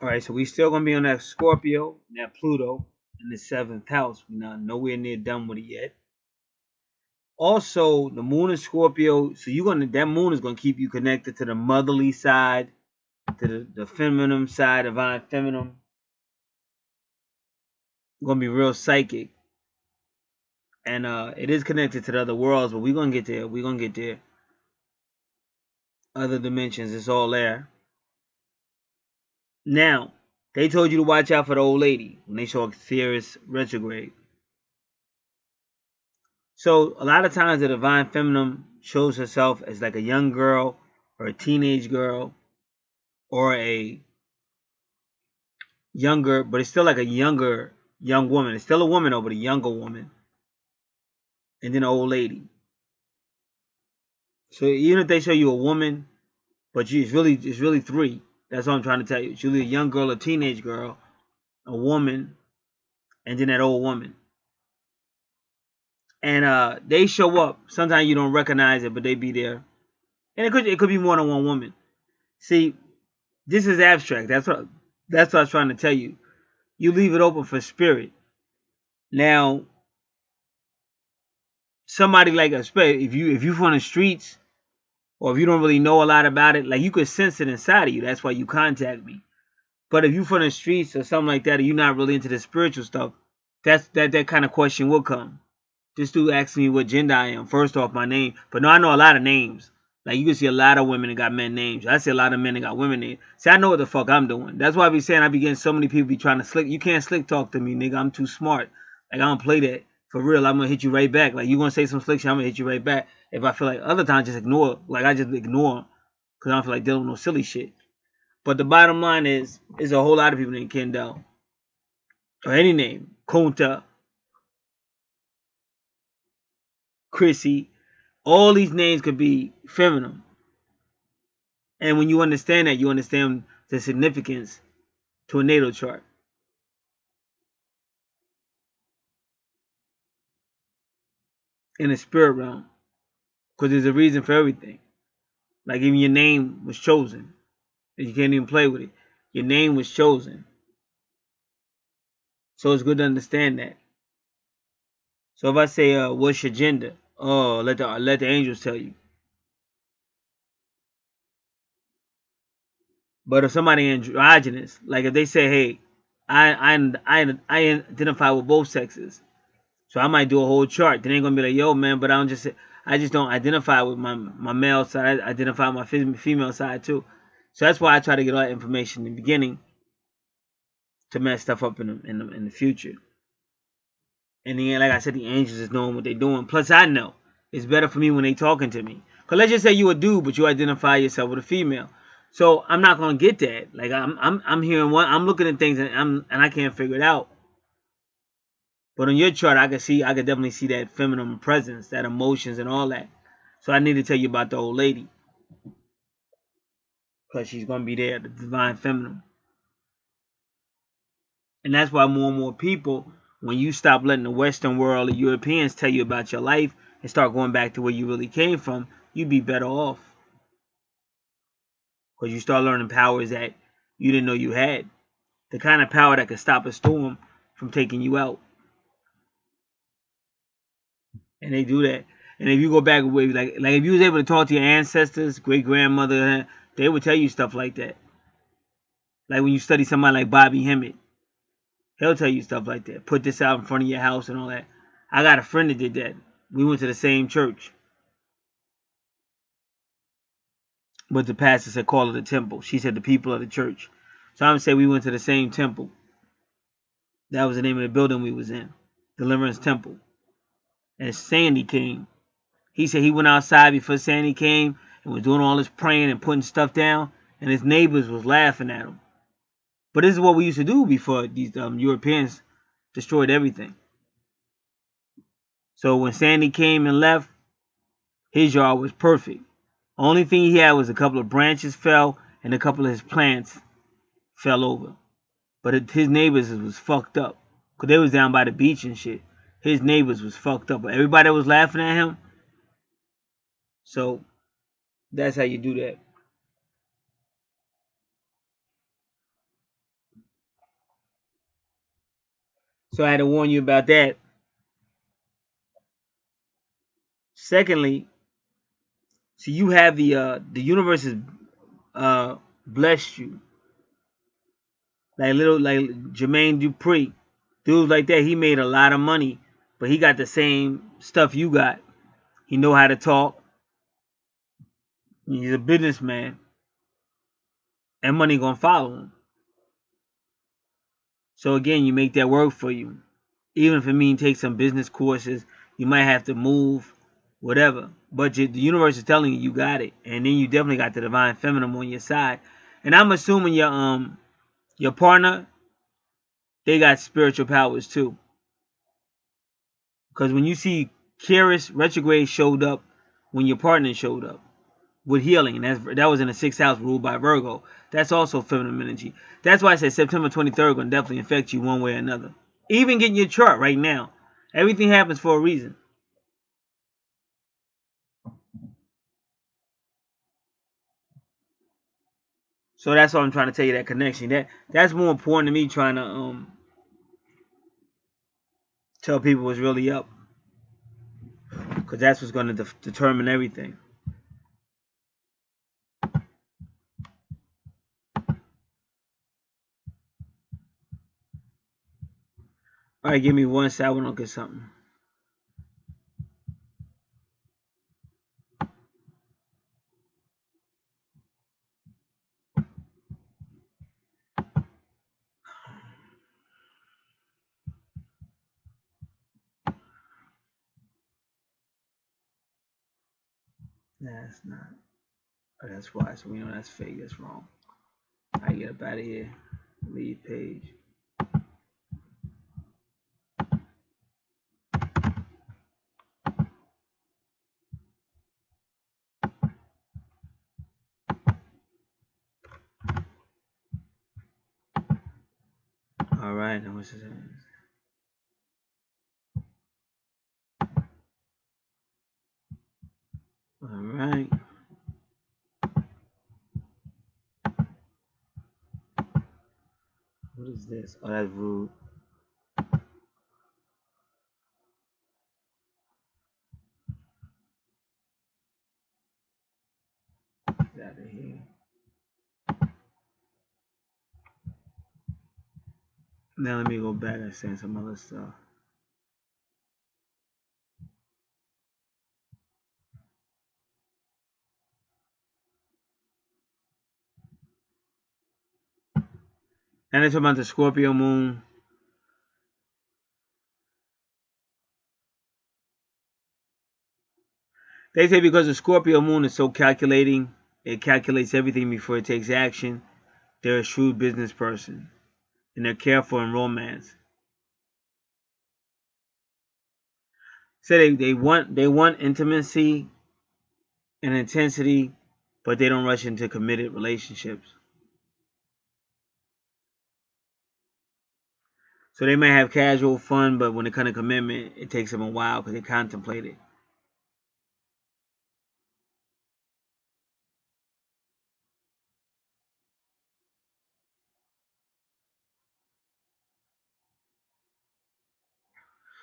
All right, so we still gonna be on that Scorpio, that Pluto in the 7th house. We're not nowhere near done with it yet. Also, the moon is Scorpio, so that moon is gonna keep you connected to the motherly side, to the feminine side, divine feminine. You're gonna be real psychic, and it is connected to the other worlds, but we're gonna get there. We're gonna get there. Other dimensions, it's all there. Now, they told you to watch out for the old lady when they saw Theris retrograde. So a lot of times the divine feminine shows herself as like a young girl or a teenage girl or a younger, but it's still like a young woman. It's still a woman over the younger woman, and then an old lady. So even if they show you a woman, but it's really three. That's what I'm trying to tell you. It's usually a young girl, a teenage girl, a woman, and then that old woman. And they show up. Sometimes you don't recognize it, but they be there. And it could be more than one woman. See, this is abstract. That's what I was trying to tell you. You leave it open for spirit. Now, somebody like a spirit, if you from the streets, or if you don't really know a lot about it, like you could sense it inside of you. That's why you contact me. But if you from the streets or something like that, and you're not really into the spiritual stuff, that kind of question will come. This dude asked me what gender I am. First off, my name. But no, I know a lot of names. Like, you can see a lot of women that got men names. I see a lot of men that got women names. See, I know what the fuck I'm doing. That's why I be saying I be getting so many people be trying to slick. You can't slick talk to me, nigga. I'm too smart. Like, I don't play that. For real, I'm going to hit you right back. Like, you going to say some slick shit, I'm going to hit you right back. If I feel like other times, just ignore. Like, I just ignore because I don't feel like dealing with no silly shit. But the bottom line is, there's a whole lot of people named Kendall. Or any name. Kunta. Chrissy. All these names could be feminine. And when you understand that, you understand the significance to a natal chart. In the spirit realm. Because there's a reason for everything. Like, even your name was chosen. And you can't even play with it. Your name was chosen. So it's good to understand that. So if I say, what's your gender? Oh, let the angels tell you. But if somebody androgynous, like if they say, hey, I identify with both sexes, so I might do a whole chart. Then they're gonna be like, yo, man, but I just don't identify with my male side. I identify with my female side too. So that's why I try to get all that information in the beginning to mess stuff up in the future. And then, like I said, the angels is knowing what they're doing. Plus, I know it's better for me when they talking to me. Cause let's just say you a dude, but you identify yourself with a female. So I'm not gonna get that. Like I'm hearing I'm looking at things and I can't figure it out. But on your chart, I could definitely see that feminine presence, that emotions and all that. So I need to tell you about the old lady. Because she's going to be there, the divine feminine. And that's why more and more people, when you stop letting the Western world, the Europeans tell you about your life and start going back to where you really came from, you'd be better off. Because you start learning powers that you didn't know you had. The kind of power that could stop a storm from taking you out. And they do that. And if you go back way, like if you was able to talk to your ancestors, great grandmother, they would tell you stuff like that. Like when you study somebody like Bobby Hemmett, he'll tell you stuff like that. Put this out in front of your house and all that. I got a friend that did that. We went to the same church, but the pastor said call it a temple. She said the people of the church. So I'm gonna say we went to the same temple. That was the name of the building we was in, Deliverance Temple. And Sandy came. He said he went outside before Sandy came and was doing all this praying and putting stuff down, and his neighbors was laughing at him. But this is what we used to do before these Europeans destroyed everything. So when Sandy came and left, his yard was perfect. Only thing he had was a couple of branches fell and a couple of his plants fell over. But his neighbors was fucked up. Because they was down by the beach and shit. His neighbors was fucked up. But everybody was laughing at him. So that's how you do that. So I had to warn you about that. Secondly, so you have the universe has blessed you. Like Jermaine Dupri, dudes like that, he made a lot of money, but he got the same stuff you got. He know how to talk. He's a businessman, and money gonna follow him. So again, you make that work for you. Even if it means take some business courses, you might have to move, whatever. But the universe is telling you got it, and then you definitely got the divine feminine on your side. And I'm assuming your partner, they got spiritual powers too. Because when you see Keras retrograde showed up when your partner showed up with healing, and that was in the 6th house ruled by Virgo. That's also feminine energy. That's why I said September 23rd going to definitely affect you one way or another. Even getting your chart right now. Everything happens for a reason. So that's what I'm trying to tell you, that connection. That's more important to me, trying to tell people what's really up. Because that's what's going to determine everything. Alright, give me one second. I want to look at something. That's not. Oh, that's why. So we know that's fake. That's wrong. I get up out of here. Leave page. Alright, now what's this? Alright. What is this? Oh, that's rude. Get out of here. Now let me go back and say some other stuff. And they talk about the Scorpio moon. They say because the Scorpio moon is so calculating, it calculates everything before it takes action. They're a shrewd business person, and they're careful in romance. Say they want intimacy and intensity, but they don't rush into committed relationships. So they may have casual fun, but when it comes to commitment, it takes them a while because they contemplate it.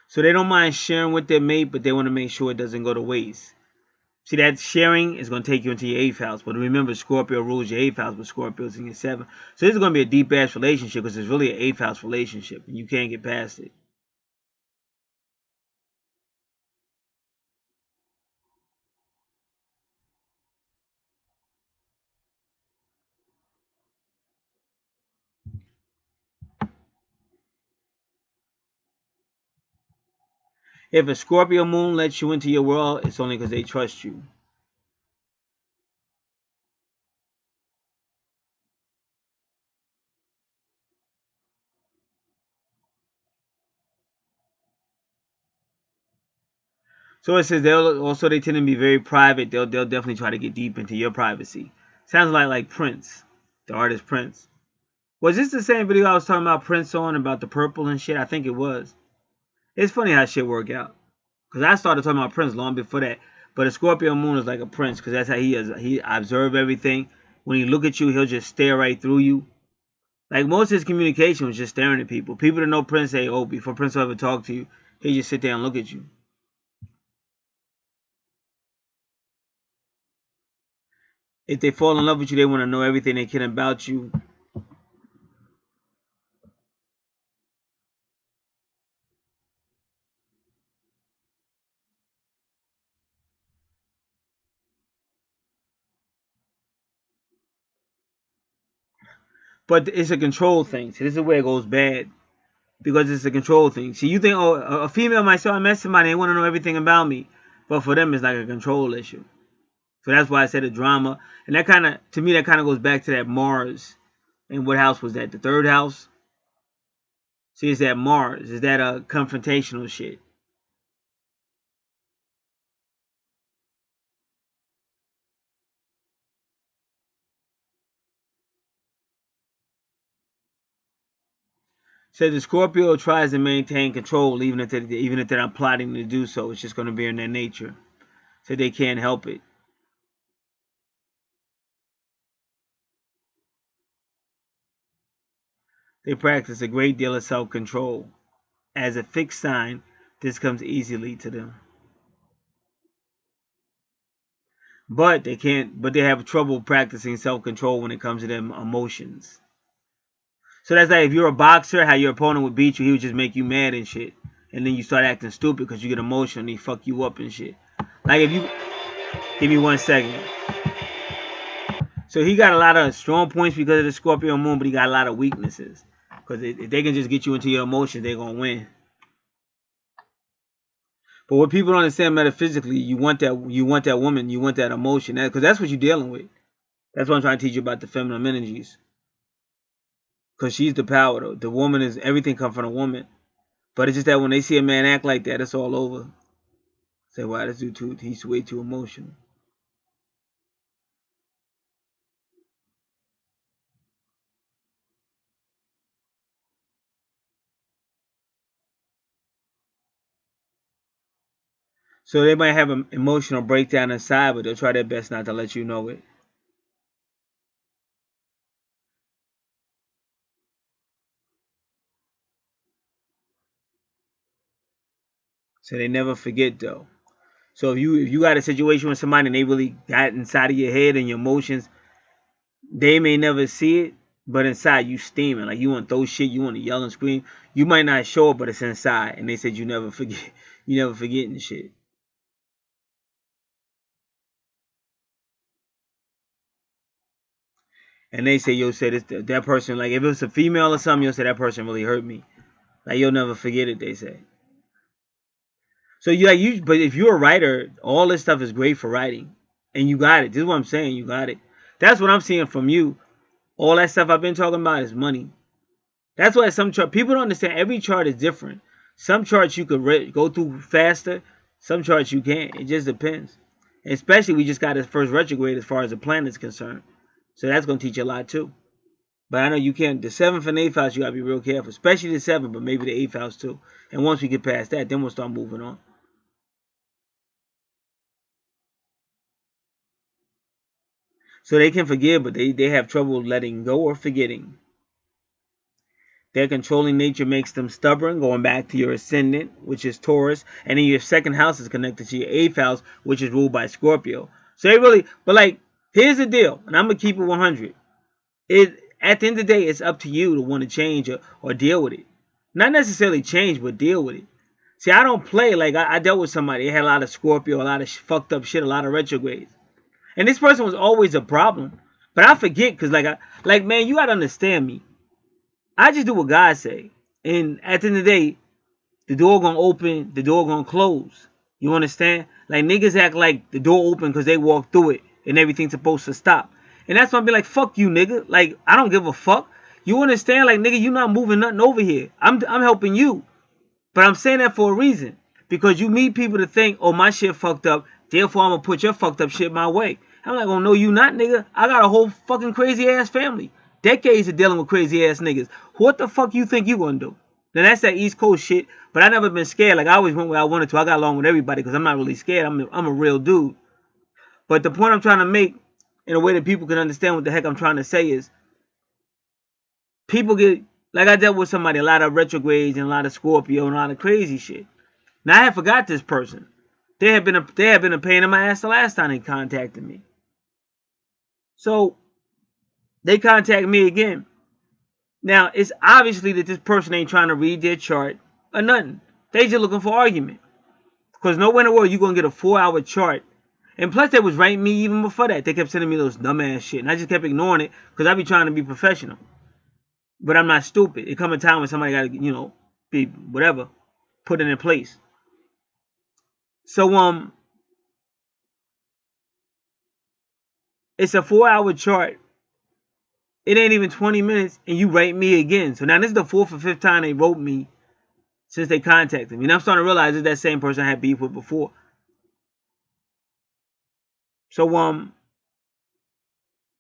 So they don't mind sharing with their mate, but they want to make sure it doesn't go to waste. See, that sharing is going to take you into your 8th house. But remember, Scorpio rules your 8th house, but Scorpio's in your 7th. So this is going to be a deep-ass relationship because it's really an 8th house relationship, and you can't get past it. If a Scorpio moon lets you into your world, it's only because they trust you. So it says they tend to be very private. They'll definitely try to get deep into your privacy. Sounds like Prince, the artist Prince. Was this the same video I was talking about Prince on about the purple and shit? I think it was. It's funny how shit work out. Because I started talking about Prince long before that. But a Scorpio moon is like a prince because that's how he is. He observes everything. When he look at you, he'll just stare right through you. Like, most of his communication was just staring at people. People that know Prince say, oh, before Prince will ever talk to you, he just sit there and look at you. If they fall in love with you, they want to know everything they can about you. But it's a control thing. So this is where it goes bad. Because it's a control thing. See, you think, oh, a female might say, I met somebody, they want to know everything about me. But for them, it's like a control issue. So that's why I said a drama. And that kind of, to me, that kind of goes back to that Mars. And what house was that? The third house? See, it's that Mars. Is that a confrontational shit? So the Scorpio tries to maintain control even if they're not plotting to do so. It's just going to be in their nature. So they can't help it. They practice a great deal of self-control. As a fixed sign, this comes easily to them. But they have trouble practicing self-control when it comes to them emotions. So that's like if you're a boxer, how your opponent would beat you, he would just make you mad and shit. And then you start acting stupid because you get emotional and he fuck you up and shit. Like if you, give me 1 second. So he got a lot of strong points because of the Scorpio moon, but he got a lot of weaknesses. Because if they can just get you into your emotions, they're going to win. But what people don't understand metaphysically, you want that woman, you want that emotion, because that's what you're dealing with. That's what I'm trying to teach you about the feminine energies. Because she's the power, though. The woman is, everything comes from a woman. But it's just that when they see a man act like that, it's all over. Say, wow, this dude, he's way too emotional. So they might have an emotional breakdown inside, but they'll try their best not to let you know it. So they never forget, though. So if you got a situation with somebody and they really got inside of your head and your emotions, they may never see it, but inside you steaming. Like you want to throw shit, you want to yell and scream. You might not show it, but it's inside. And they said you never forget. You never forgetting shit. And they say you'll say this that person, like if it's a female or something, you'll say that person really hurt me. Like you'll never forget it, they say. So but if you're a writer, all this stuff is great for writing. And you got it. This is what I'm saying, you got it. That's what I'm seeing from you. All that stuff I've been talking about is money. That's why some chart people don't understand. Every chart is different. Some charts you could go through faster. Some charts you can't. It just depends. And especially we just got his first retrograde as far as the planet's concerned. So that's going to teach you a lot too. But I know you can't. The 7th and 8th house, you got to be real careful. Especially the 7th, but maybe the 8th house too. And once we get past that, then we'll start moving on. So they can forgive, but they have trouble letting go or forgetting. Their controlling nature makes them stubborn, going back to your ascendant, which is Taurus. And then your 2nd house is connected to your 8th house, which is ruled by Scorpio. So they really, but like, here's the deal, and I'm going to keep it 100. At the end of the day, it's up to you to want to change or deal with it. Not necessarily change, but deal with it. See, I don't play like I dealt with somebody. They had a lot of Scorpio, a lot of fucked up shit, a lot of retrogrades. And this person was always a problem. But I forget because, man, you got to understand me. I just do what God say. And at the end of the day, the door gonna open, the door gonna close. You understand? Like niggas act like the door open because they walk through it and everything's supposed to stop. And that's why I be like, fuck you, nigga. Like, I don't give a fuck. You understand? Like, nigga, you not moving nothing over here. I'm helping you. But I'm saying that for a reason. Because you meet people to think, oh, my shit fucked up. Therefore, I'm gonna put your fucked up shit my way. I'm not gonna know you not, nigga. I got a whole fucking crazy ass family. Decades of dealing with crazy ass niggas. What the fuck you think you gonna do? Now that's that East Coast shit, but I never been scared. Like I always went where I wanted to. I got along with everybody because I'm not really scared. I'm a real dude. But the point I'm trying to make, in a way that people can understand what the heck I'm trying to say, is people get, like I dealt with somebody, a lot of retrogrades and a lot of Scorpio and a lot of crazy shit. Now I had forgot this person. They had been a pain in my ass the last time they contacted me. So they contact me again. Now it's obviously that this person ain't trying to read their chart or nothing. They just looking for argument. Because nowhere in the world you gonna get a 4-hour chart. And plus they was writing me even before that. They kept sending me those dumbass shit. And I just kept ignoring it because I be trying to be professional. But I'm not stupid. It come a time when somebody gotta, you know, be whatever, put it in place. So it's a 4-hour chart. It ain't even 20 minutes and you write me again. So now this is the 4th or 5th time they wrote me since they contacted me. And I'm starting to realize it's that same person I had beef with before. So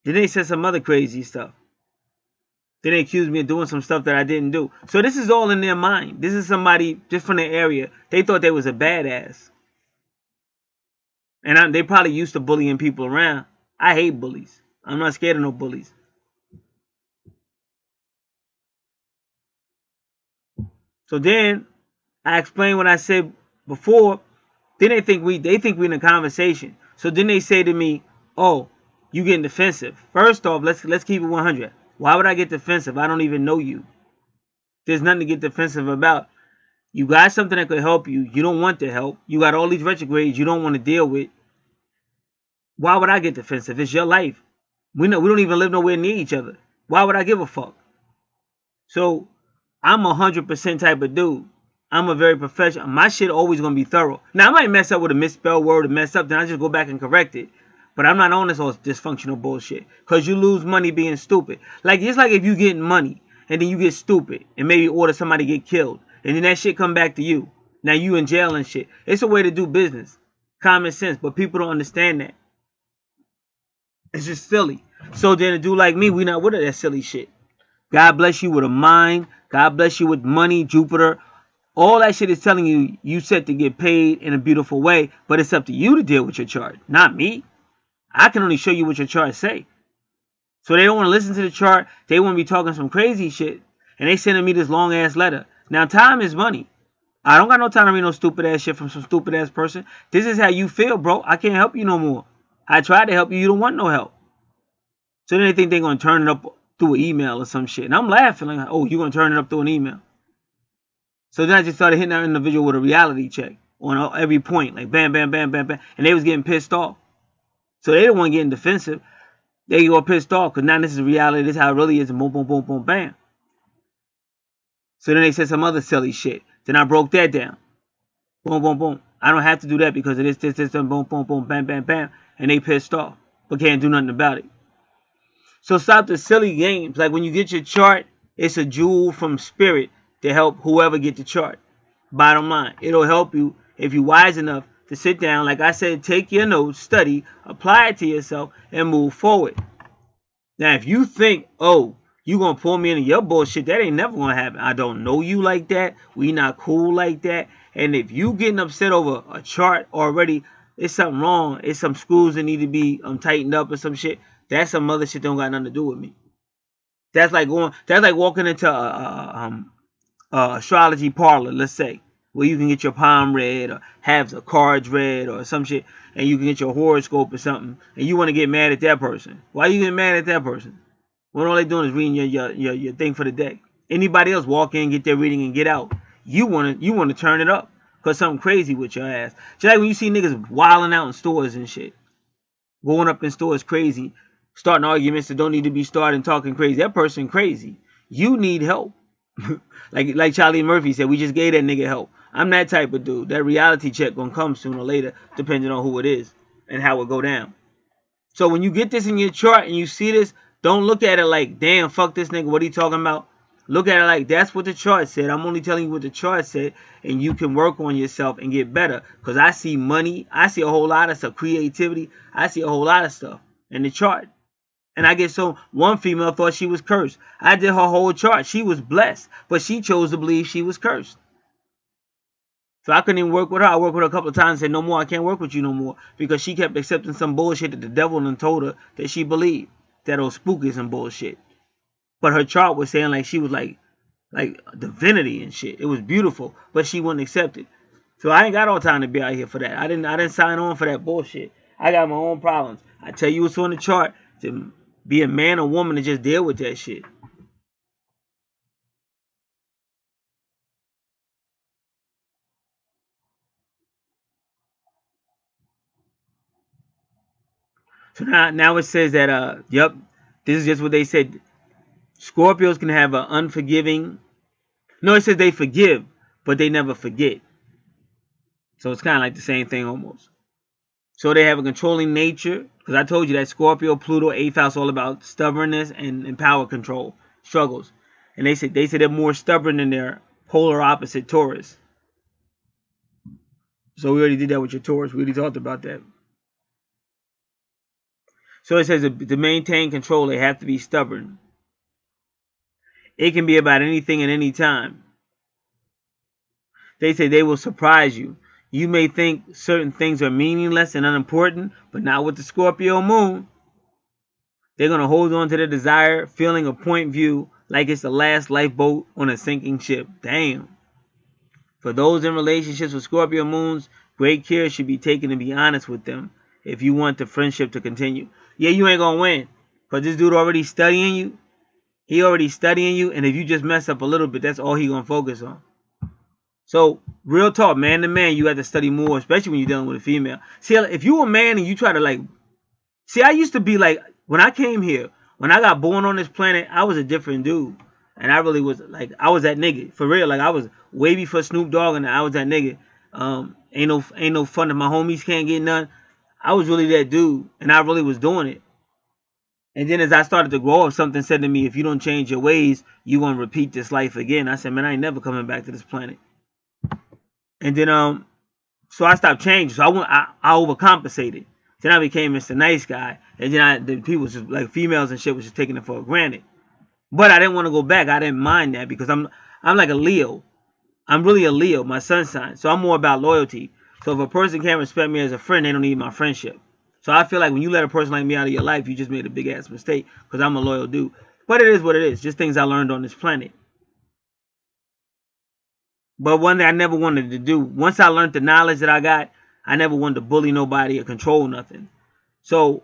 then they said some other crazy stuff. Then they accused me of doing some stuff that I didn't do. So this is all in their mind. This is somebody just from the area. They thought they was a badass. And they probably used to bullying people around. I hate bullies. I'm not scared of no bullies. So then I explained what I said before. Then they think we in a conversation. So then they say to me, "Oh, you getting defensive." First off, let's keep it 100. Why would I get defensive? I don't even know you. There's nothing to get defensive about. You got something that could help you. You don't want to help. You got all these retrogrades you don't want to deal with. Why would I get defensive? It's your life. We don't even live nowhere near each other. Why would I give a fuck? So I'm 100% type of dude. I'm a very professional. My shit always gonna be thorough. Now I might mess up with a misspelled word or mess up, then I just go back and correct it. But I'm not on this all dysfunctional bullshit. Cause you lose money being stupid. Like just like if you getting money and then you get stupid and maybe order somebody get killed and then that shit come back to you. Now you in jail and shit. It's a way to do business. Common sense, but people don't understand that. It's just silly. So then a dude like me, we not with that silly shit. God bless you with a mind. God bless you with money, Jupiter. All that shit is telling you you set to get paid in a beautiful way, but it's up to you to deal with your chart, not me. I can only show you what your chart say. So they don't want to listen to the chart. They want to be talking some crazy shit, and they sending me this long ass letter. Now time is money. I don't got no time to read no stupid ass shit from some stupid ass person. This is how you feel, bro. I can't help you no more. I tried to help you. You don't want no help. So then they think they're gonna turn it up through an email or some shit, and I'm laughing like, oh, you gonna turn it up through an email? So then I just started hitting that individual with a reality check on every point, like bam, bam, bam, bam, bam. And they was getting pissed off. So they didn't want to get defensive. They got pissed off because now this is reality. This is how it really is. And boom, boom, boom, boom, bam. So then they said some other silly shit. Then I broke that down. Boom, boom, boom. I don't have to do that because of this, and boom, boom, boom, bam, bam, bam. And they pissed off. But can't do nothing about it. So stop the silly games. Like when you get your chart, it's a jewel from spirit to help whoever get the chart. Bottom line, it'll help you if you're wise enough to sit down. Like I said, take your notes, study, apply it to yourself, and move forward. Now, if you think, oh, you going to pull me into your bullshit, that ain't never going to happen. I don't know you like that. We not cool like that. And if you getting upset over a chart already, it's something wrong. It's some screws that need to be tightened up or some shit. That's some other shit that don't got nothing to do with me. That's like walking into a astrology parlor, let's say, where you can get your palm read or have the cards read or some shit, and you can get your horoscope or something, and you want to get mad at that person. Why you get mad at that person? When all they doing is reading your thing for the day. Anybody else walk in, get their reading, and get out. You want to turn it up because something crazy with your ass. Just like when you see niggas wilding out in stores and shit, going up in stores crazy, starting arguments that don't need to be started, talking crazy. That person crazy. You need help. like Charlie Murphy said, we just gave that nigga help. I'm that type of dude. That reality check gonna come sooner or later, depending on who it is and how it go down. So when you get this in your chart and you see this, don't look at it like, damn, fuck this nigga, what he talking about? Look at it like, that's what the chart said. I'm only telling you what the chart said, and you can work on yourself and get better. Because I see money, I see a whole lot of stuff, creativity, I see a whole lot of stuff in the chart. And I get so, one female thought she was cursed. I did her whole chart. She was blessed, but she chose to believe she was cursed. So I couldn't even work with her. I worked with her a couple of times and said, no more, I can't work with you no more. Because she kept accepting some bullshit that the devil done told her that she believed. That old spookism bullshit. But her chart was saying like she was like divinity and shit. It was beautiful, but she wouldn't accept it. So I ain't got all time to be out here for that. I didn't sign on for that bullshit. I got my own problems. I tell you what's on the chart to be a man or woman to just deal with that shit. So now it says that yep, this is just what they said. Scorpios can have an unforgiving. No, it says they forgive, but they never forget. So it's kind of like the same thing almost. So they have a controlling nature, because I told you that Scorpio, Pluto, 8th house, all about stubbornness and power control, struggles. And they say they're more stubborn than their polar opposite Taurus. So we already did that with your Taurus. We already talked about that. So it says to maintain control, they have to be stubborn. It can be about anything at any time. They say they will surprise you. You may think certain things are meaningless and unimportant, but not with the Scorpio moon. They're going to hold on to their desire, feeling a point view like it's the last lifeboat on a sinking ship. Damn. For those in relationships with Scorpio moons, great care should be taken to be honest with them if you want the friendship to continue. Yeah, you ain't going to win, because this dude already studying you. He already studying you, and if you just mess up a little bit, that's all he going to focus on. So, real talk, man to man, you have to study more, especially when you're dealing with a female. See, if you a man and you try to like... See, I used to be like... When I came here, when I got born on this planet, I was a different dude. And I really was like... I was that nigga. For real. Like, I was way before Snoop Dogg and I was that nigga. Ain't no fun if my homies can't get none. I was really that dude. And I really was doing it. And then as I started to grow up, something said to me, if you don't change your ways, you're going to repeat this life again. I said, man, I ain't never coming back to this planet. And then, so I stopped changing. So I overcompensated. Then I became Mr. Nice Guy. And then the people was just, like females and shit was just taking it for granted. But I didn't want to go back. I didn't mind that because I'm like a Leo. I'm really a Leo, my sun sign. So I'm more about loyalty. So if a person can't respect me as a friend, they don't need my friendship. So I feel like when you let a person like me out of your life, you just made a big ass mistake because I'm a loyal dude. But it is what it is. Just things I learned on this planet. But one thing I never wanted to do, once I learned the knowledge that I got, I never wanted to bully nobody or control nothing. So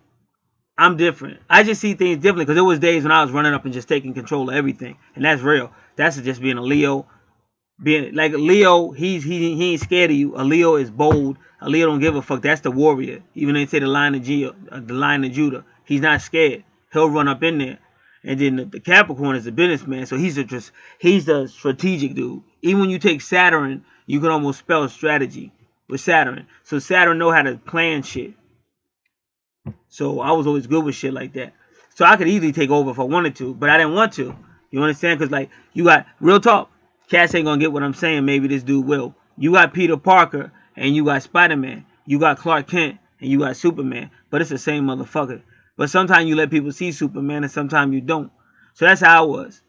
I'm different. I just see things differently because there was days when I was running up and just taking control of everything. And that's real. That's just being a Leo. Being like a Leo, he ain't scared of you. A Leo is bold. A Leo don't give a fuck. That's the warrior. Even they say the Lion of Judah. He's not scared. He'll run up in there. And then the Capricorn is a businessman, so he's the strategic dude. Even when you take Saturn, you can almost spell strategy with Saturn. So Saturn know how to plan shit. So I was always good with shit like that. So I could easily take over if I wanted to, but I didn't want to. You understand? Because like you got real talk. Cats ain't gonna get what I'm saying. Maybe this dude will. You got Peter Parker and you got Spider-Man. You got Clark Kent and you got Superman. But it's the same motherfucker. But sometimes you let people see Superman and sometimes you don't. So that's how I was.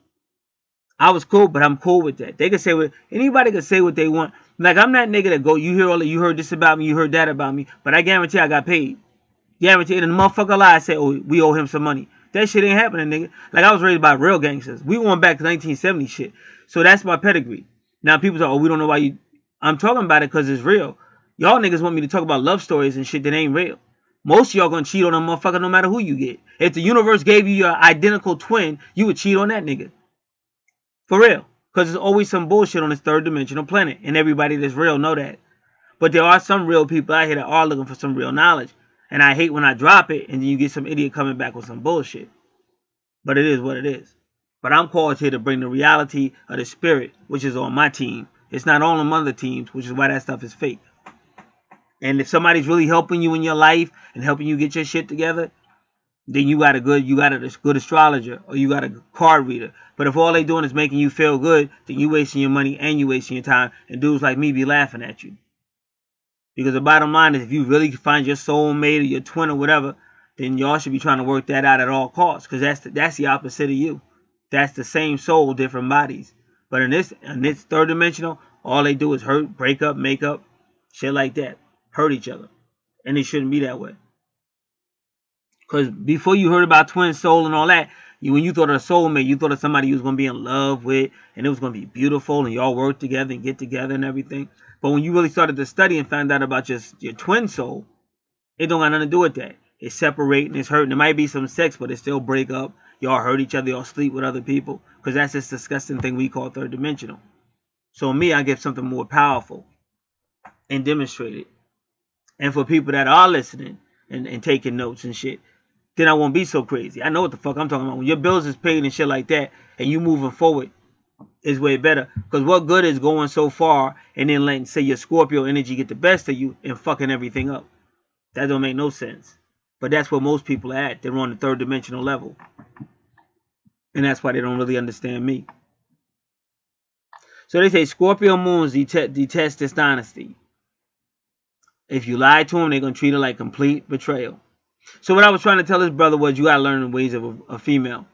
I was cool, but I'm cool with that. They can say what anybody can say what they want. Like I'm that nigga that go, you heard this about me, you heard that about me, but I guarantee I got paid. Guarantee, and the motherfucker lie say, oh, we owe him some money. That shit ain't happening, nigga. Like I was raised by real gangsters. We went back to 1970 shit. So that's my pedigree. Now people say, oh, we don't know why you. I'm talking about it because it's real. Y'all niggas want me to talk about love stories and shit that ain't real. Most of y'all gonna cheat on a motherfucker no matter who you get. If the universe gave you your identical twin, you would cheat on that nigga. For real. Because there's always some bullshit on this third dimensional planet. And everybody that's real know that. But there are some real people out here that are looking for some real knowledge. And I hate when I drop it and then you get some idiot coming back with some bullshit. But it is what it is. But I'm called here to bring the reality of the spirit, which is on my team. It's not on them other teams, which is why that stuff is fake. And if somebody's really helping you in your life and helping you get your shit together, then you got a good astrologer or you got a card reader. But if all they doing is making you feel good, then you wasting your money and you wasting your time. And dudes like me be laughing at you. Because the bottom line is if you really find your soulmate or your twin or whatever, then y'all should be trying to work that out at all costs. Because that's the opposite of you. That's the same soul, different bodies. But in this third dimensional, all they do is hurt, break up, make up, shit like that. Hurt each other. And it shouldn't be that way. Because before you heard about twin soul and all that, When you thought of a soulmate, you thought of somebody you was going to be in love with, and it was going to be beautiful, and y'all work together and get together and everything. But when you really started to study and found out about your twin soul, it don't got nothing to do with that. It's separating, it's hurting. There might be some sex, but it still break up. Y'all hurt each other, y'all sleep with other people, because that's this disgusting thing we call third dimensional. So me, I give something more powerful and demonstrate it. And for people that are listening and taking notes and shit, then I won't be so crazy. I know what the fuck I'm talking about. When your bills is paid and shit like that, and you moving forward, is way better. Because what good is going so far and then letting, say, your Scorpio energy get the best of you and fucking everything up? That don't make no sense. But that's where most people are at. They're on the third dimensional level. And that's why they don't really understand me. So they say Scorpio moons detest dishonesty. If you lie to them, they're going to treat it like complete betrayal. So what I was trying to tell this brother was you got to learn the ways of a female.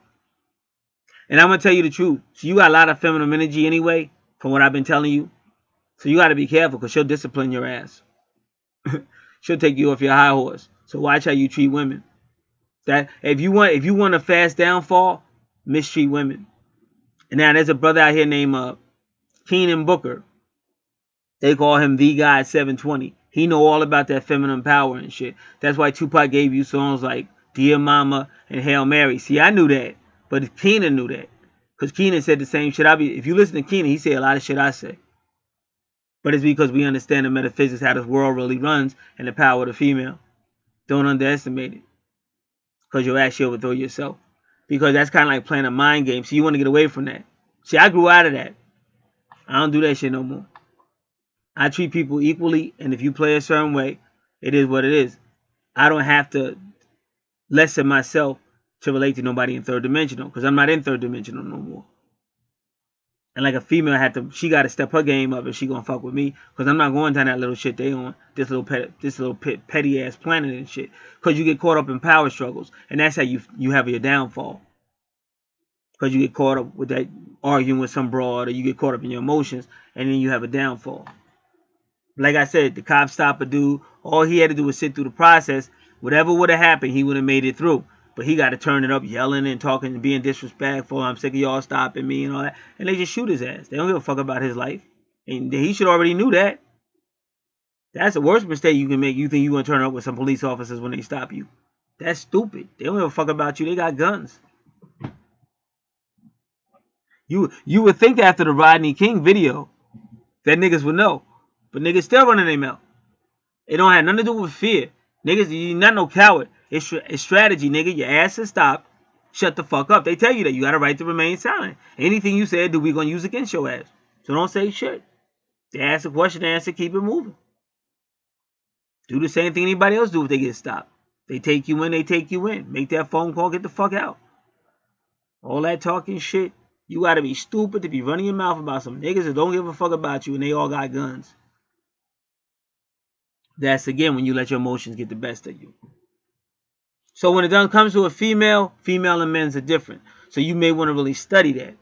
And I'm going to tell you the truth. So you got a lot of feminine energy anyway, from what I've been telling you. So you got to be careful because she'll discipline your ass. She'll take you off your high horse. So watch how you treat women. That if you want a fast downfall, mistreat women. And now there's a brother out here named Keenan Booker. They call him the guy 720. He know all about that feminine power and shit. That's why Tupac gave you songs like Dear Mama and Hail Mary. See, I knew that, but Keenan knew that. Because Keenan said the same shit. If you listen to Keenan, he say a lot of shit I say. But it's because we understand the metaphysics, how this world really runs, and the power of the female. Don't underestimate it. Because you'll actually overthrow yourself. Because that's kind of like playing a mind game. So you want to get away from that. See, I grew out of that. I don't do that shit no more. I treat people equally, and if you play a certain way, it is what it is. I don't have to lessen myself to relate to nobody in third dimensional, because I'm not in third dimensional no more. And like a female she got to step her game up if she gonna fuck with me, because I'm not going down that little shit they on, this little petty ass planet and shit, because you get caught up in power struggles, and that's how you have your downfall. Because you get caught up with that arguing with some broad, or you get caught up in your emotions, and then you have a downfall. Like I said, the cop stopped a dude. All he had to do was sit through the process. Whatever would have happened, he would have made it through. But he got to turn it up, yelling and talking and being disrespectful. I'm sick of y'all stopping me and all that. And they just shoot his ass. They don't give a fuck about his life. And he should already knew that. That's the worst mistake you can make. You think you're going to turn up with some police officers when they stop you. That's stupid. They don't give a fuck about you. They got guns. You would think that after the Rodney King video that niggas would know. But niggas still running their mouth. It don't have nothing to do with fear. Niggas, you're not no coward. It's strategy, nigga. Your ass is stopped. Shut the fuck up. They tell you that. You got a right to remain silent. Anything you said, we're going to use against your ass. So don't say shit. They ask a question, answer, keep it moving. Do the same thing anybody else do if they get stopped. They take you in, they take you in. Make that phone call, get the fuck out. All that talking shit. You got to be stupid to be running your mouth about some niggas that don't give a fuck about you and they all got guns. That's, again, when you let your emotions get the best of you. So when it comes to a female and men's are different. So you may want to really study that.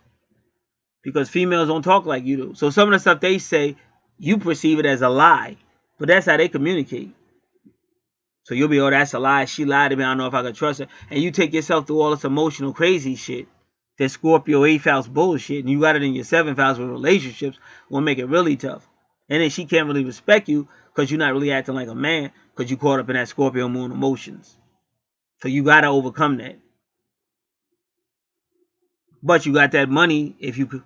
Because females don't talk like you do. So some of the stuff they say, you perceive it as a lie. But that's how they communicate. So you'll be, oh, that's a lie. She lied to me. I don't know if I can trust her. And you take yourself through all this emotional crazy shit. That Scorpio 8th house bullshit. And you got it in your 7th house with relationships. Will make it really tough. And then she can't really respect you. Because you're not really acting like a man. Because you caught up in that Scorpio moon emotions. So you got to overcome that. But you got that money. If you could.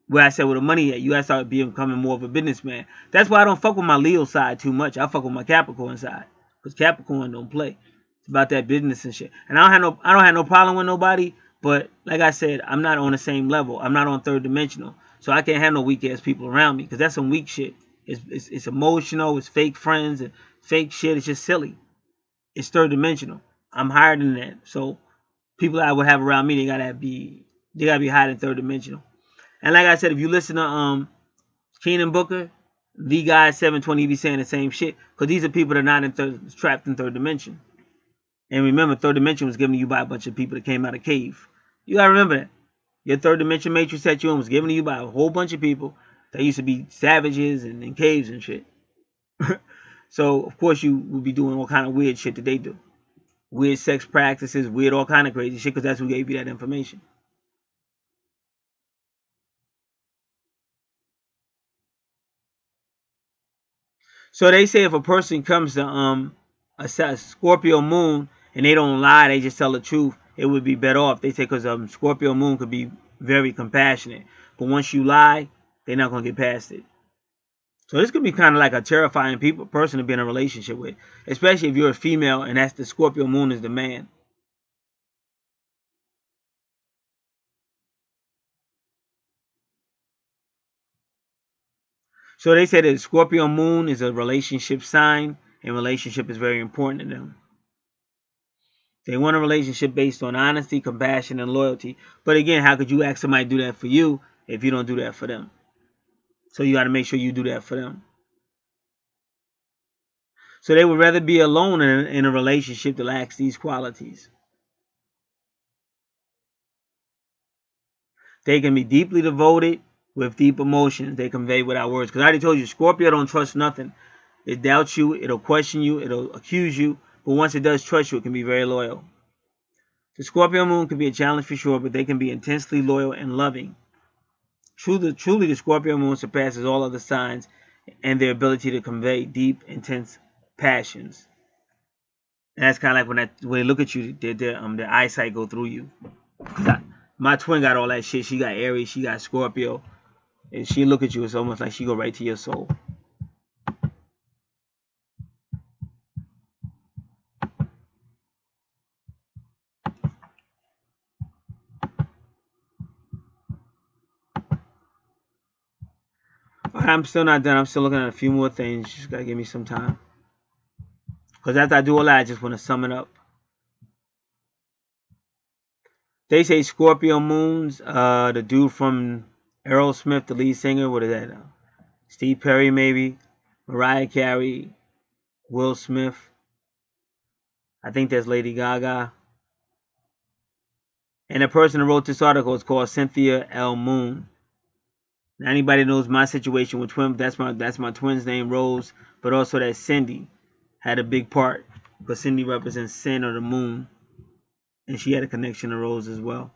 Where I said with the money at. You got to start becoming more of a businessman. That's why I don't fuck with my Leo side too much. I fuck with my Capricorn side. Because Capricorn don't play. It's about that business and shit. And I don't have no problem with nobody. But like I said, I'm not on the same level. I'm not on third dimensional. So I can't have no weak ass people around me. Because that's some weak shit. It's emotional, it's fake friends and fake shit. It's just silly. It's third dimensional. I'm higher than that. So people that I would have around me, they gotta be higher than third dimensional. And like I said, if you listen to Keenan Booker, the guy 720, he be saying the same shit. Because these are people that are not trapped in third dimension. And remember, third dimension was given to you by a bunch of people that came out of cave. You gotta remember that. Your third dimension matrix that you own was given to you by a whole bunch of people that used to be savages and in caves and shit. So, of course, you would be doing all kind of weird shit that they do. weird sex practices, weird all kind of crazy shit, because that's who gave you that information. So they say if a person comes to a Scorpio moon and they don't lie, they just tell the truth, it would be better off. They say because Scorpio moon could be very compassionate, but once you lie, they're not gonna get past it. So this could be kind of like a terrifying person to be in a relationship with, especially if you're a female and that's the Scorpio moon is the man. So they say that Scorpio moon is a relationship sign, and relationship is very important to them. They want a relationship based on honesty, compassion, and loyalty. But again, how could you ask somebody to do that for you if you don't do that for them? So you got to make sure you do that for them. So they would rather be alone in a relationship that lacks these qualities. They can be deeply devoted with deep emotions they convey without words. Because I already told you, Scorpio don't trust nothing. It doubts you, it'll question you, it'll accuse you. But once it does trust you, it can be very loyal. The Scorpio moon can be a challenge for sure, but they can be intensely loyal and loving. Truly, the Scorpio moon surpasses all other signs and their ability to convey deep, intense passions. And that's kind of like when they look at you, their eyesight go through you. My twin got all that shit. She got Aries, she got Scorpio, and she look at you, it's almost like she go right to your soul. I'm still not done. I'm still looking at a few more things. You just gotta give me some time. Because after I do all that, I just want to sum it up. They say Scorpio moons, the dude from Aerosmith, the lead singer, what is that? Steve Perry, maybe. Mariah Carey, Will Smith. I think that's Lady Gaga. And the person who wrote this article is called Cynthia L. Moon. Now, anybody knows my situation with twin, that's my twin's name, Rose, but also that Cindy had a big part. But Cindy represents sin or the moon. And she had a connection to Rose as well.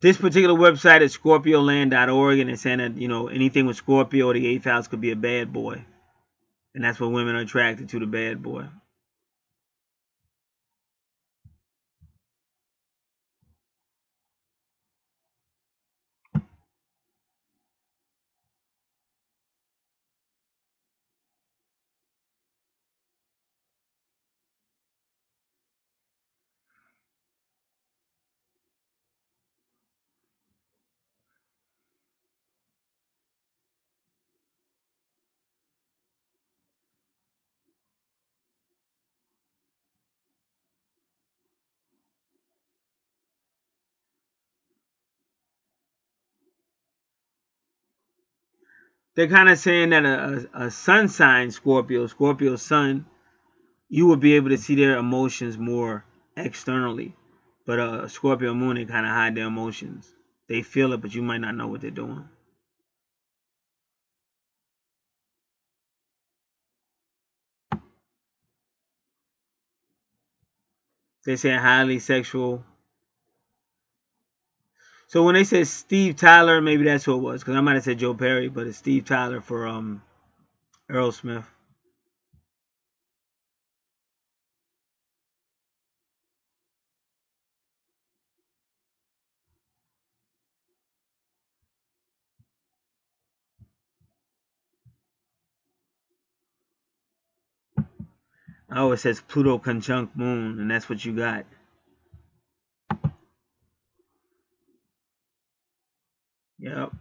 This particular website is scorpioland.org, and it's saying that, anything with Scorpio or the 8th house could be a bad boy. And that's what women are attracted to, the bad boy. They're kind of saying that a sun sign, Scorpio sun, you will be able to see their emotions more externally. But a Scorpio moon, they kind of hide their emotions. They feel it, but you might not know what they're doing. They say highly sexual. So when they said Steve Tyler, maybe that's who it was. Because I might have said Joe Perry, but it's Steve Tyler for Aerosmith. Oh, it says Pluto conjunct moon, and that's what you got. Yep.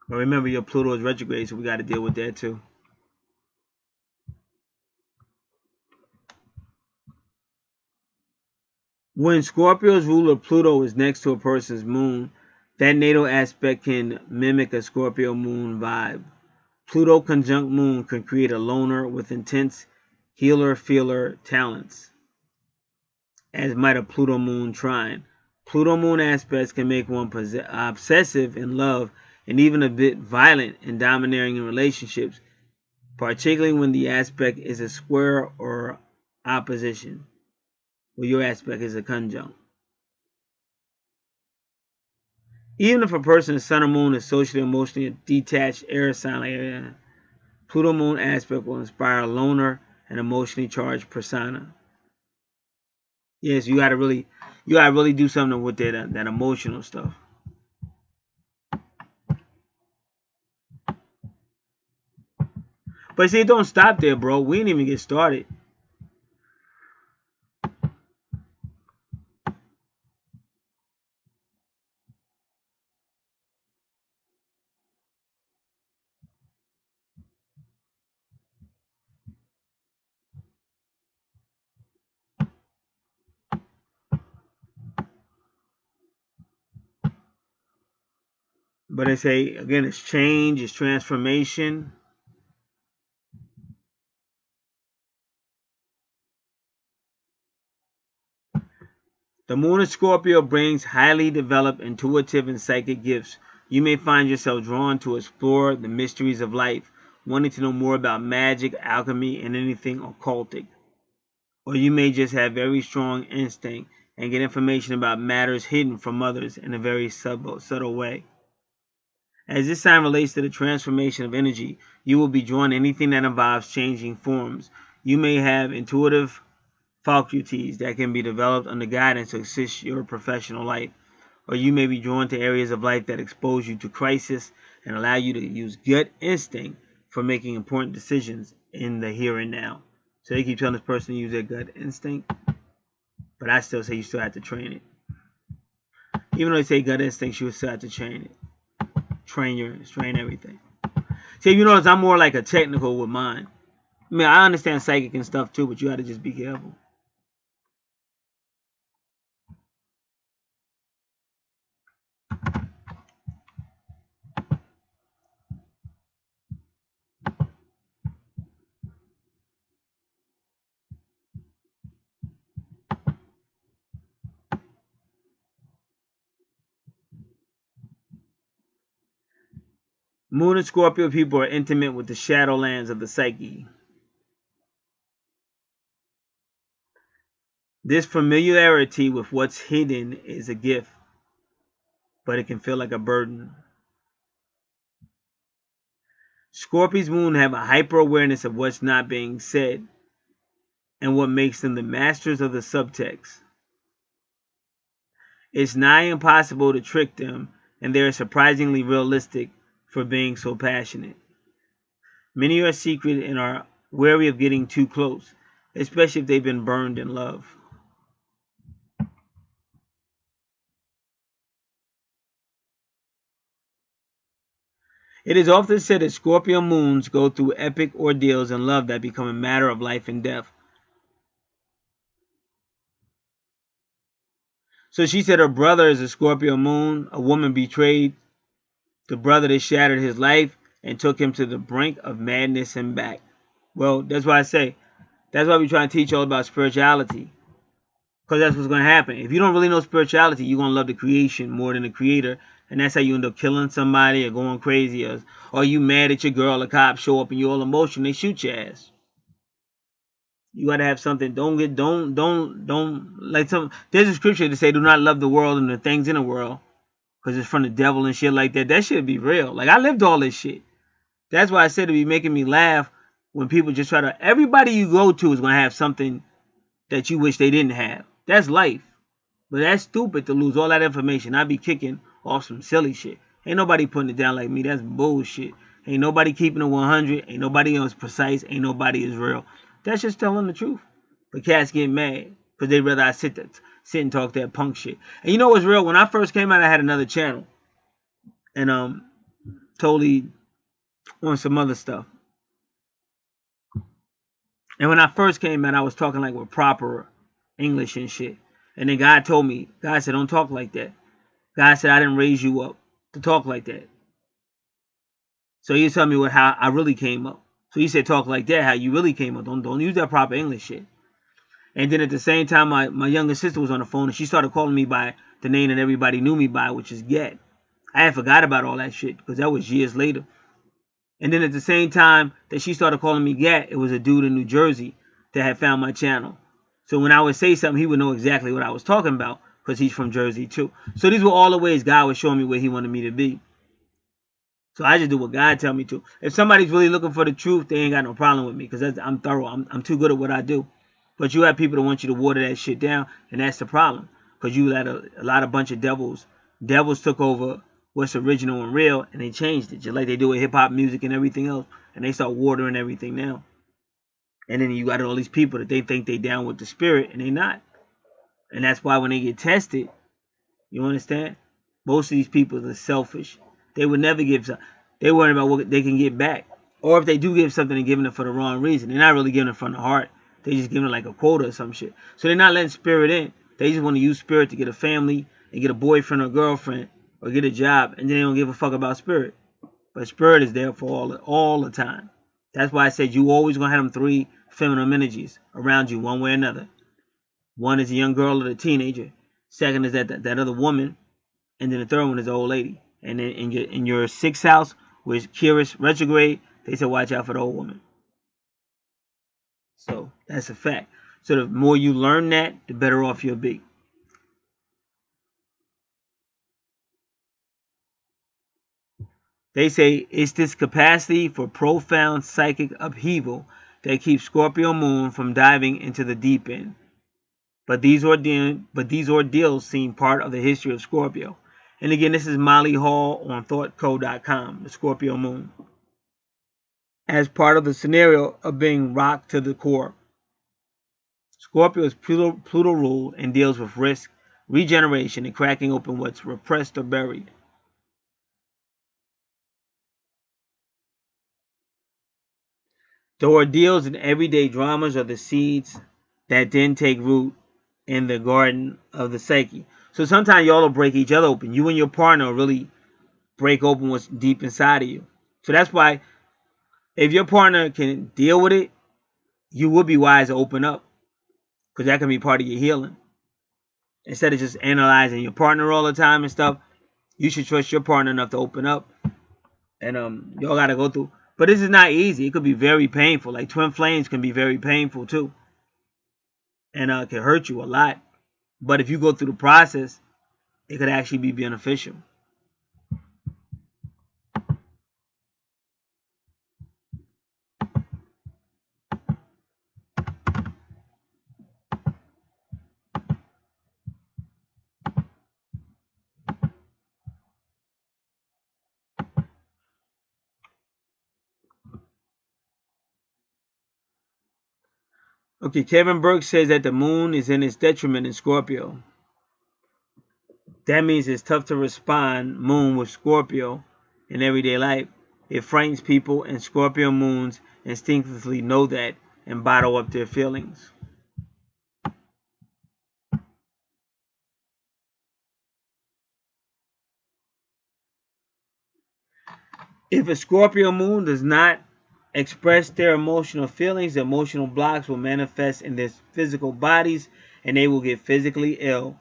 But remember, your Pluto is retrograde, so we got to deal with that too. When Scorpio's ruler Pluto is next to a person's moon, that natal aspect can mimic a Scorpio moon vibe. Pluto conjunct moon can create a loner with intense healer-feeler talents, as might a Pluto moon trine. Pluto moon aspects can make one obsessive in love and even a bit violent and domineering in relationships, particularly when the aspect is a square or opposition, or your aspect is a conjunct. Even if a person's sun or moon is socially, emotionally a detached air sign like Pluto moon aspect will inspire a loner and emotionally charged persona. Yes, you gotta really do something with that emotional stuff. But see, it don't stop there, bro. We didn't even get started. But they say again, it's change, it's transformation. The moon in Scorpio brings highly developed intuitive and psychic gifts. You may find yourself drawn to explore the mysteries of life, wanting to know more about magic, alchemy, and anything occultic. Or you may just have very strong instinct and get information about matters hidden from others in a very subtle way. As this sign relates to the transformation of energy, you will be drawn to anything that involves changing forms. You may have intuitive faculties that can be developed under guidance to assist your professional life, or you may be drawn to areas of life that expose you to crisis and allow you to use gut instinct for making important decisions in the here and now. So they keep telling this person to use their gut instinct, but I still say you still have to train it. Even though they say gut instinct, you still have to train it. Train everything. See, if you notice, I'm more like a technical with mine. I mean, I understand psychic and stuff too, but you got to just be careful. Moon and Scorpio people are intimate with the shadowlands of the psyche. This familiarity with what's hidden is a gift, but it can feel like a burden. Scorpio's moon have a hyper awareness of what's not being said and what makes them the masters of the subtext. It's nigh impossible to trick them, and they're surprisingly realistic for being so passionate. Many are secret and are wary of getting too close, especially if they've been burned in love. It is often said that Scorpio moons go through epic ordeals in love that become a matter of life and death. So she said her brother is a Scorpio moon. A woman betrayed the brother that shattered his life and took him to the brink of madness and back. Well, that's why I say, that's why we try to teach you all about spirituality. Because that's what's going to happen. If you don't really know spirituality, you're going to love the creation more than the creator. And that's how you end up killing somebody or going crazy. Or you mad at your girl, the cops show up and you're all emotional, they shoot your ass. You got to have something. Like there's a scripture to say, do not love the world and the things in the world, because it's from the devil and shit like that. That should be real. Like, I lived all this shit. That's why I said it'd be making me laugh when people just try to, everybody you go to is going to have something that you wish they didn't have. That's life. But that's stupid to lose all that information. I'd be kicking off some silly shit. Ain't nobody putting it down like me. That's bullshit. Ain't nobody keeping it 100. Ain't nobody else precise. Ain't nobody is real. That's just telling the truth. But cats get mad because they'd rather I sit and talk that punk shit. And you know what's real? When I first came out, I had another channel. And totally on some other stuff. And when I first came out, I was talking like with proper English and shit. And then God told me, God said, don't talk like that. God said, I didn't raise you up to talk like that. So He told me how I really came up. So He said, talk like that, how you really came up. Don't use that proper English shit. And then at the same time, my younger sister was on the phone, and she started calling me by the name that everybody knew me by, which is Get. I had forgot about all that shit because that was years later. And then at the same time that she started calling me Get, it was a dude in New Jersey that had found my channel. So when I would say something, he would know exactly what I was talking about because he's from Jersey too. So these were all the ways God was showing me where he wanted me to be. So I just do what God tell me to. If somebody's really looking for the truth, they ain't got no problem with me because I'm thorough. I'm too good at what I do. But you have people that want you to water that shit down, and that's the problem. Because you let a bunch of devils. Devils took over what's original and real, and they changed it. Just like they do with hip-hop music and everything else. And they start watering everything now. And then you got all these people that they think they down with the spirit, and they not. And that's why when they get tested, you understand? Most of these people are selfish. They would never give something. They worry about what they can get back. Or if they do give something, they're giving it for the wrong reason. They're not really giving it from the heart. They just giving it like a quota or some shit. So they're not letting spirit in. They just want to use spirit to get a family and get a boyfriend or girlfriend or get a job. And then they don't give a fuck about spirit. But spirit is there for all the time. That's why I said you always going to have them three feminine energies around you one way or another. One is a young girl or a teenager. Second is that other woman. And then the third one is the old lady. And then in your sixth house, which Kyrus retrograde, they said watch out for the old woman. So that's a fact. So the more you learn that, the better off you'll be. They say it's this capacity for profound psychic upheaval that keeps Scorpio moon from diving into the deep end. But these ordeals seem part of the history of Scorpio. And again, this is Molly Hall on ThoughtCo.com, the Scorpio moon. As part of the scenario of being rocked to the core. Scorpio is Pluto ruled and deals with risk, regeneration, and cracking open what's repressed or buried. The ordeals and everyday dramas are the seeds that then take root in the garden of the psyche. So sometimes y'all will break each other open. You and your partner will really break open what's deep inside of you. So that's why if your partner can deal with it, you would be wise to open up. Because that can be part of your healing. Instead of just analyzing your partner all the time and stuff, you should trust your partner enough to open up. And y'all got to go through. But this is not easy. It could be very painful. Like twin flames can be very painful too. And can hurt you a lot. But if you go through the process, it could actually be beneficial. Okay, Kevin Burke says that the moon is in its detriment in Scorpio. That means it's tough to respond moon with Scorpio in everyday life. It frightens people, and Scorpio moons instinctively know that and bottle up their feelings. If a Scorpio moon does not express their emotional feelings, the emotional blocks will manifest in their physical bodies and they will get physically ill.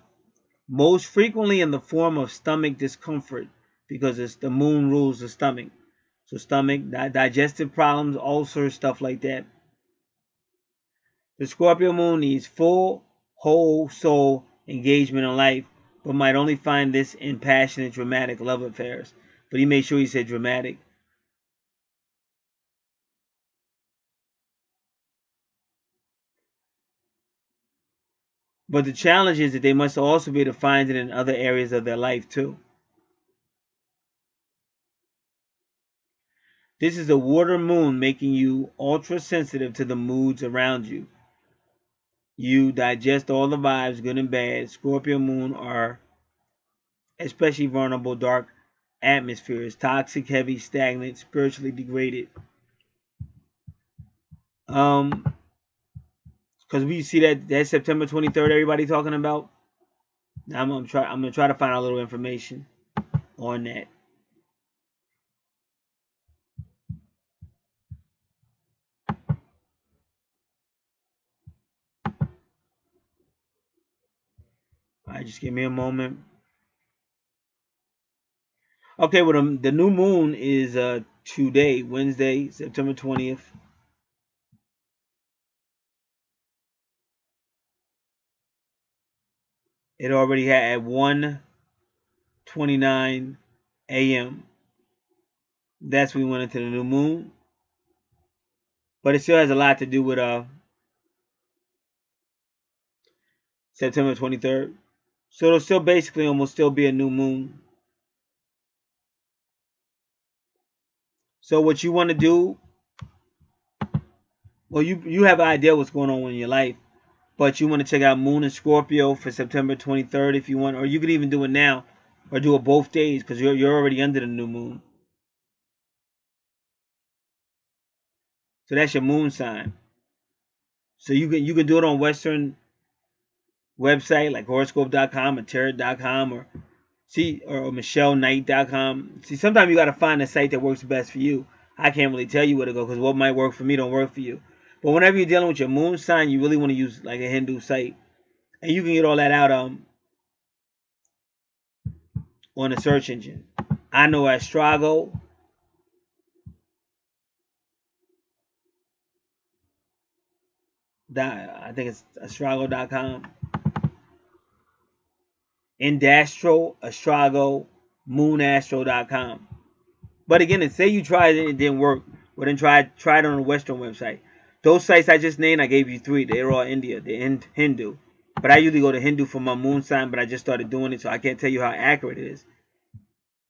Most frequently in the form of stomach discomfort because it's the moon rules the stomach. So stomach, digestive problems, ulcers, stuff like that. The Scorpio moon needs full, whole soul engagement in life, but might only find this in passionate, dramatic love affairs. But he made sure he said dramatic. But the challenge is that they must also be able to find it in other areas of their life too. This is a water moon making you ultra sensitive to the moods around you. You digest all the vibes, good and bad. Scorpio moon are especially vulnerable, dark atmospheres, toxic, heavy, stagnant, spiritually degraded. Because we see that September 23rd, everybody talking about. I'm gonna try to find out a little information on that. All right, just give me a moment. Okay, well, the new moon is today, Wednesday, September 20th. It already had at 1:29 a.m. That's when we went into the new moon. But it still has a lot to do with September 23rd. So it'll still basically almost still be a new moon. So what you want to do, well, you have an idea what's going on in your life, but you want to check out Moon and Scorpio for September 23rd if you want, or you could even do it now, or do it both days because you're already under the new moon. So that's your moon sign. So you can do it on Western website like horoscope.com or tarot.com or MichelleKnight.com. See, sometimes you gotta find a site that works best for you. I can't really tell you where to go because what might work for me don't work for you. But whenever you're dealing with your moon sign, you really want to use like a Hindu site, and you can get all that out on a search engine. I know Astrago. I think it's astrago.com. Indastro, Astrago, Moonastro.com. But again, say you tried it, it didn't work. Well, then try it on a Western website. Those sites I just named, I gave you 3. They're all India. They're Hindu. But I usually go to Hindu for my moon sign, but I just started doing it, so I can't tell you how accurate it is.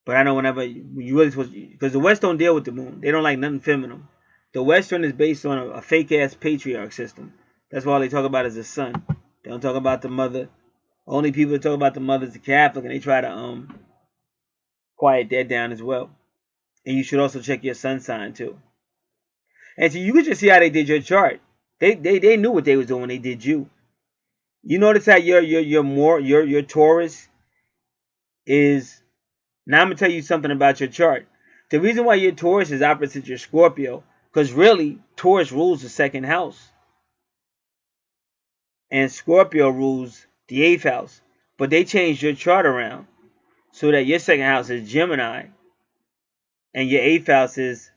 But I know whenever you really supposed to, because the West don't deal with the moon. They don't like nothing feminine. The Western is based on a fake ass patriarch system. That's why all they talk about is the sun. They don't talk about the mother. Only people that talk about the mother is the Catholic, and they try to quiet that down as well. And you should also check your sun sign too. And so you could just see how they did your chart. They knew what they was doing when they did you. You notice how your Taurus is. Now I'm gonna tell you something about your chart. The reason why your Taurus is opposite your Scorpio, because really Taurus rules the second house, and Scorpio rules the 8th house. But they changed your chart around so that your second house is Gemini and your 8th house is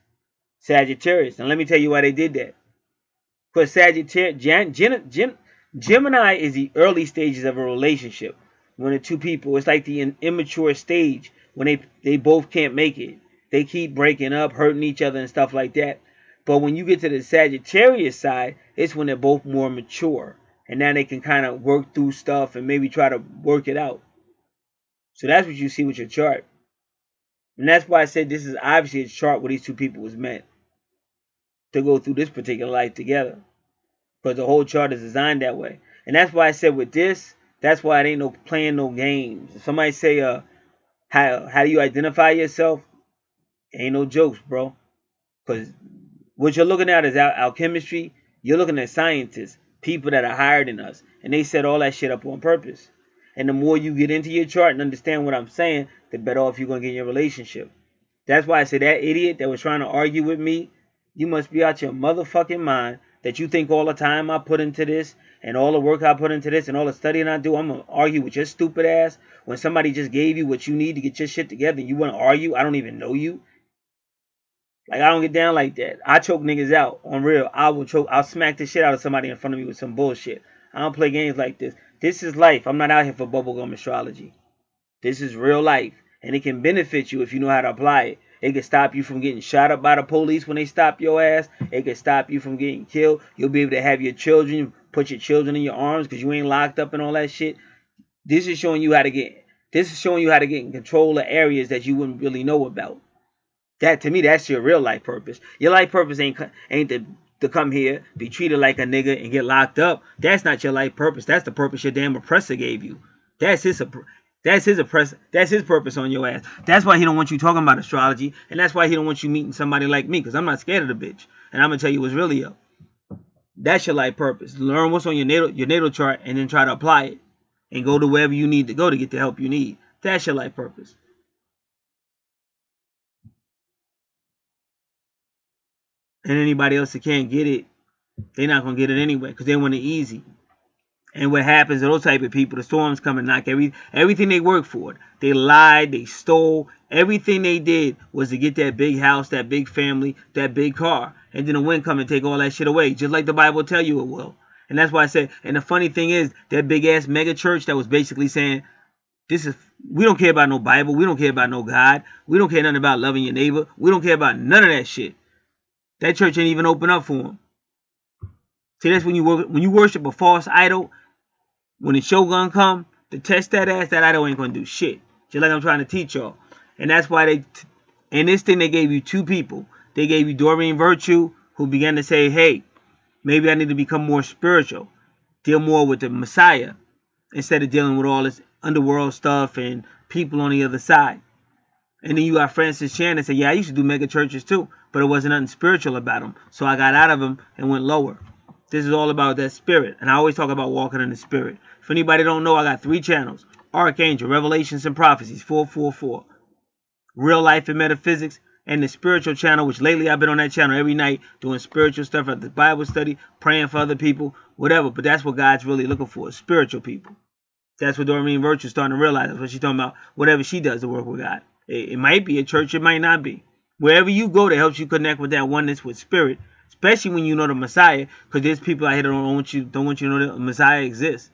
Sagittarius. Now let me tell you why they did that. Because Sagittarius, Gemini is the early stages of a relationship. When the two people, it's like the immature stage when they both can't make it. They keep breaking up, hurting each other and stuff like that. But when you get to the Sagittarius side, it's when they're both more mature. And now they can kind of work through stuff and maybe try to work it out. So that's what you see with your chart. And that's why I said this is obviously a chart where these two people was meant to go through this particular life together. Because the whole chart is designed that way. And that's why I said with this, that's why it ain't no playing no games. If somebody say, how do you identify yourself? Ain't no jokes, bro. Because what you're looking at is alchemistry. You're looking at scientists, people that are higher than us. And they set all that shit up on purpose. And the more you get into your chart and understand what I'm saying, the better off you're going to get in your relationship. That's why I said that idiot that was trying to argue with me, you must be out your motherfucking mind that you think all the time I put into this and all the work I put into this and all the studying I do, I'm going to argue with your stupid ass when somebody just gave you what you need to get your shit together and you want to argue. I don't even know you. Like, I don't get down like that. I choke niggas out on real. I'll smack the shit out of somebody in front of me with some bullshit. I don't play games like this. This is life. I'm not out here for bubblegum astrology. This is real life. And it can benefit you if you know how to apply it. It can stop you from getting shot up by the police when they stop your ass. It can stop you from getting killed. You'll be able to have your children, put your children in your arms because you ain't locked up and all that shit. This is showing you how to get in control of areas that you wouldn't really know about. That, to me, that's your real life purpose. Your life purpose ain't to come here, be treated like a nigga, and get locked up. That's not your life purpose. That's the purpose your damn oppressor gave you. That's his purpose on your ass. That's why he don't want you talking about astrology, and that's why he don't want you meeting somebody like me, because I'm not scared of the bitch, and I'm gonna tell you what's really up. That's your life purpose. Learn what's on your natal chart, and then try to apply it, and go to wherever you need to go to get the help you need. That's your life purpose. And anybody else that can't get it, they're not gonna get it anyway, because they want it easy. And what happens to those type of people, the storms come and knock everything they worked for. They lied, they stole. Everything they did was to get that big house, that big family, that big car. And then the wind come and take all that shit away, just like the Bible tell you it will. And that's why I said, and the funny thing is, that big ass mega church that was basically saying, we don't care about no Bible, we don't care about no God, we don't care nothing about loving your neighbor, we don't care about none of that shit. That church ain't even open up for them. See, that's when you worship a false idol. When the Shogun come to test that ass, that idol ain't gonna do shit. Just like I'm trying to teach y'all. And that's why in this thing they gave you two people. They gave you Doreen Virtue, who began to say, hey, maybe I need to become more spiritual. Deal more with the Messiah. Instead of dealing with all this underworld stuff and people on the other side. And then you got Francis Chan that said, yeah, I used to do mega churches too, but it wasn't nothing spiritual about them. So I got out of them and went lower. This is all about that spirit. And I always talk about walking in the spirit. If anybody don't know, I got 3 channels. Archangel, Revelations and Prophecies, 444. Real Life and Metaphysics. And the spiritual channel, which lately I've been on that channel every night doing spiritual stuff at the Bible study, praying for other people, whatever. But that's what God's really looking for, spiritual people. That's what Doreen Virtue is starting to realize. That's what she's talking about. Whatever she does to work with God. It might be a church, it might not be. Wherever you go, that helps you connect with that oneness with spirit. Especially when you know the Messiah, because there's people out here that don't want you to know that the Messiah exists.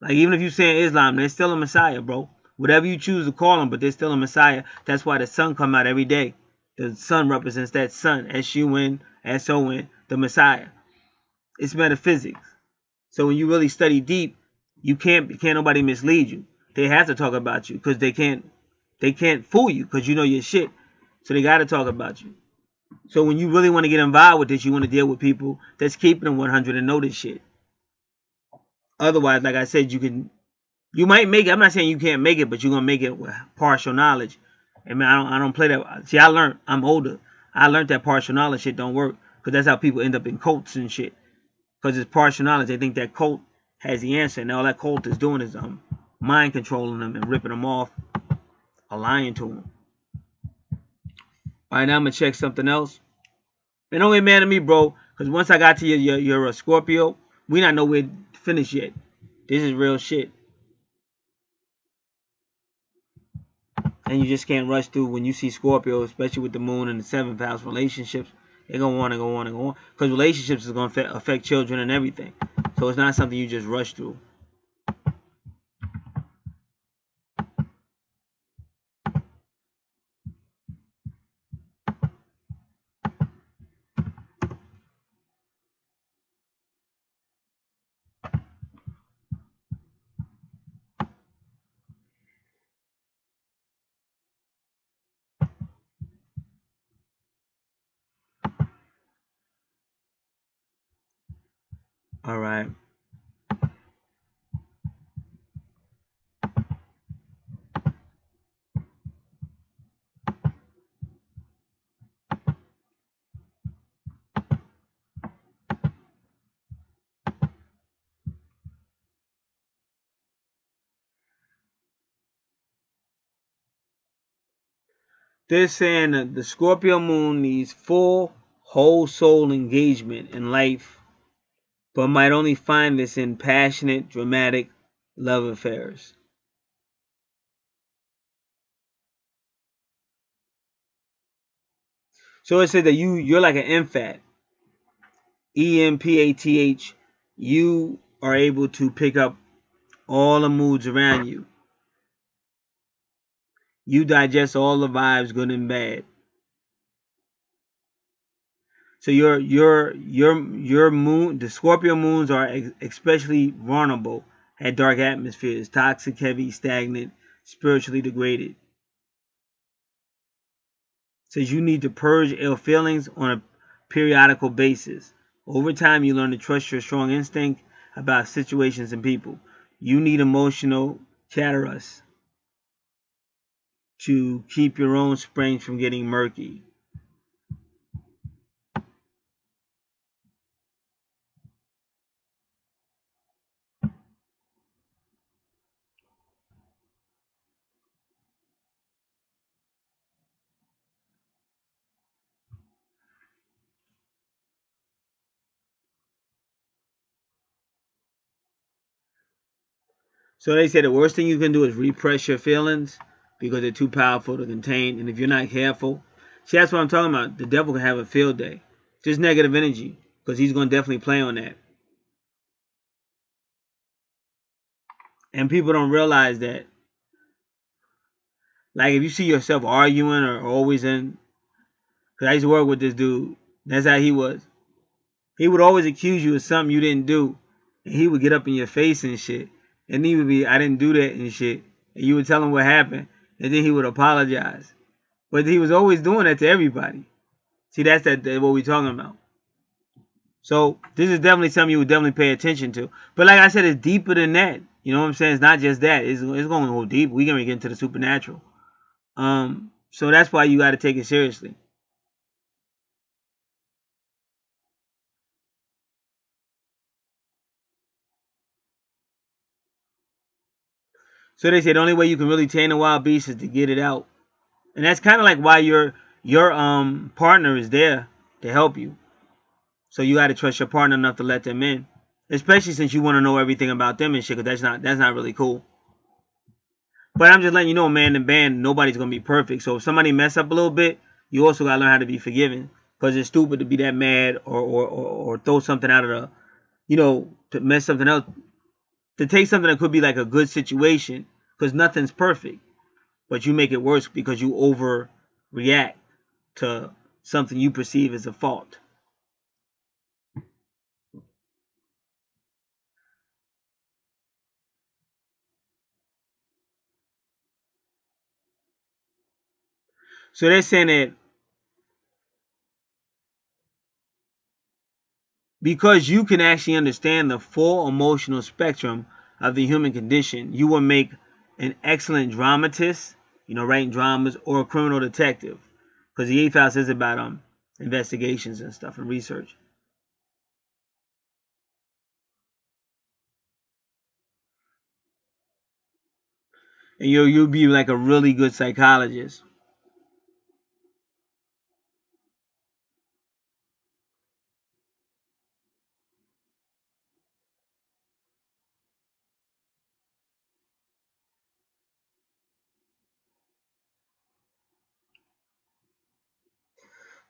Like even if you say Islam, there's still a Messiah, bro. Whatever you choose to call him, but there's still a Messiah. That's why the sun come out every day. The sun represents that sun, S-U-N, S-O-N, the Messiah. It's metaphysics. So when you really study deep, you can't nobody mislead you. They have to talk about you because they can't fool you because you know your shit. So they got to talk about you. So when you really want to get involved with this, you want to deal with people that's keeping them 100 and know this shit. Otherwise, like I said, you might make it. I'm not saying you can't make it, but you're gonna make it with partial knowledge. I mean, I don't play that. See, I learned. I'm older. I learned that partial knowledge shit don't work because that's how people end up in cults and shit. Because it's partial knowledge. They think that cult has the answer, and all that cult is doing is mind controlling them and ripping them off, or lying to them. All right, now I'm gonna check something else. And don't get mad at me, bro, because once I got to your Scorpio, we not nowhere finished yet. This is real shit. And you just can't rush through when you see Scorpio, especially with the moon in the 7th house relationships. They're going to want to go on and go on. Because relationships is going to affect children and everything. So it's not something you just rush through. All right. They're saying that the Scorpio moon needs full, whole soul engagement in life, but might only find this in passionate, dramatic love affairs. So it said that you're like an empath. EMPATH. You are able to pick up all the moods around you. You digest all the vibes, good and bad. So your moon, the Scorpio moons are especially vulnerable at dark atmospheres, toxic, heavy, stagnant, spiritually degraded. Says you need to purge ill feelings on a periodical basis. Over time, you learn to trust your strong instinct about situations and people. You need emotional cataracts to keep your own springs from getting murky. So they say the worst thing you can do is repress your feelings because they're too powerful to contain. And if you're not careful, see, that's what I'm talking about. The devil can have a field day. Just negative energy, because he's going to definitely play on that. And people don't realize that. Like, if you see yourself arguing or always in, because I used to work with this dude. That's how he was. He would always accuse you of something you didn't do. And he would get up in your face and shit. And he would be, I didn't do that and shit. And you would tell him what happened. And then he would apologize. But he was always doing that to everybody. See, that's what we're talking about. So this is definitely something you would definitely pay attention to. But like I said, it's deeper than that. You know what I'm saying? It's not just that. It's going to go deep. We're going to get into the supernatural. So that's why you got to take it seriously. So they say the only way you can really tame a wild beast is to get it out. And that's kind of like why your partner is there to help you. So you got to trust your partner enough to let them in. Especially since you want to know everything about them and shit, because that's not really cool. But I'm just letting you know, man, in band, nobody's going to be perfect. So if somebody mess up a little bit, you also got to learn how to be forgiving. Because it's stupid to be that mad or throw something out of the, you know, to mess something up. To take something that could be like a good situation, because nothing's perfect. But you make it worse because you overreact to something you perceive as a fault. So they're saying that because you can actually understand the full emotional spectrum of the human condition, you will make an excellent dramatist, you know, writing dramas, or a criminal detective. Because the 8th house is about investigations and stuff and research. And you'll be like a really good psychologist.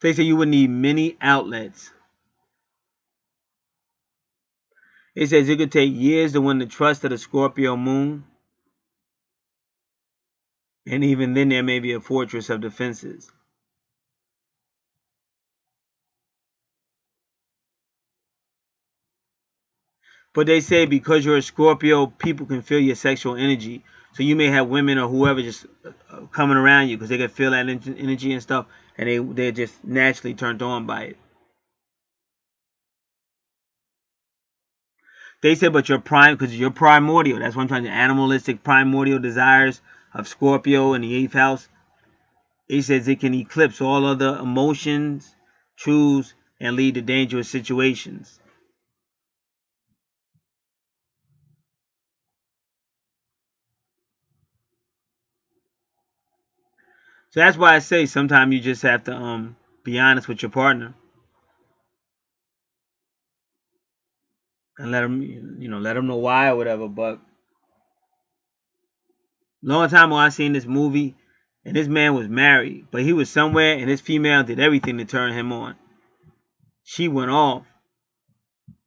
They say you would need many outlets. It says it could take years to win the trust of the Scorpio moon. And even then there may be a fortress of defenses. But they say because you're a Scorpio, people can feel your sexual energy. So you may have women or whoever just coming around you because they can feel that energy and stuff. And they're just naturally turned on by it. They said, but your because you're primordial. That's what I'm trying to, animalistic primordial desires of Scorpio in the 8th house. It says it can eclipse all other emotions, truths, and lead to dangerous situations. So that's why I say sometimes you just have to be honest with your partner and let them, let them know why or whatever. But long time ago, I seen this movie, and this man was married, but he was somewhere, and this female did everything to turn him on. She went off,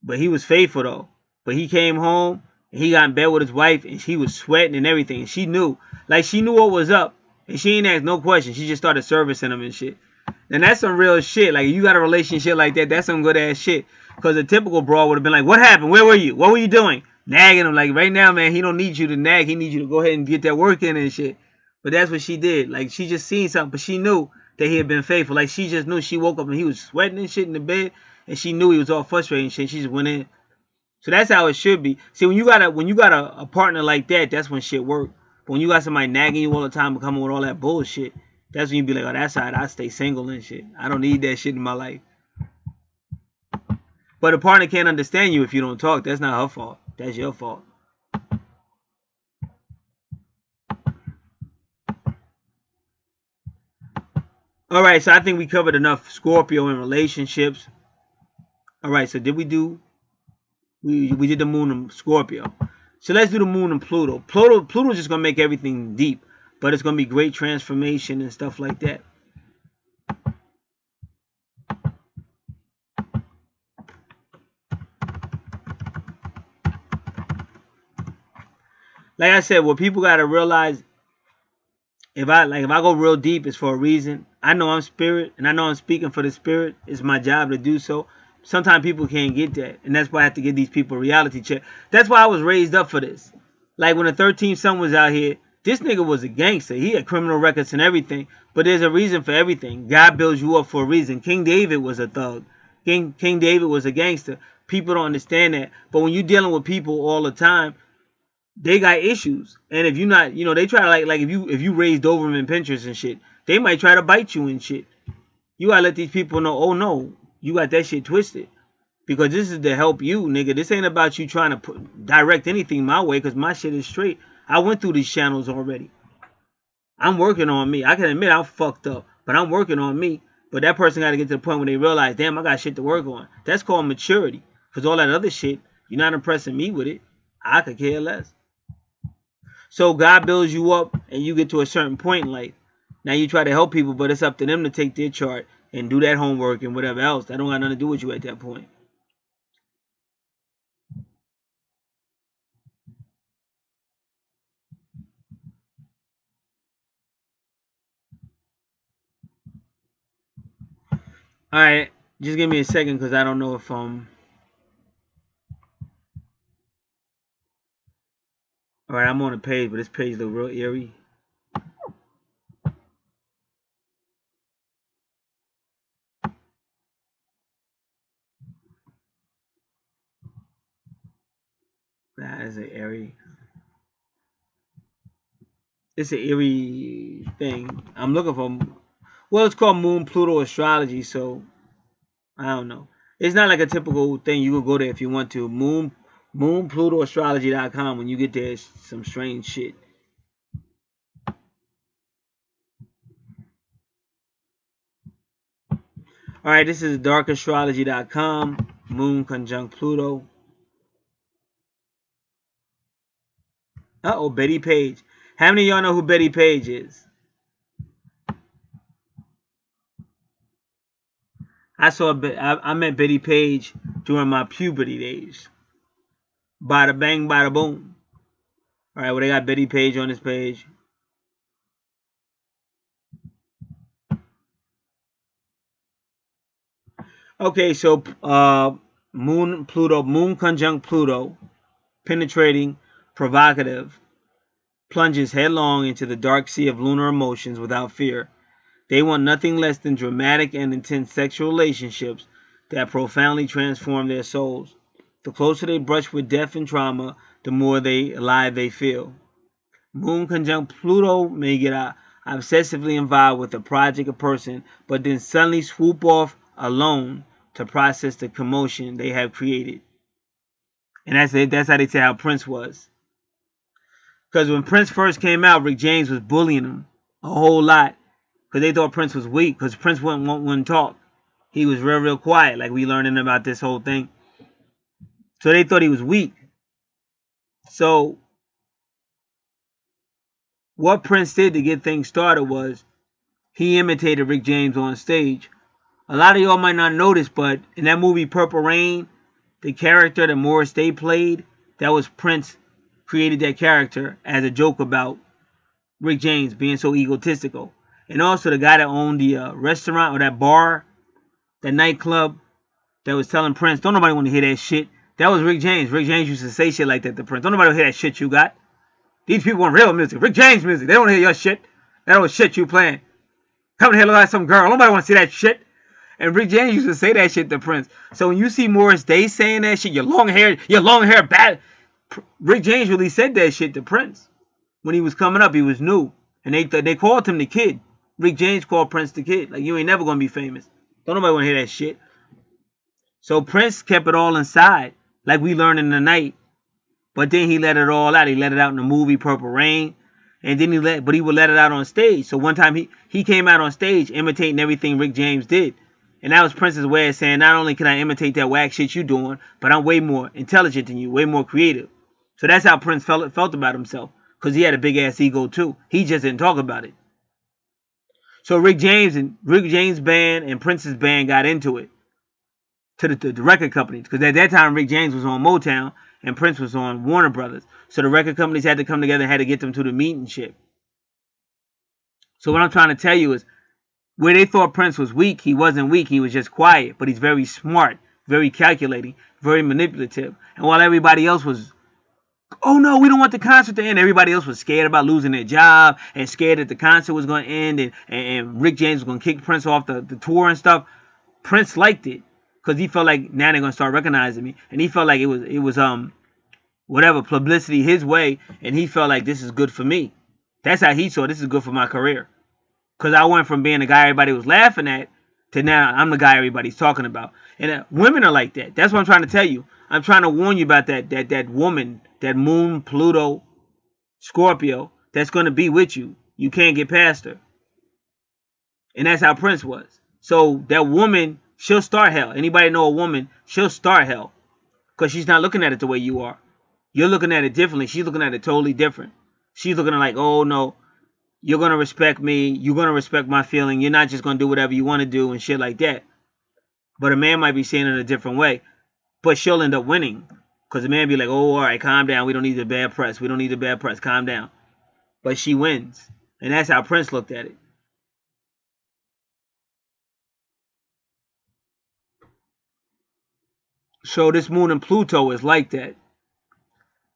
but he was faithful though. But he came home, and he got in bed with his wife, and she was sweating and everything. And she knew what was up, and she ain't asked no questions. She just started servicing him and shit. And that's some real shit. Like, if you got a relationship like that, that's some good ass shit. Because a typical broad would have been like, what happened? Where were you? What were you doing? Nagging him. Like, right now, man, he don't need you to nag. He needs you to go ahead and get that work in and shit. But that's what she did. Like, she just seen something, but she knew that he had been faithful. Like, she just knew. She woke up and he was sweating and shit in the bed, and she knew he was all frustrated and shit. She just went in. So that's how it should be. See, when you got a partner like that, that's when shit work. But when you got somebody nagging you all the time and coming with all that bullshit, that's when you be like, oh, that's how I stay single and shit. I don't need that shit in my life. But a partner can't understand you if you don't talk. That's not her fault. That's your fault. All right, so I think we covered enough Scorpio in relationships. All right, so did we do? We did the moon in Scorpio. So let's do the moon and Pluto. Pluto's just gonna make everything deep, but it's gonna be great transformation and stuff like that. Like I said, what people gotta realize, if I go real deep, it's for a reason. I know I'm spirit, and I know I'm speaking for the spirit. It's my job to do so. Sometimes people can't get that, and that's why I have to give these people a reality check. That's why I was raised up for this. Like when the 13th son was out here, this nigga was a gangster. He had criminal records and everything, but there's a reason for everything. God builds you up for a reason. King David was a thug. King David was a gangster. People don't understand that. But when you're dealing with people all the time, they got issues. And if you're not, they try to like if you raise Doberman pinchers and shit, they might try to bite you and shit. You gotta let these people know, oh no, you got that shit twisted. Because this is to help you, nigga. This ain't about you trying to direct anything my way, because my shit is straight. I went through these channels already. I'm working on me. I can admit I'm fucked up, but I'm working on me. But that person got to get to the point where they realize, damn, I got shit to work on. That's called maturity. Because all that other shit, you're not impressing me with it. I could care less. So God builds you up, and you get to a certain point in life. Now you try to help people, but it's up to them to take their chart and do that homework and whatever else. That don't got nothing to do with you at that point. Alright, just give me a second because I don't know if Alright, I'm on a page, but this page look real eerie. Nah, it's an eerie. It's an eerie thing. I'm looking for. Well, it's called Moon Pluto Astrology, so I don't know. It's not like a typical thing. You could go there if you want to. MoonPlutoAstrology.com. When you get there, it's some strange shit. Alright, this is darkastrology.com. Moon conjunct Pluto. Uh-oh, Betty Page. How many of y'all know who Betty Page is? I met Betty Page during my puberty days. Bada bang, bada boom. Alright, well, they got Betty Page on this page. Okay, so Moon conjunct Pluto, penetrating, provocative, plunges headlong into the dark sea of lunar emotions without fear. They want nothing less than dramatic and intense sexual relationships that profoundly transform their souls. The closer they brush with death and trauma, the more alive they feel. Moon conjunct Pluto may get obsessively involved with a project or person, but then suddenly swoop off alone to process the commotion they have created. And that's it. That's how they say how Prince was. Because when Prince first came out, Rick James was bullying him a whole lot. Because they thought Prince was weak. Because Prince wouldn't talk. He was real quiet. Like we learning about this whole thing. So they thought he was weak. So what Prince did to get things started was he imitated Rick James on stage. A lot of y'all might not notice, but in that movie Purple Rain, the character that Morris Day played, that was Prince created that character as a joke about Rick James being so egotistical. And also the guy that owned the restaurant or that bar, that nightclub, that was telling Prince, don't nobody want to hear that shit. That was Rick James. Rick James used to say shit like that to Prince. Don't nobody want to hear that shit you got. These people want real music. Rick James music. They don't want to hear your shit. That old shit you playing. Come here, look like some girl. Nobody want to see that shit. And Rick James used to say that shit to Prince. So when you see Morris Day saying that shit, your long hair bad. Rick James really said that shit to Prince. When he was coming up, he was new. And they called him the kid. Rick James called Prince the kid. Like, you ain't never going to be famous. Don't nobody want to hear that shit. So Prince kept it all inside. Like we learned in the night. But then he let it all out. He let it out in the movie Purple Rain. And then he would let it out on stage. So one time he came out on stage imitating everything Rick James did. And that was Prince's way of saying, not only can I imitate that whack shit you doing, but I'm way more intelligent than you, way more creative. So that's how Prince felt about himself, because he had a big ass ego too. He just didn't talk about it. So Rick James band and Prince's band got into it, to the record companies, because at that time Rick James was on Motown and Prince was on Warner Brothers. So the record companies had to come together and had to get them to the meet and shit. So what I'm trying to tell you is, where they thought Prince was weak, he wasn't weak. He was just quiet, but he's very smart, very calculating, very manipulative. And while everybody else was, oh no, we don't want the concert to end, everybody else was scared about losing their job and scared that the concert was going to end and Rick James was going to kick Prince off the tour and stuff. Prince liked it, because he felt like now they're going to start recognizing me. And he felt like it was whatever, publicity his way, and he felt like this is good for me. That's how he saw this is good for my career. Because I went from being the guy everybody was laughing at to now I'm the guy everybody's talking about. And women are like that. That's what I'm trying to tell you. I'm trying to warn you about that woman, that Moon, Pluto, Scorpio, that's going to be with you. You can't get past her. And that's how Prince was. So that woman, she'll start hell. Anybody know a woman, she'll start hell. Because she's not looking at it the way you are. You're looking at it differently. She's looking at it totally different. She's looking at it like, oh no, you're going to respect me. You're going to respect my feeling. You're not just going to do whatever you want to do and shit like that. But a man might be seeing it a different way. But she'll end up winning. Because the man be like, oh, all right, calm down. We don't need the bad press. We don't need the bad press. Calm down. But she wins. And that's how Prince looked at it. So this Moon and Pluto is like that.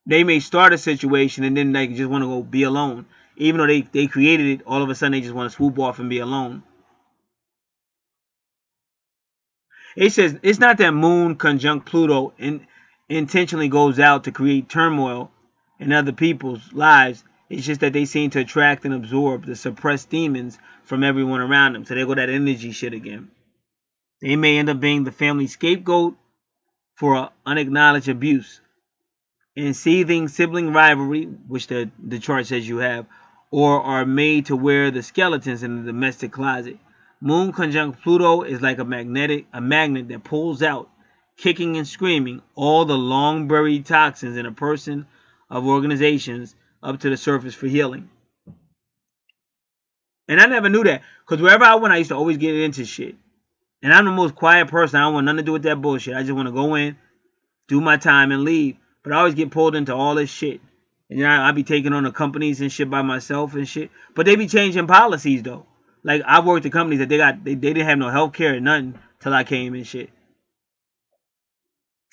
They may start a situation and then they just want to go be alone. Even though they created it, all of a sudden they just want to swoop off and be alone. It says it's not that Moon conjunct Pluto intentionally goes out to create turmoil in other people's lives. It's just that they seem to attract and absorb the suppressed demons from everyone around them. So they go that energy shit again. They may end up being the family scapegoat for unacknowledged abuse and seething sibling rivalry, which the chart says you have, or are made to wear the skeletons in the domestic closet. Moon conjunct Pluto is like a magnet that pulls out, kicking and screaming, all the long buried toxins in a person of organizations up to the surface for healing. And I never knew that, because wherever I went, I used to always get into shit. And I'm the most quiet person. I don't want nothing to do with that bullshit. I just want to go in, do my time, and leave. But I always get pulled into all this shit. And then I be taking on the companies and shit by myself and shit. But they be changing policies though. Like I worked at companies that they didn't have no health care or nothing till I came and shit.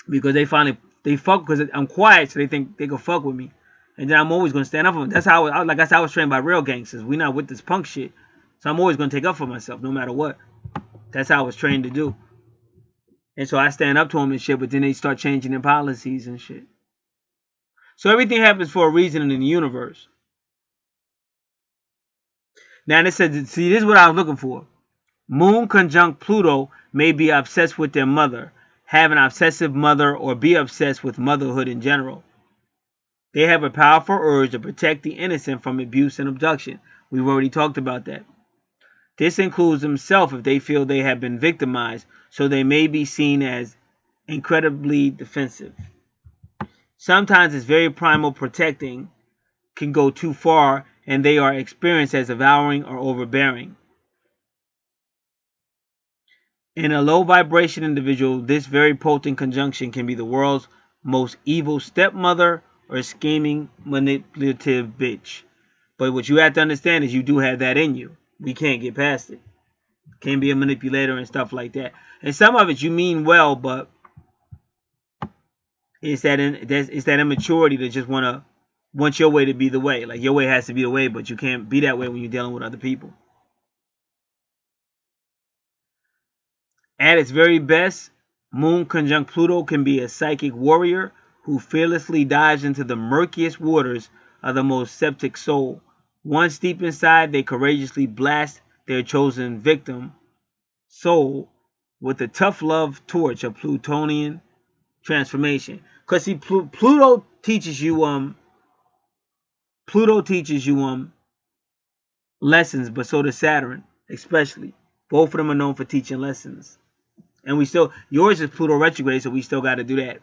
Because they fuck because I'm quiet, so they think they can fuck with me. And then I'm always gonna stand up for them. That's how I was trained by real gangsters. We not with this punk shit. So I'm always gonna take up for myself no matter what. That's how I was trained to do. And so I stand up to them and shit, but then they start changing their policies and shit. So everything happens for a reason in the universe. Now this says, see, this is what I was looking for. Moon conjunct Pluto may be obsessed with their mother, have an obsessive mother, or be obsessed with motherhood in general. They have a powerful urge to protect the innocent from abuse and abduction. We've already talked about that. This includes themselves if they feel they have been victimized, so they may be seen as incredibly defensive. Sometimes it's very primal protecting can go too far, and they are experienced as devouring or overbearing. In a low vibration individual, this very potent conjunction can be the world's most evil stepmother or scheming, manipulative bitch. But what you have to understand is you do have that in you. We can't get past it. Can't be a manipulator and stuff like that. And some of it you mean well, but it's that immaturity to just want your way to be the way. Like your way has to be the way, but you can't be that way when you're dealing with other people. At its very best, Moon conjunct Pluto can be a psychic warrior who fearlessly dives into the murkiest waters of the most septic soul. Once deep inside, they courageously blast their chosen victim soul with the tough love torch of Plutonian transformation. Because see, Pluto teaches you lessons, but so does Saturn, especially. Both of them are known for teaching lessons. And yours is Pluto retrograde, so we still got to do that.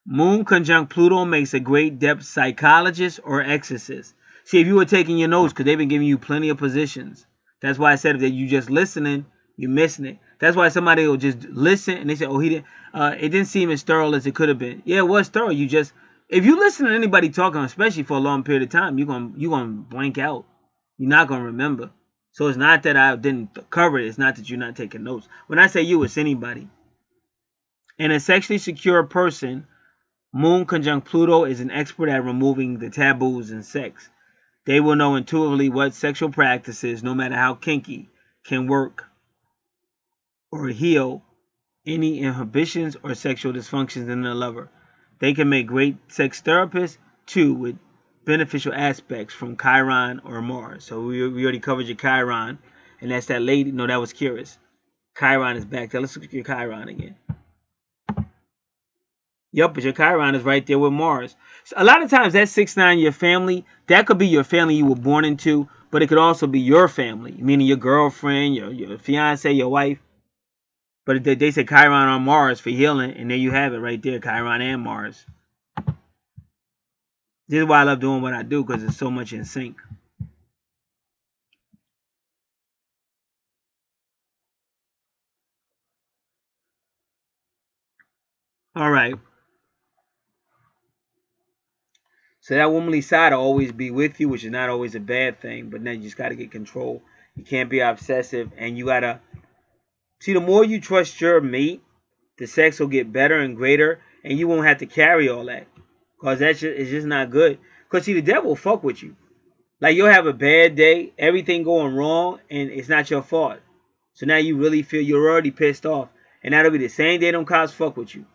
Moon conjunct Pluto makes a great depth psychologist or exorcist. See, if you were taking your notes, because they've been giving you plenty of positions. That's why I said that you just listening, you're missing it. That's why somebody will just listen and they say, "Oh, he didn't. It didn't seem as thorough as it could have been." Yeah, it was thorough. You just, if you listen to anybody talking, especially for a long period of time, you're gonna blank out. You're not gonna remember. So it's not that I didn't cover it. It's not that you're not taking notes. When I say you, it's anybody. And a sexually secure person, Moon conjunct Pluto is an expert at removing the taboos in sex. They will know intuitively what sexual practices, no matter how kinky, can work or heal any inhibitions or sexual dysfunctions in their lover. They can make great sex therapists too, with beneficial aspects from Chiron or Mars. So we already covered your Chiron, and that's that lady. No, that was Curious. Chiron is back there. Let's look at your Chiron again. Yep, but your Chiron is right there with Mars. So a lot of times that 6-9, your family, that could be your family you were born into, but it could also be your family, meaning your girlfriend, your fiance, your wife. But they say Chiron on Mars for healing, and there you have it right there, Chiron and Mars. This is why I love doing what I do, because it's so much in sync. All right. So that womanly side will always be with you, which is not always a bad thing, but then you just got to get control. You can't be obsessive, and you got to see, the more you trust your mate, the sex will get better and greater, and you won't have to carry all that. Because it's just not good. Because see, the devil will fuck with you. Like, you'll have a bad day, everything going wrong, and it's not your fault. So now you really feel you're already pissed off. And that'll be the same day them cops fuck with you.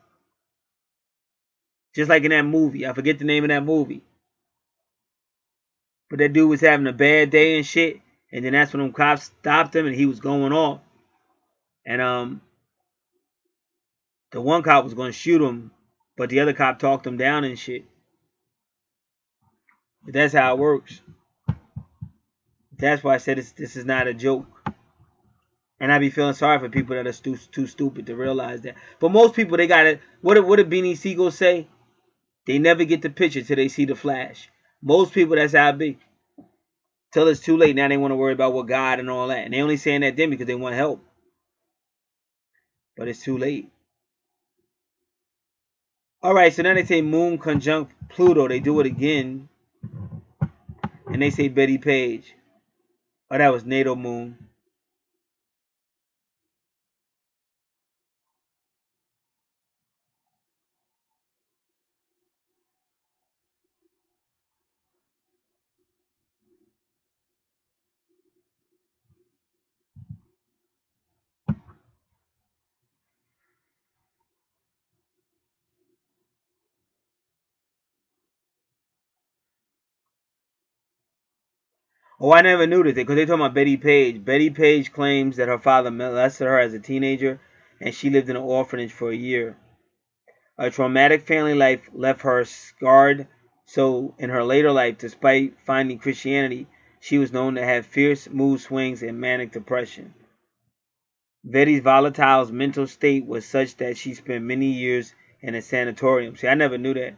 Just like in that movie. I forget the name of that movie. But that dude was having a bad day and shit. And then that's when them cops stopped him and he was going off. And the one cop was going to shoot him, but the other cop talked him down and shit. But that's how it works. That's why I said this is not a joke. And I be feeling sorry for people that are too stupid to realize that. But most people, they got it. What did Beanie Siegel say? They never get the picture till they see the flash. Most people, that's how it be. Till it's too late. Now they want to worry about what God and all that. And they only saying that then because they want help. But it's too late. Alright, so now they say Moon conjunct Pluto. They do it again. And they say Betty Page. Oh, that was Natal Moon. Oh, I never knew this because they talking about Betty Page. Betty Page claims that her father molested her as a teenager and she lived in an orphanage for a year. A traumatic family life left her scarred, so in her later life, despite finding Christianity, she was known to have fierce mood swings and manic depression. Betty's volatile mental state was such that she spent many years in a sanatorium. See, I never knew that.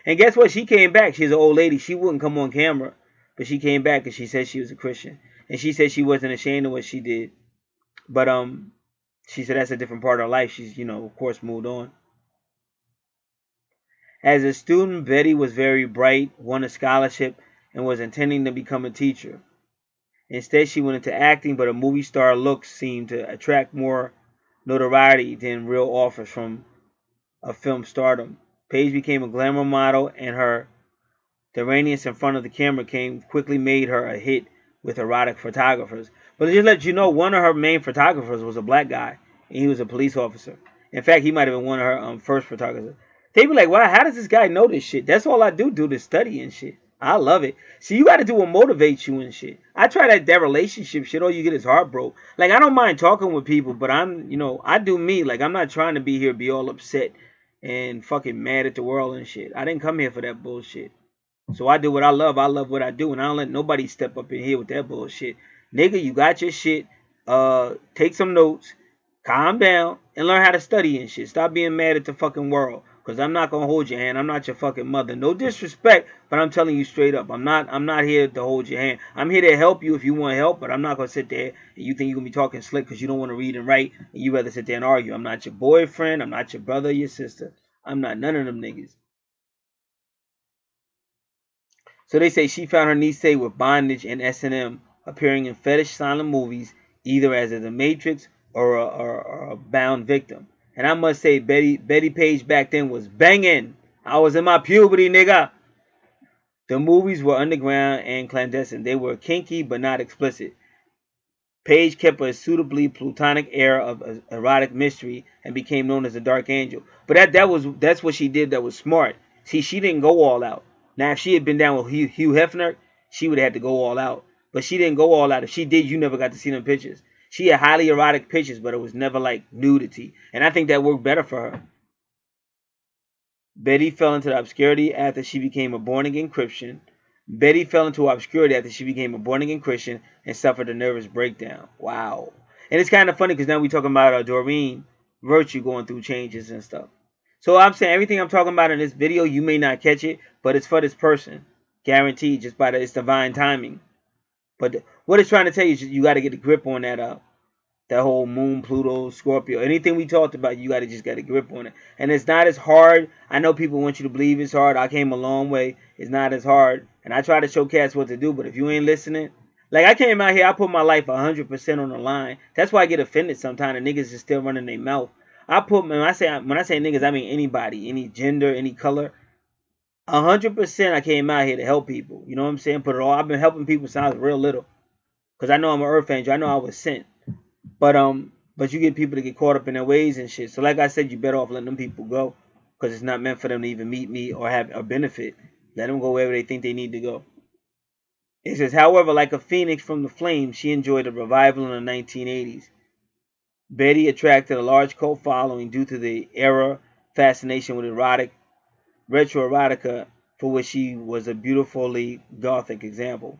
And guess what? She came back. She's an old lady. She wouldn't come on camera. But she came back and she said she was a Christian. And she said she wasn't ashamed of what she did. But she said that's a different part of her life. She's, of course, moved on. As a student, Betty was very bright, won a scholarship, and was intending to become a teacher. Instead, she went into acting, but a movie star look seemed to attract more notoriety than real offers from a film stardom. Paige became a glamour model, and her Duranius in front of the camera quickly made her a hit with erotic photographers. But just let you know, one of her main photographers was a black guy, and he was a police officer. In fact, he might have been one of her first photographers. They be like, wow, how does this guy know this shit? That's all I do this study and shit. I love it. See, you got to do what motivates you and shit. I try that relationship shit. All you get is heartbroken. Like, I don't mind talking with people, but I do me. Like, I'm not trying to be here, be all upset and fucking mad at the world and shit. I didn't come here for that bullshit. So I do what I love. I love what I do, and I don't let nobody step up in here with that bullshit. Nigga, you got your shit. Take some notes, calm down, and learn how to study and shit. Stop being mad at the fucking world. Because I'm not gonna hold your hand. I'm not your fucking mother. No disrespect, but I'm telling you straight up. I'm not here to hold your hand. I'm here to help you if you want help, but I'm not gonna sit there and you think you're gonna be talking slick because you don't want to read and write and you rather sit there and argue. I'm not your boyfriend. I'm not your brother or your sister. I'm not none of them niggas. So they say she found her niece with bondage and S&M, appearing in fetish silent movies, either as a Matrix or a bound victim. And I must say, Betty Page back then was banging. I was in my puberty, nigga. The movies were underground and clandestine. They were kinky but not explicit. Page kept a suitably plutonic air of erotic mystery and became known as the Dark Angel. But that's what she did that was smart. See, she didn't go all out. Now, if she had been down with Hugh Hefner, she would have had to go all out. But she didn't go all out. If she did, you never got to see them pictures. She had highly erotic pictures, but it was never like nudity. And I think that worked better for her. Betty fell into obscurity after she became a born-again Christian. Betty fell into obscurity after she became a born-again Christian and suffered a nervous breakdown. Wow. And it's kind of funny because now we're talking about Doreen Virtue going through changes and stuff. So I'm saying everything I'm talking about in this video, you may not catch it, but it's for this person. Guaranteed, just by it's divine timing. But what it's trying to tell you is you got to get a grip on that whole Moon, Pluto, Scorpio. Anything we talked about, you just got a grip on it. And it's not as hard. I know people want you to believe it's hard. I came a long way. It's not as hard. And I try to show cats what to do, but if you ain't listening, like I came out here, I put my life 100% on the line. That's why I get offended sometimes. The niggas is still running their mouth. When I say niggas, I mean anybody, any gender, any color. 100% I came out here to help people. You know what I'm saying? Put it all. I've been helping people since I was real little. Because I know I'm an Earth Angel. I know I was sent. But you get people to get caught up in their ways and shit. So like I said, you better off letting them people go. Because it's not meant for them to even meet me or have a benefit. Let them go wherever they think they need to go. It says, however, like a phoenix from the flames, she enjoyed a revival in the 1980s. Betty attracted a large cult following due to the era fascination with retro erotica, for which she was a beautifully gothic example.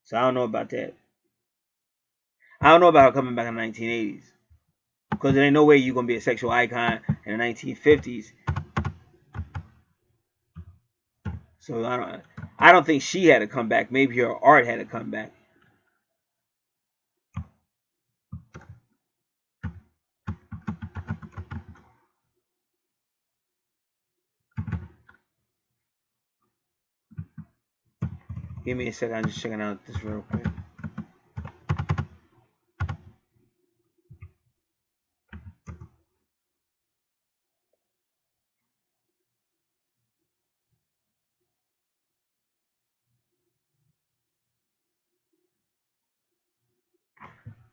So I don't know about that. I don't know about her coming back in the 1980s. Because there ain't no way you're going to be a sexual icon in the 1950s. So I don't think she had to come back. Maybe her art had to come back. Give me a second. I'm just checking out this real quick.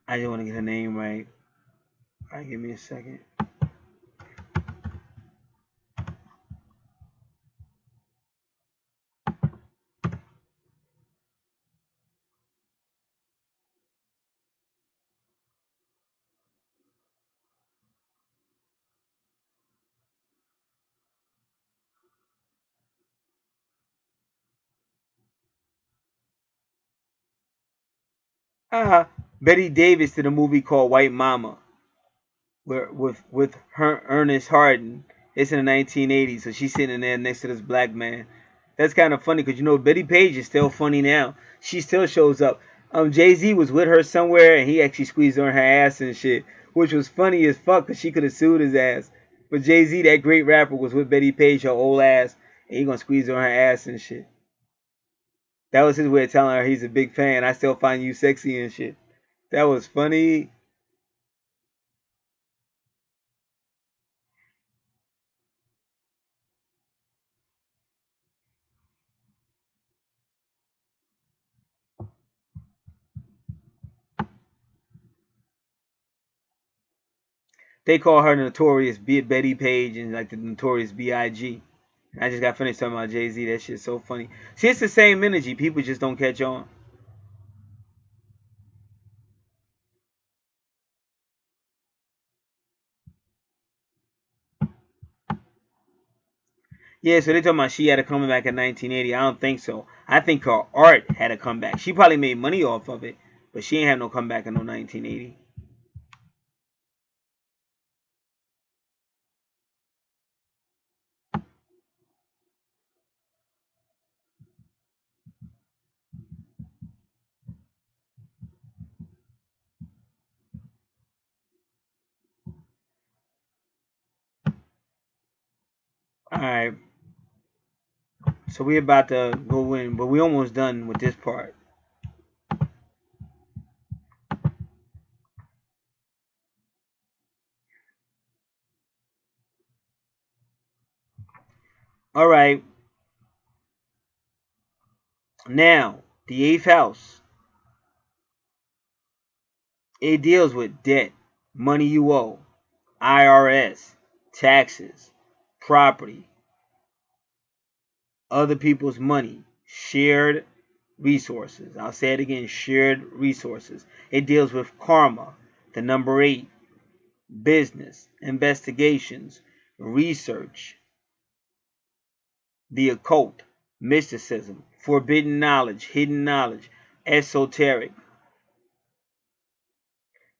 I just want to get her name right. All right, give me a second. Betty Davis did a movie called White Mama, with her Ernest Harden. It's in the 1980s, so she's sitting there next to this black man. That's kind of funny because you know Betty Page is still funny now. She still shows up. Jay-Z was with her somewhere and he actually squeezed on her ass and shit, which was funny as fuck because she could have sued his ass. But Jay-Z, that great rapper, was with Betty Page, her old ass, and he gonna squeeze on her ass and shit. That was his way of telling her he's a big fan. I still find you sexy and shit. That was funny. They call her Notorious Betty Page and like the Notorious B.I.G. I just got finished talking about Jay-Z. That shit's so funny. See, it's the same energy. People just don't catch on. Yeah, so they talking about she had a comeback in 1980. I don't think so. I think her art had a comeback. She probably made money off of it, but she ain't have no comeback in no 1980. Alright. So we're about to go in, but we're almost done with this part. Alright. Now, the 8th house. It deals with debt, money you owe, IRS, taxes, property, other people's money, shared resources. I'll say it again, shared resources. It deals with karma, the number 8, business, investigations, research, the occult, mysticism, forbidden knowledge, hidden knowledge, esoteric,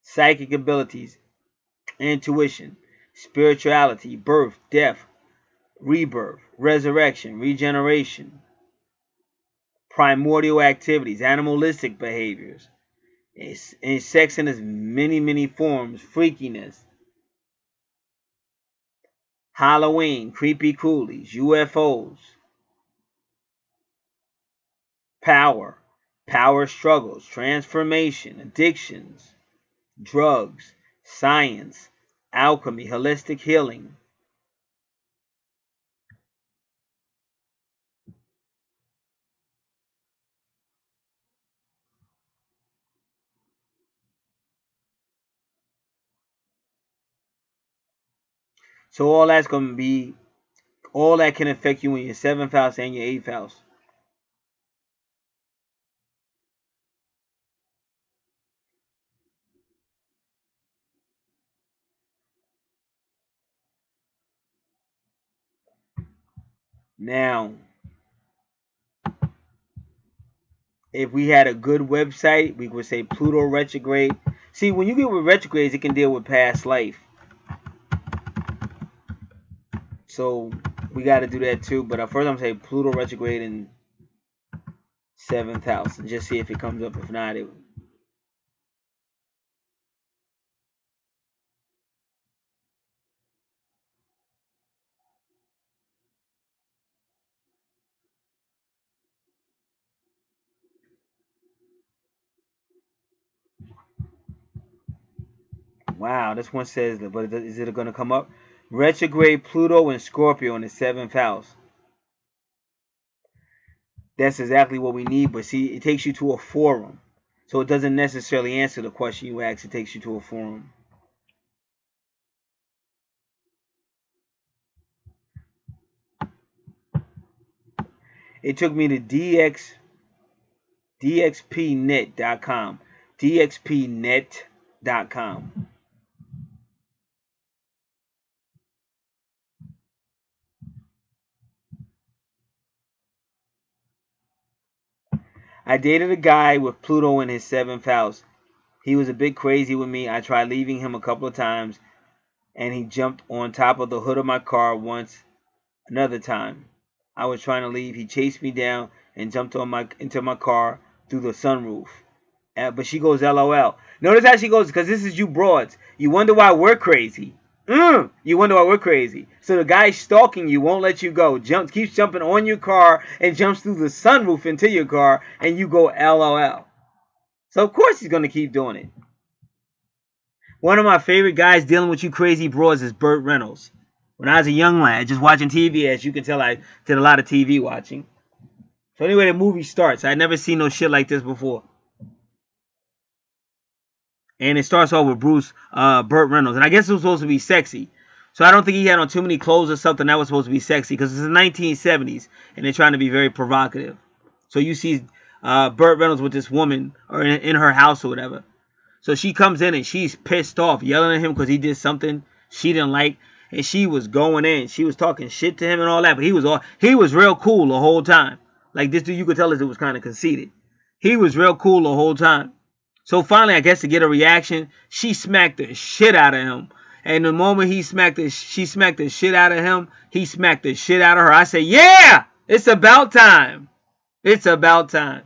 psychic abilities, intuition, spirituality, birth, death, rebirth, resurrection, regeneration, primordial activities, animalistic behaviors, and sex in its many forms, freakiness, Halloween, creepy coolies, UFOs, power, power struggles, transformation, addictions, drugs, science, alchemy, holistic healing. So all that's going to be, all that can affect you in your 7th house and your 8th house. Now, if we had a good website, we would say Pluto retrograde. See, when you get with retrogrades, it can deal with past life. So we got to do that too. But first, I'm saying Pluto retrograde in 7th house, and just see if it comes up. If not, it. Wow, this one says, but is it going to come up? Retrograde Pluto and Scorpio in the 7th house. That's exactly what we need. But see, it takes you to a forum. So it doesn't necessarily answer the question you ask. It takes you to a forum. It took me to dxpnet.com. dxpnet.com. I dated a guy with Pluto in his 7th house. He was a bit crazy with me. I tried leaving him a couple of times, and he jumped on top of the hood of my car once. Another time, I was trying to leave. He chased me down and jumped into my car through the sunroof. But she goes, LOL. Notice how she goes, because this is you broads. You wonder why we're crazy. You wonder why we're crazy. So the guy stalking you won't let you go. Keeps jumping on your car and jumps through the sunroof into your car, and you go, LOL. So of course he's going to keep doing it. One of my favorite guys dealing with you crazy broads is Burt Reynolds. When I was a young lad, just watching TV, as you can tell, I did a lot of TV watching. So anyway, the movie starts. I'd never seen no shit like this before. And it starts off with Burt Reynolds. And I guess it was supposed to be sexy. So I don't think he had on too many clothes or something that was supposed to be sexy. Because it's the 1970s. And they're trying to be very provocative. So you see Burt Reynolds with this woman, or in her house or whatever. So she comes in and she's pissed off, yelling at him because he did something she didn't like. And she was going in. She was talking shit to him and all that. But he was real cool the whole time. Like this dude, you could tell us it was kind of conceited. He was real cool the whole time. So finally, I guess to get a reaction, she smacked the shit out of him. And the moment she smacked the shit out of him, he smacked the shit out of her. I say, yeah, it's about time. It's about time.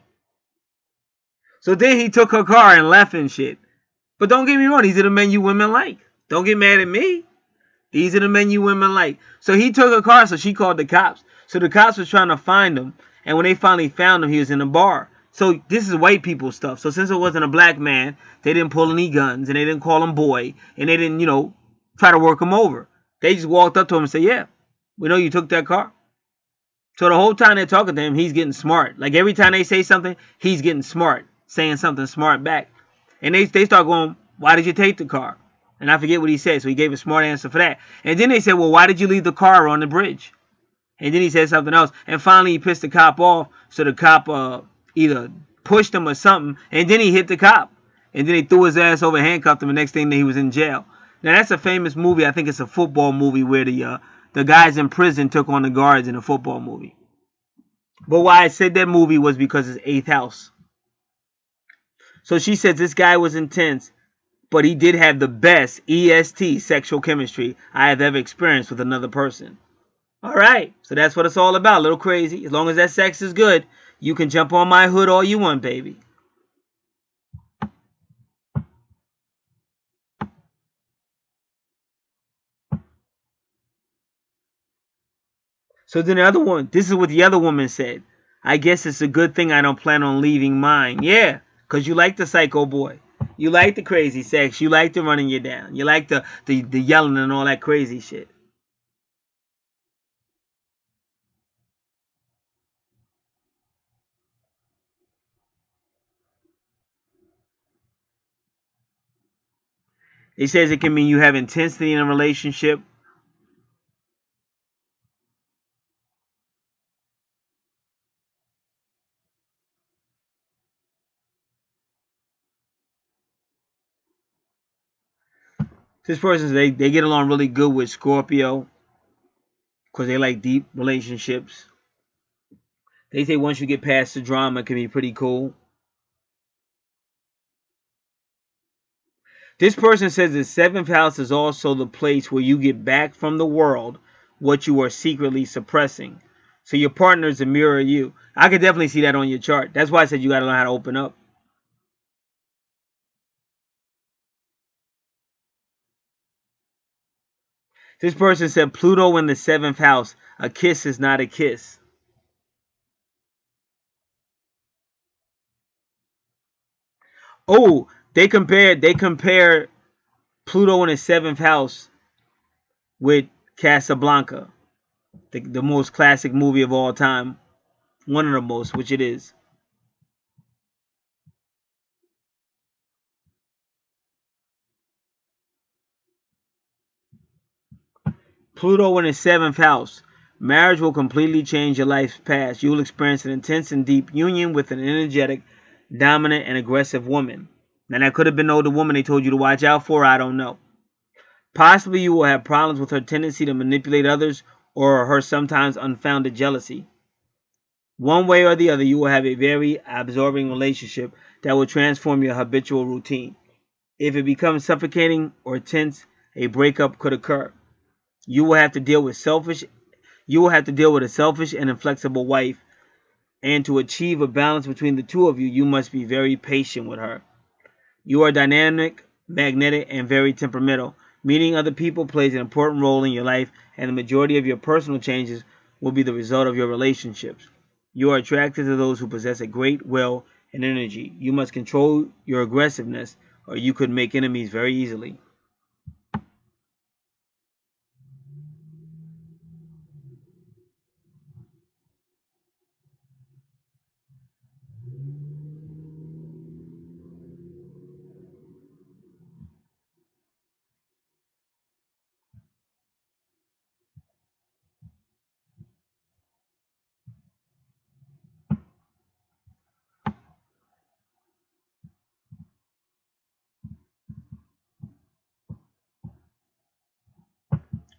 So then he took her car and left and shit. But don't get me wrong, these are the men you women like. Don't get mad at me. These are the men you women like. So he took her car, so she called the cops. So the cops were trying to find him. And when they finally found him, he was in a bar. So this is white people stuff. So since it wasn't a black man, they didn't pull any guns, and they didn't call him boy, and they didn't, try to work him over. They just walked up to him and said, yeah, we know you took that car. So the whole time they're talking to him, he's getting smart. Like every time they say something, he's getting smart, saying something smart back. And they start going, why did you take the car? And I forget what he said, so he gave a smart answer for that. And then they said, well, why did you leave the car on the bridge? And then he said something else. And finally he pissed the cop off, so the cop either pushed him or something, and then he hit the cop. And then he threw his ass over, handcuffed him, and the next thing that he was in jail. Now that's a famous movie. I think it's a football movie where the guys in prison took on the guards in a football movie. But why I said that movie was because it's 8th house. So she says this guy was intense, but he did have the best EST, sexual chemistry, I have ever experienced with another person. Alright, so that's what it's all about. A little crazy. As long as that sex is good, you can jump on my hood all you want, baby. So then the other one, this is what the other woman said. I guess it's a good thing I don't plan on leaving mine. Yeah, because you like the psycho boy. You like the crazy sex. You like the running you down. You like the yelling and all that crazy shit. It says it can mean you have intensity in a relationship. This person, they get along really good with Scorpio because they like deep relationships. They say once you get past the drama, it can be pretty cool. This person says the 7th house is also the place where you get back from the world what you are secretly suppressing. So your partner is a mirror of you. I could definitely see that on your chart. That's why I said you got to learn how to open up. This person said Pluto in the 7th house. A kiss is not a kiss. Oh, they compare Pluto in the 7th house with Casablanca, the most classic movie of all time. One of the most, which it is. Pluto in the 7th house. Marriage will completely change your life's path. You will experience an intense and deep union with an energetic, dominant, and aggressive woman. Now, that could have been the older woman they told you to watch out for. I don't know. Possibly you will have problems with her tendency to manipulate others or her sometimes unfounded jealousy. One way or the other, you will have a very absorbing relationship that will transform your habitual routine. If it becomes suffocating or tense, a breakup could occur. You will have to deal with a selfish and inflexible wife, and to achieve a balance between the two of you, you must be very patient with her. You are dynamic, magnetic, and very temperamental. Meeting other people plays an important role in your life, and the majority of your personal changes will be the result of your relationships. You are attracted to those who possess a great will and energy. You must control your aggressiveness, or you could make enemies very easily.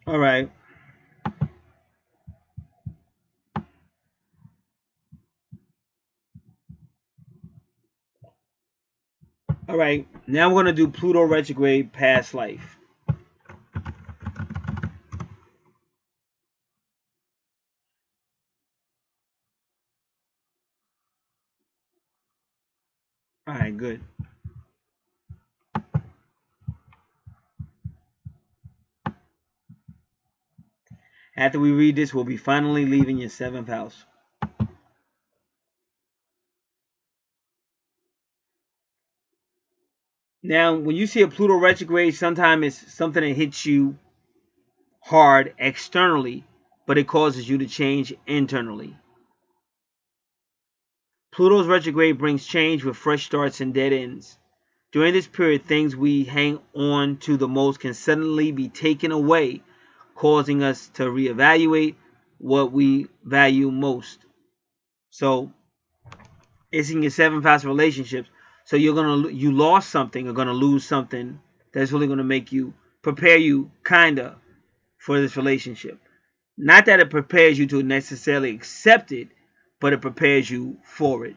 All right. All right. Now we're going to do Pluto retrograde past life. All right, good. After we read this, we'll be finally leaving your 7th house. Now, when you see a Pluto retrograde, sometimes it's something that hits you hard externally, but it causes you to change internally. Pluto's retrograde brings change with fresh starts and dead ends. During this period, things we hang on to the most can suddenly be taken away, causing us to reevaluate what we value most. So, it's in your 7th house relationships. So you lost something or gonna lose something that's really gonna make you prepare you kinda for this relationship. Not that it prepares you to necessarily accept it, but it prepares you for it.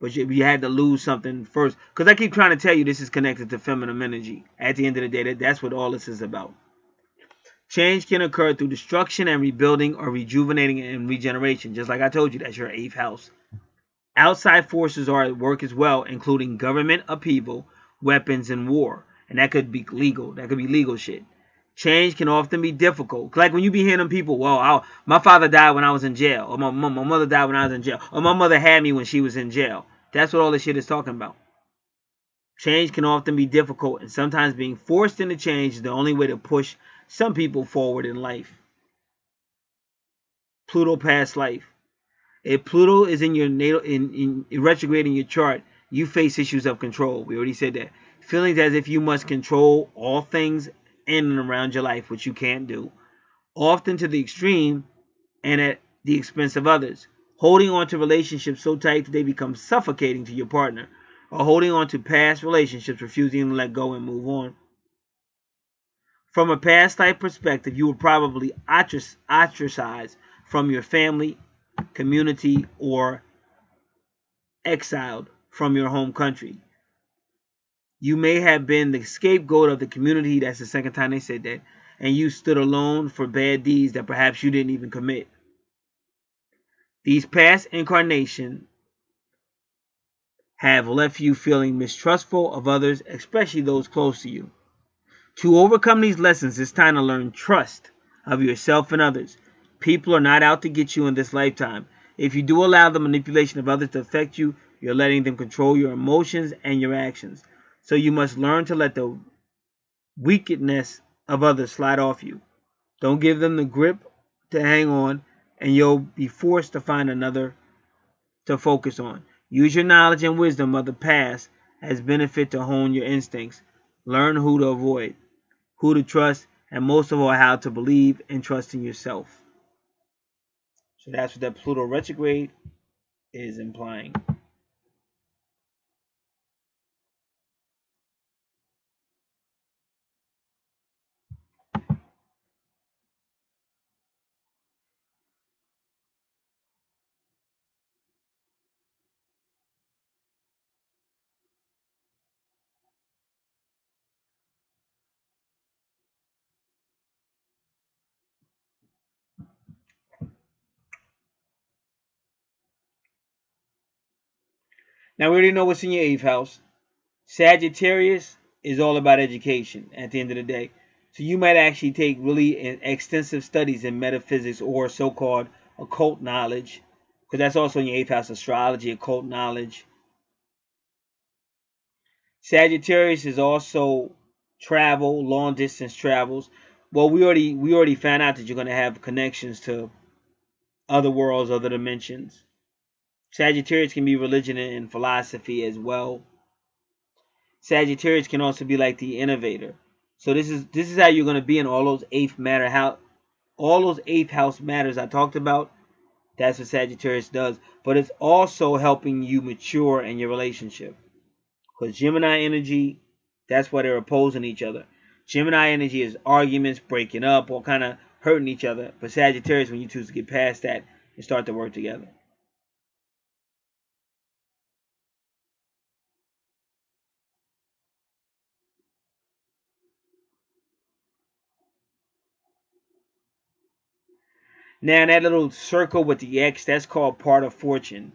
But you had to lose something first. Because I keep trying to tell you this is connected to feminine energy. At the end of the day, that's what all this is about. Change can occur through destruction and rebuilding or rejuvenating and regeneration. Just like I told you, that's your 8th house. Outside forces are at work as well, including government upheaval, weapons, and war. And that could be legal. That could be legal shit. Change can often be difficult. Like when you be hearing them people, well, my father died when I was in jail. Or my mother died when I was in jail. Or my mother had me when she was in jail. That's what all this shit is talking about. Change can often be difficult, and sometimes being forced into change is the only way to push some people forward in life. Pluto past life. If Pluto is in your natal in retrograde in your chart, you face issues of control. We already said that. Feelings as if you must control all things in and around your life, which you can't do, often to the extreme and at the expense of others. Holding on to relationships so tight that they become suffocating to your partner, or holding on to past relationships, refusing to let go and move on. From a past life perspective, you were probably ostracized from your family, community, or exiled from your home country. You may have been the scapegoat of the community. That's the second time they said that. And you stood alone for bad deeds that perhaps you didn't even commit. These past incarnations have left you feeling mistrustful of others, especially those close to you. To overcome these lessons, it's time to learn trust of yourself and others. People are not out to get you in this lifetime. If you do allow the manipulation of others to affect you, you're letting them control your emotions and your actions. So you must learn to let the wickedness of others slide off you. Don't give them the grip to hang on, and you'll be forced to find another to focus on. Use your knowledge and wisdom of the past as benefit to hone your instincts. Learn who to avoid, who to trust, and most of all, how to believe and trust in yourself. So that's what that Pluto retrograde is implying. Now we already know what's in your 8th house. Sagittarius is all about education at the end of the day. So you might actually take really extensive studies in metaphysics or so-called occult knowledge, because that's also in your 8th house, astrology, occult knowledge. Sagittarius is also travel, long distance travels. Well, we already found out that you're going to have connections to other worlds, other dimensions. Sagittarius can be religion and philosophy as well. Sagittarius can also be like the innovator. So this is how you're going to be in all those all those 8th house matters I talked about. That's what Sagittarius does. But it's also helping you mature in your relationship. Because Gemini energy, that's why they're opposing each other. Gemini energy is arguments, breaking up, or kind of hurting each other. But Sagittarius, when you choose to get past that and start to work together. Now that little circle with the X, that's called part of fortune.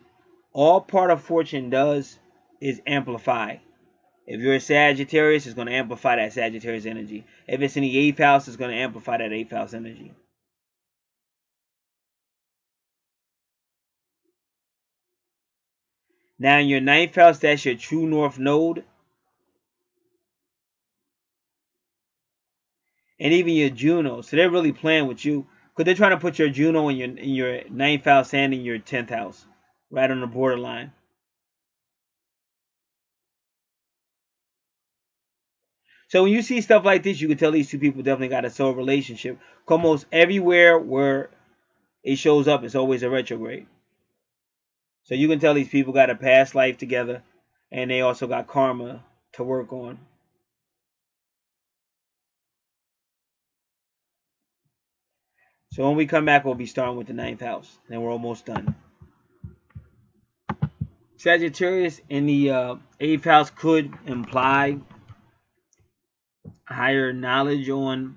All part of fortune does is amplify. If you're a Sagittarius, it's going to amplify that Sagittarius energy. If it's in the 8th house, it's going to amplify that 8th house energy. Now in your ninth house, that's your true north node. And even your Juno. So they're really playing with you. Because they're trying to put your Juno in your ninth house and in your 10th house. Right on the borderline. So when you see stuff like this, you can tell these two people definitely got a soul relationship. Almost everywhere where it shows up, it's always a retrograde. So you can tell these people got a past life together. And they also got karma to work on. So when we come back, we'll be starting with the ninth house. And we're almost done. Sagittarius in the 8th house could imply higher knowledge on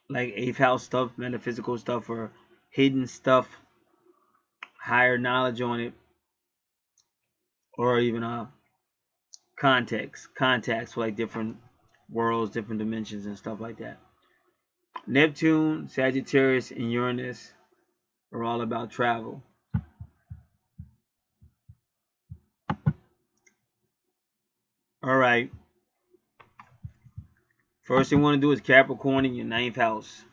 like 8th house stuff, metaphysical stuff, or hidden stuff. Higher knowledge on it. Or even contacts for like different worlds, different dimensions and stuff like that. Neptune, Sagittarius, and Uranus are all about travel. All right. First thing you want to do is Capricorn in your 9th house.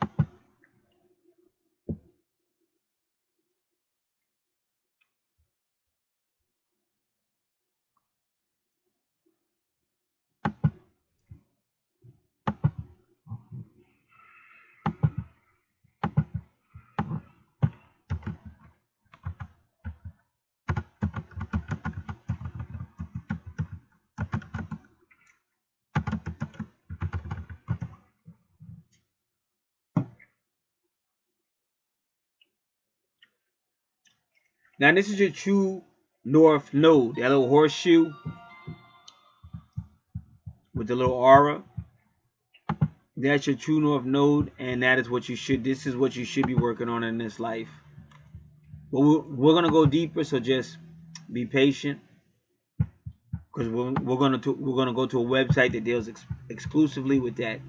Now this is your true north node, that little horseshoe with the little aura. That's your true north node, and that is what you should. This is what you should be working on in this life. But we're gonna go deeper, so just be patient, because we're gonna go to a website that deals exclusively with that.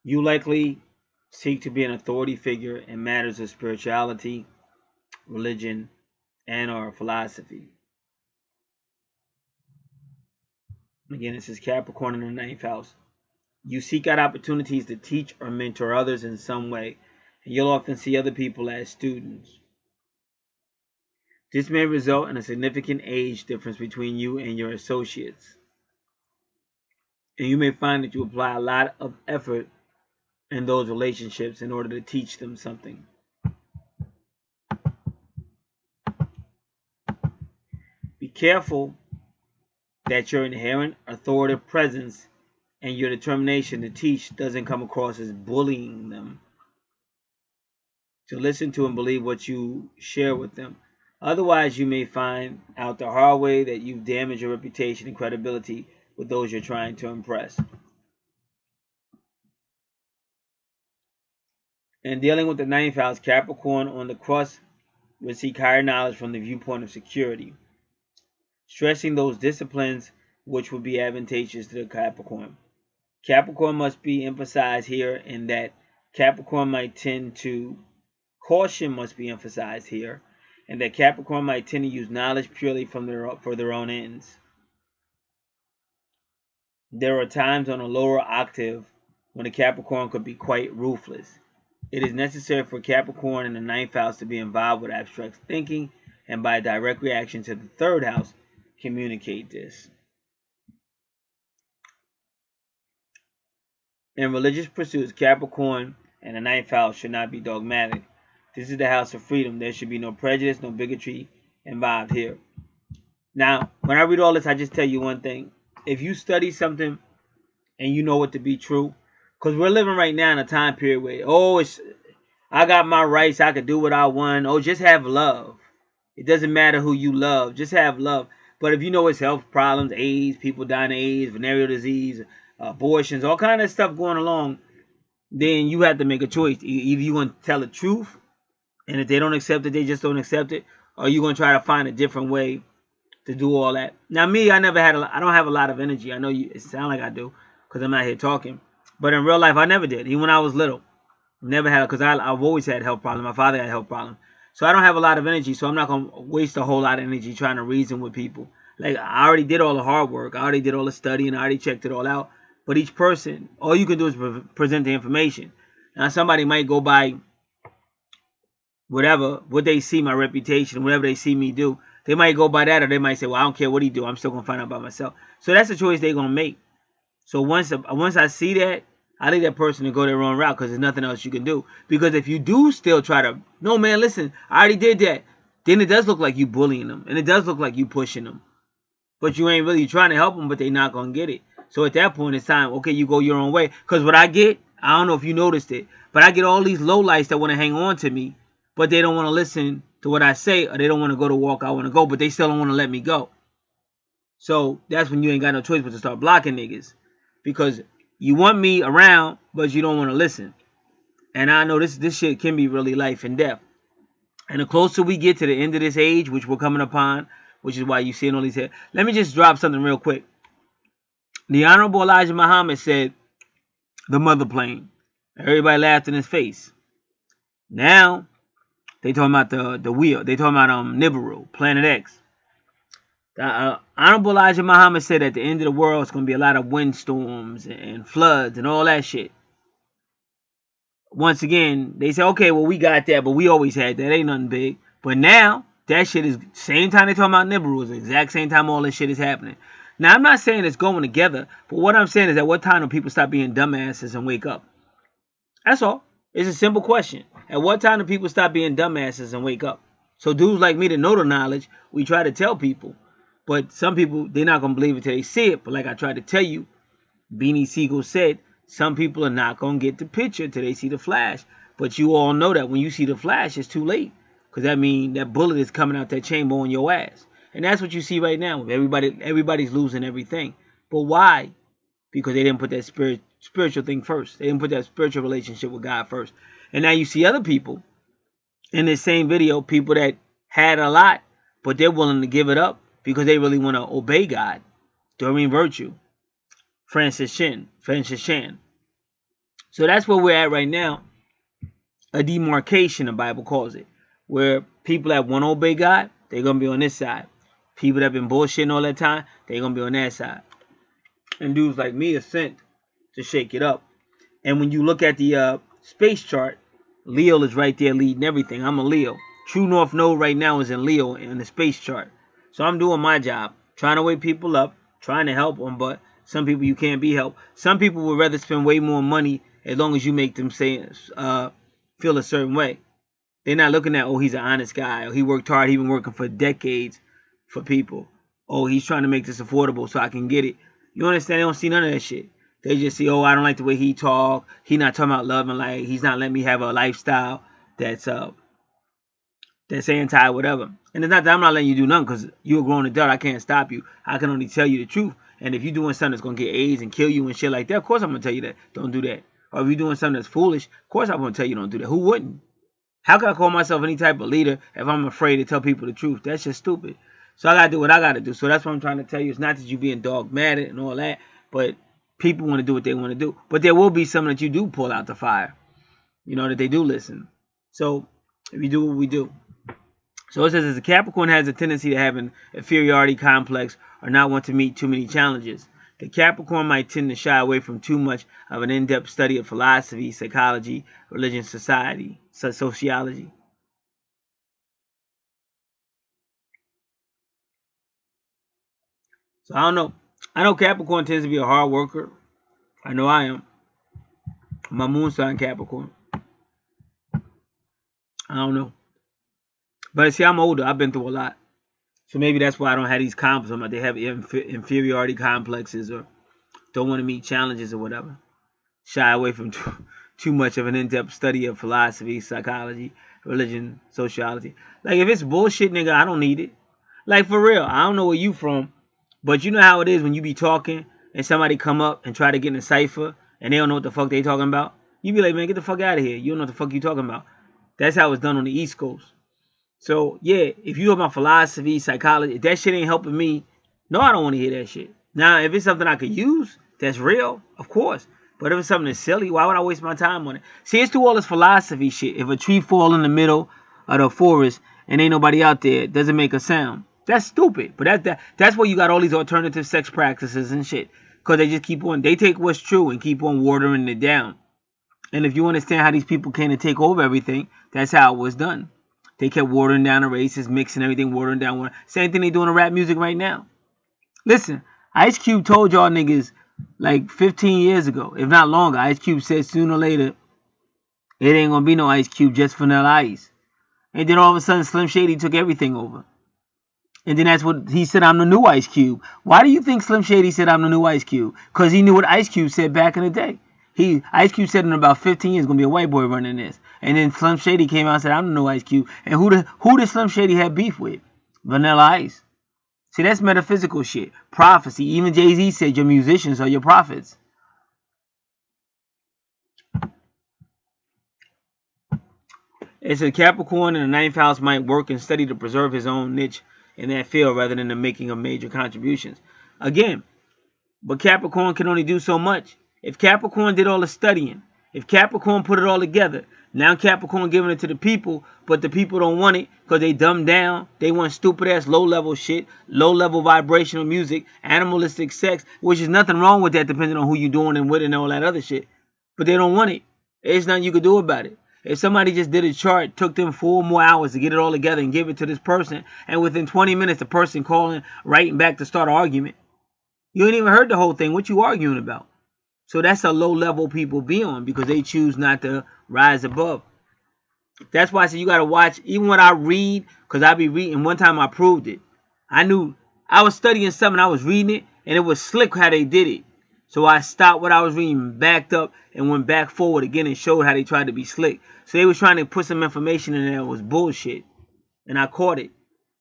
You likely seek to be an authority figure in matters of spirituality, religion, and or philosophy. Again, this is Capricorn in the 9th house. You seek out opportunities to teach or mentor others in some way, and you'll often see other people as students. This may result in a significant age difference between you and your associates. And you may find that you apply a lot of effort in those relationships in order to teach them something. Be careful that your inherent authoritative presence and your determination to teach doesn't come across as bullying them. To listen to and believe what you share with them. Otherwise, you may find out the hard way that you've damaged your reputation and credibility with those you're trying to impress. And dealing with the 9th house, Capricorn on the crust will seek higher knowledge from the viewpoint of security, stressing those disciplines which would be advantageous to the Capricorn. Capricorn must be emphasized here in that Capricorn might tend to, caution must be emphasized here, and that Capricorn might tend to use knowledge purely for their own ends. There are times on a lower octave when a Capricorn could be quite ruthless. It is necessary for Capricorn in the 9th house to be involved with abstract thinking, and by direct reaction to the 3rd house, communicate this. In religious pursuits, Capricorn and the 9th house should not be dogmatic. This is the house of freedom. There should be no prejudice, no bigotry involved here. Now, when I read all this, I just tell you one thing. If you study something and you know it to be true, because we're living right now in a time period where, I got my rights, I can do what I want. Oh, just have love. It doesn't matter who you love, just have love. But if you know it's health problems, AIDS, people dying of AIDS, venereal disease, abortions, all kind of stuff going along, then you have to make a choice. Either you want to tell the truth, and if they don't accept it, they just don't accept it, or you're going to try to find a different way to do all that. Now me, I don't have a lot of energy. I know it sound like I do because I'm out here talking. But in real life, I never did. Even when I was little. Never had, because I've always had health problems. My father had health problems. So I don't have a lot of energy, so I'm not going to waste a whole lot of energy trying to reason with people. Like, I already did all the hard work. I already did all the studying. I already checked it all out. But each person, all you can do is present the information. Now, somebody might go by what they see, my reputation, whatever they see me do. They might go by that, or they might say, well, I don't care what he do. I'm still going to find out by myself. So that's a choice they're going to make. So once I see that, I leave that person to go their own route because there's nothing else you can do. Because if you do still try to, no, man, listen, I already did that, then it does look like you bullying them. And it does look like you pushing them. But you ain't really trying to help them, but they not going to get it. So at that point, it's time, okay, you go your own way. Because what I get, I don't know if you noticed it, but I get all these lowlights that want to hang on to me, but they don't want to listen to what I say, or they don't want to go to walk I want to go, but they still don't want to let me go. So that's when you ain't got no choice but to start blocking niggas. Because you want me around, but you don't want to listen. And I know this shit can be really life and death. And the closer we get to the end of this age, which we're coming upon, which is why you see all these here. Let me just drop something real quick. The Honorable Elijah Muhammad said, the mother plane. Everybody laughed in his face. Now, they talking about the wheel. They talking about Nibiru, Planet X. Honorable Elijah Muhammad said at the end of the world, it's going to be a lot of windstorms and floods and all that shit. Once again, they say, okay, well, we got that, but we always had that. Ain't nothing big. But now, that shit is, same time they talking about Nibiru, is the exact same time all this shit is happening. Now, I'm not saying it's going together, but what I'm saying is at what time do people stop being dumbasses and wake up? That's all. It's a simple question. At what time do people stop being dumbasses and wake up? So dudes like me that know the knowledge, we try to tell people. But some people, they're not going to believe it till they see it. But like I tried to tell you, Beanie Siegel said, some people are not going to get the picture till they see the flash. But you all know that when you see the flash, it's too late. Because that means that bullet is coming out that chamber on your ass. And that's what you see right now. Everybody's losing everything. But why? Because they didn't put that spiritual thing first. They didn't put that spiritual relationship with God first. And now you see other people in this same video, people that had a lot, but they're willing to give it up because they really want to obey God. Doreen Virtue, Francis Chan. So that's where we're at right now. A demarcation, the Bible calls it. Where people that want to obey God, they're going to be on this side. People that have been bullshitting all that time, they're going to be on that side. And dudes like me are sent to shake it up. And when you look at the space chart, Leo is right there leading everything. I'm a Leo. True North Node right now is in Leo in the space chart. So I'm doing my job, trying to wake people up, trying to help them, but some people you can't be helped. Some people would rather spend way more money as long as you make them say feel a certain way. They're not looking at, oh, he's an honest guy, or he worked hard, he been working for decades for people. Oh, he's trying to make this affordable so I can get it. You understand? They don't see none of that shit. They just see, oh, I don't like the way he talk. He not talking about love and light. He's not letting me have a lifestyle that's anti whatever. And it's not that I'm not letting you do nothing because you're a grown adult. I can't stop you. I can only tell you the truth. And if you're doing something that's going to get AIDS and kill you and shit like that, of course I'm going to tell you that. Don't do that. Or if you're doing something that's foolish, of course I'm going to tell you don't do that. Who wouldn't? How can I call myself any type of leader if I'm afraid to tell people the truth? That's just stupid. So I got to do what I got to do. So that's what I'm trying to tell you. It's not that you being dogmatic and all that, but people want to do what they want to do. But there will be some that you do pull out the fire. You know, that they do listen. So if you do what we do. So it says, as a Capricorn has a tendency to have an inferiority complex or not want to meet too many challenges, the Capricorn might tend to shy away from too much of an in-depth study of philosophy, psychology, religion, sociology. So I don't know. I know Capricorn tends to be a hard worker. I know I am. My moon sign Capricorn. I don't know. But see, I'm older. I've been through a lot. So maybe that's why I don't have these complexes. They have inferiority complexes or don't want to meet challenges or whatever. Shy away from too much of an in-depth study of philosophy, psychology, religion, sociology. Like, if it's bullshit, nigga, I don't need it. Like, for real. I don't know where you from. But you know how it is when you be talking and somebody come up and try to get in a cipher and they don't know what the fuck they talking about. You be like, man, get the fuck out of here. You don't know what the fuck you talking about. That's how it's done on the East Coast. So, yeah, if you know about philosophy, psychology, if that shit ain't helping me, no, I don't want to hear that shit. Now, if it's something I could use that's real, of course. But if it's something that's silly, why would I waste my time on it? See, it's through all this philosophy shit. If a tree fall in the middle of the forest and ain't nobody out there, it doesn't make a sound. That's stupid. But that's where you got all these alternative sex practices and shit. Because they just keep on, they take what's true and keep on watering it down. And if you understand how these people came to take over everything, that's how it was done. They kept watering down the races, mixing everything, watering down water. Same thing they doing in rap music right now. Listen, Ice Cube told y'all niggas like 15 years ago, if not longer. Ice Cube said sooner or later, it ain't gonna be no Ice Cube, just Vanilla Ice. And then all of a sudden, Slim Shady took everything over. And then that's what he said, I'm the new Ice Cube. Why do you think Slim Shady said I'm the new Ice Cube? Because he knew what Ice Cube said back in the day. Ice Cube said in about 15 years, gonna be a white boy running this. And then Slim Shady came out and said, I'm the new Ice Cube. And who did Slim Shady have beef with? Vanilla Ice. See, that's metaphysical shit. Prophecy. Even Jay-Z said your musicians are your prophets. It said Capricorn in the ninth house might work and study to preserve his own niche in that field rather than the making of major contributions. Again, but Capricorn can only do so much. If Capricorn did all the studying, if Capricorn put it all together, now Capricorn giving it to the people, but the people don't want it because they dumb down. They want stupid ass low level shit, low level vibrational music, animalistic sex, which is nothing wrong with that depending on who you doing and with and all that other shit. But they don't want it. There's nothing you can do about it. If somebody just did a chart, took them 4 more hours to get it all together and give it to this person, and within 20 minutes the person calling, writing back to start an argument, you ain't even heard the whole thing. What you arguing about? So that's a low level people be on because they choose not to rise above. That's why I said you got to watch, even when I read, because I be reading. One time I proved it. I knew I was studying something, I was reading it, and it was slick how they did it. So I stopped what I was reading, backed up, and went back forward again and showed how they tried to be slick. So they was trying to put some information in there that was bullshit. And I caught it.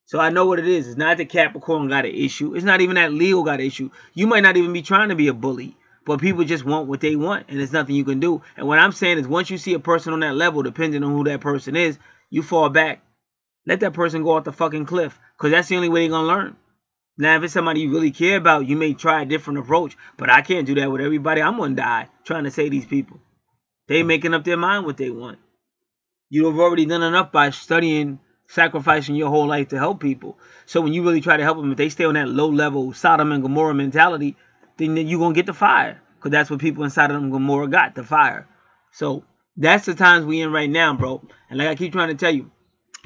So I know what it is. It's not that Capricorn got an issue. It's not even that Leo got an issue. You might not even be trying to be a bully. But people just want what they want, and there's nothing you can do. And what I'm saying is once you see a person on that level, depending on who that person is, you fall back. Let that person go off the fucking cliff, because that's the only way they're going to learn. Now, if it's somebody you really care about, you may try a different approach. But I can't do that with everybody. I'm going to die trying to say these people. They making up their mind what they want. You have already done enough by studying, sacrificing your whole life to help people. So when you really try to help them, if they stay on that low level Sodom and Gomorrah mentality, then you're going to get the fire. Because that's what people inside of them Gomorrah got, the fire. So that's the times we in right now, bro. And like I keep trying to tell you,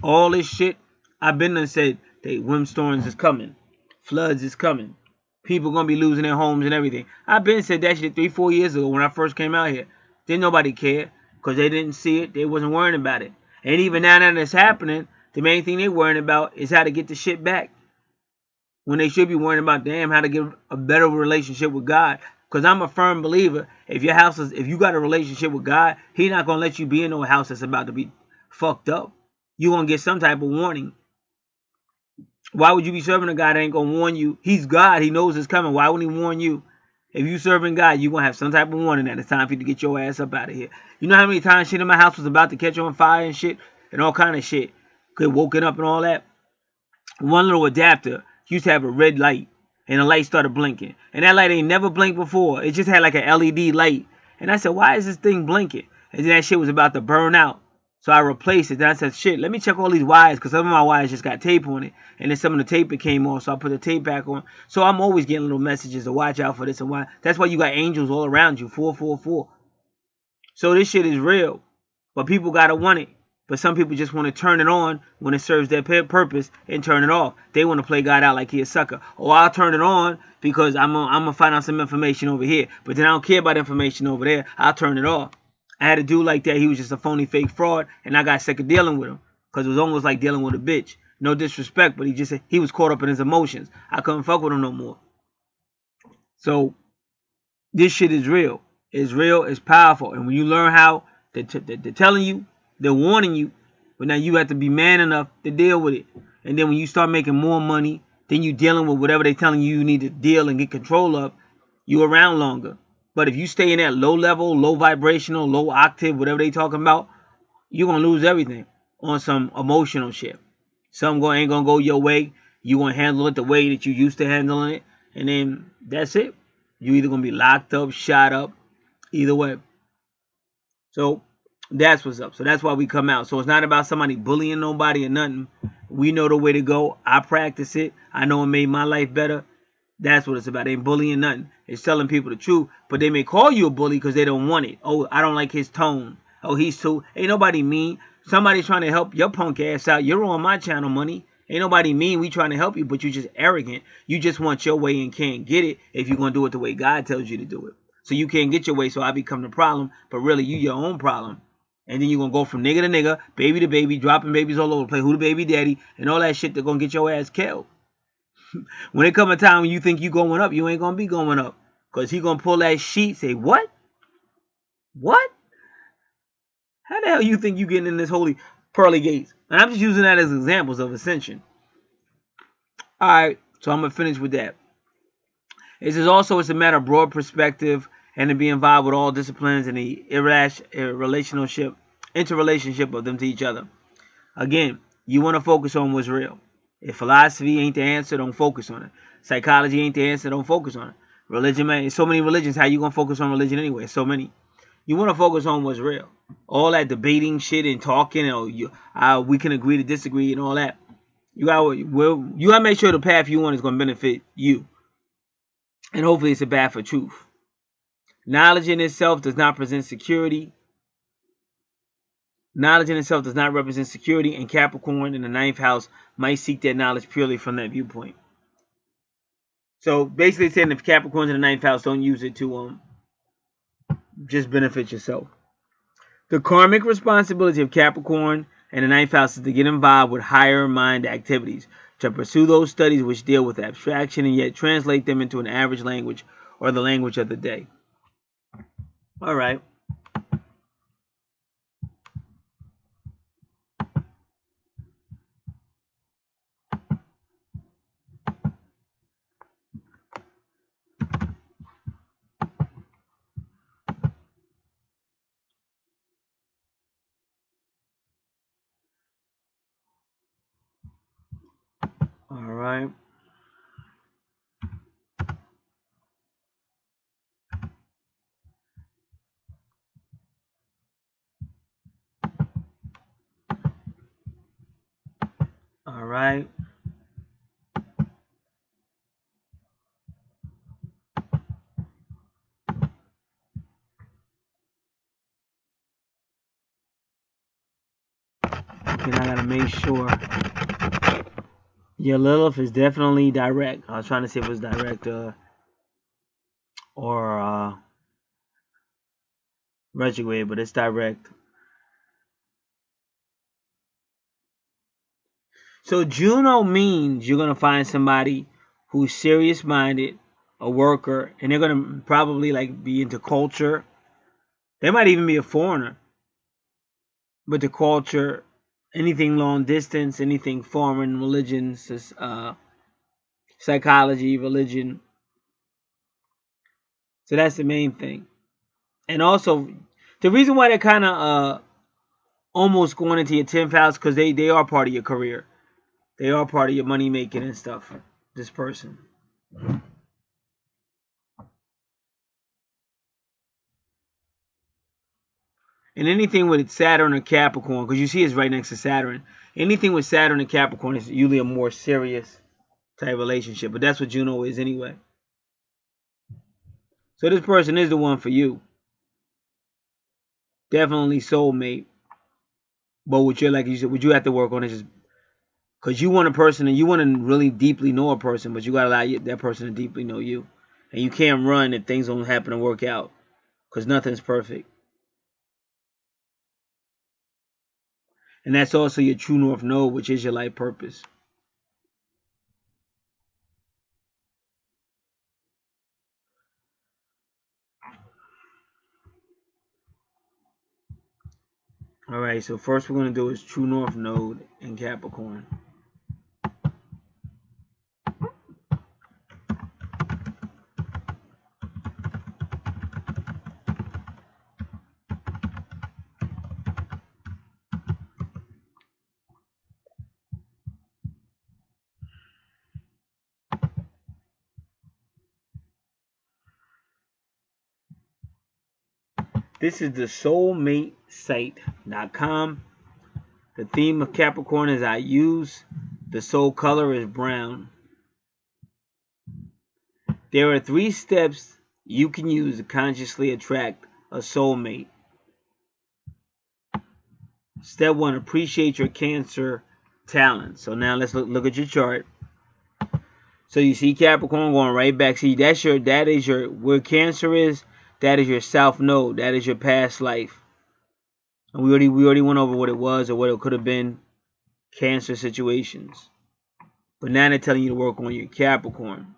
all this shit, I've been there and said, windstorms is coming. Floods is coming. People going to be losing their homes and everything. I've been said that shit 3-4 years ago when I first came out here. Didn't nobody care. Because they didn't see it. They wasn't worrying about it. And even now that it's happening, the main thing they're worrying about is how to get the shit back. When they should be worrying about, damn, how to get a better relationship with God. Because I'm a firm believer, if you got a relationship with God, He's not going to let you be in no house that's about to be fucked up. You're going to get some type of warning. Why would you be serving a God that ain't going to warn you? He's God. He knows it's coming. Why wouldn't He warn you? If you serving God, you're going to have some type of warning that it's time for you to get your ass up out of here. You know how many times shit in my house was about to catch on fire and shit? And all kind of shit. Could woken up and all that. One little adapter used to have a red light. And the light started blinking. And that light ain't never blinked before. It just had like an LED light. And I said, why is this thing blinking? And then that shit was about to burn out. So I replaced it. Then I said, shit, let me check all these wires. Because some of my wires just got tape on it. And then some of the tape it came off. So I put the tape back on. So I'm always getting little messages to watch out for this and why. That's why you got angels all around you. 444. So this shit is real. But people got to want it. But some people just want to turn it on when it serves their purpose and turn it off. They want to play God out like he a sucker. Or I'll turn it on because I'm gonna find out some information over here. But then I don't care about information over there. I'll turn it off. I had a dude like that. He was just a phony fake fraud. And I got sick of dealing with him. Because it was almost like dealing with a bitch. No disrespect, but he was caught up in his emotions. I couldn't fuck with him no more. So this shit is real. It's real. It's powerful. And when you learn how they're telling you, they're warning you, but now you have to be man enough to deal with it. And then when you start making more money, then you dealing with whatever they're telling you need to deal and get control of, you around longer. But if you stay in that low level, low vibrational, low octave, whatever they talking about, you're going to lose everything on some emotional shit. Some ain't gonna go your way. You gonna handle it the way that you used to handling it, and then that's it. You either gonna be locked up, shot up, either way. So that's what's up. So that's why we come out. So it's not about somebody bullying nobody or nothing. We know the way to go. I practice it. I know it made my life better. That's what it's about. They ain't bullying nothing. It's telling people the truth. But they may call you a bully because they don't want it. Oh, I don't like his tone. Oh, he's too. Ain't nobody mean. Somebody's trying to help your punk ass out. You're on my channel, money. Ain't nobody mean. We trying to help you, but you just arrogant. You just want your way and can't get it if you're going to do it the way God tells you to do it. So you can't get your way, so I become the problem. But really, you your own problem. And then you're going to go from nigga to nigga, baby to baby, dropping babies all over the place, who the baby daddy, and all that shit. They're going to get your ass killed. When it come a time when you think you going up, you ain't going to be going up. Because he going to pull that sheet, say, what? What? How the hell you think you getting in this holy pearly gates? And I'm just using that as examples of ascension. All right, so I'm going to finish with that. It says also it's a matter of broad perspective and to be involved with all disciplines and the interrelationship of them to each other. Again, you want to focus on what's real. If philosophy ain't the answer, don't focus on it. Psychology ain't the answer, don't focus on it. Religion, man, there's so many religions. How you going to focus on religion anyway? So many. You want to focus on what's real. All that debating shit and talking, we can agree to disagree and all that. You gotta make sure the path you want is going to benefit you. And hopefully it's a path for truth. Knowledge in itself does not present security. Knowledge in itself does not represent security, and Capricorn in the 9th house might seek that knowledge purely from that viewpoint. So basically saying if Capricorn's in the 9th house, don't use it to just benefit yourself. The karmic responsibility of Capricorn and the 9th house is to get involved with higher mind activities, to pursue those studies which deal with abstraction and yet translate them into an average language or the language of the day. All right. All right. All right. Okay, I gotta make sure. Your Lilith is definitely direct. I was trying to see if it was direct or retrograde, but it's direct. So Juno means you're gonna find somebody who's serious-minded, a worker, and they're gonna probably like be into culture. They might even be a foreigner, but the culture, anything long distance, anything foreign, religions, psychology, religion. So that's the main thing. And also, the reason why they're kind of almost going into your 10th house because they are part of your career. They are part of your money making and stuff. This person. And anything with Saturn or Capricorn, because you see it's right next to Saturn. Anything with Saturn and Capricorn is usually a more serious type relationship. But that's what Juno is anyway. So this person is the one for you. Definitely soulmate. But what you're like you said, what you have to work on is just because you want a person and you want to really deeply know a person, but you got to allow that person to deeply know you. And you can't run if things don't happen to work out because nothing's perfect. And that's also your true north node, which is your life purpose. All right, so first we're going to do is true north node in Capricorn. This is the soulmatesite.com. The theme of Capricorn is I use. The soul color is brown. There are 3 steps you can use to consciously attract a soulmate. Step 1, appreciate your Cancer talent. So now let's look at your chart. So you see Capricorn going right back. See, that is your where Cancer is. That is your South Node. That is your past life. And we already went over what it was or what it could have been. Cancer situations. But now they're telling you to work on your Capricorn.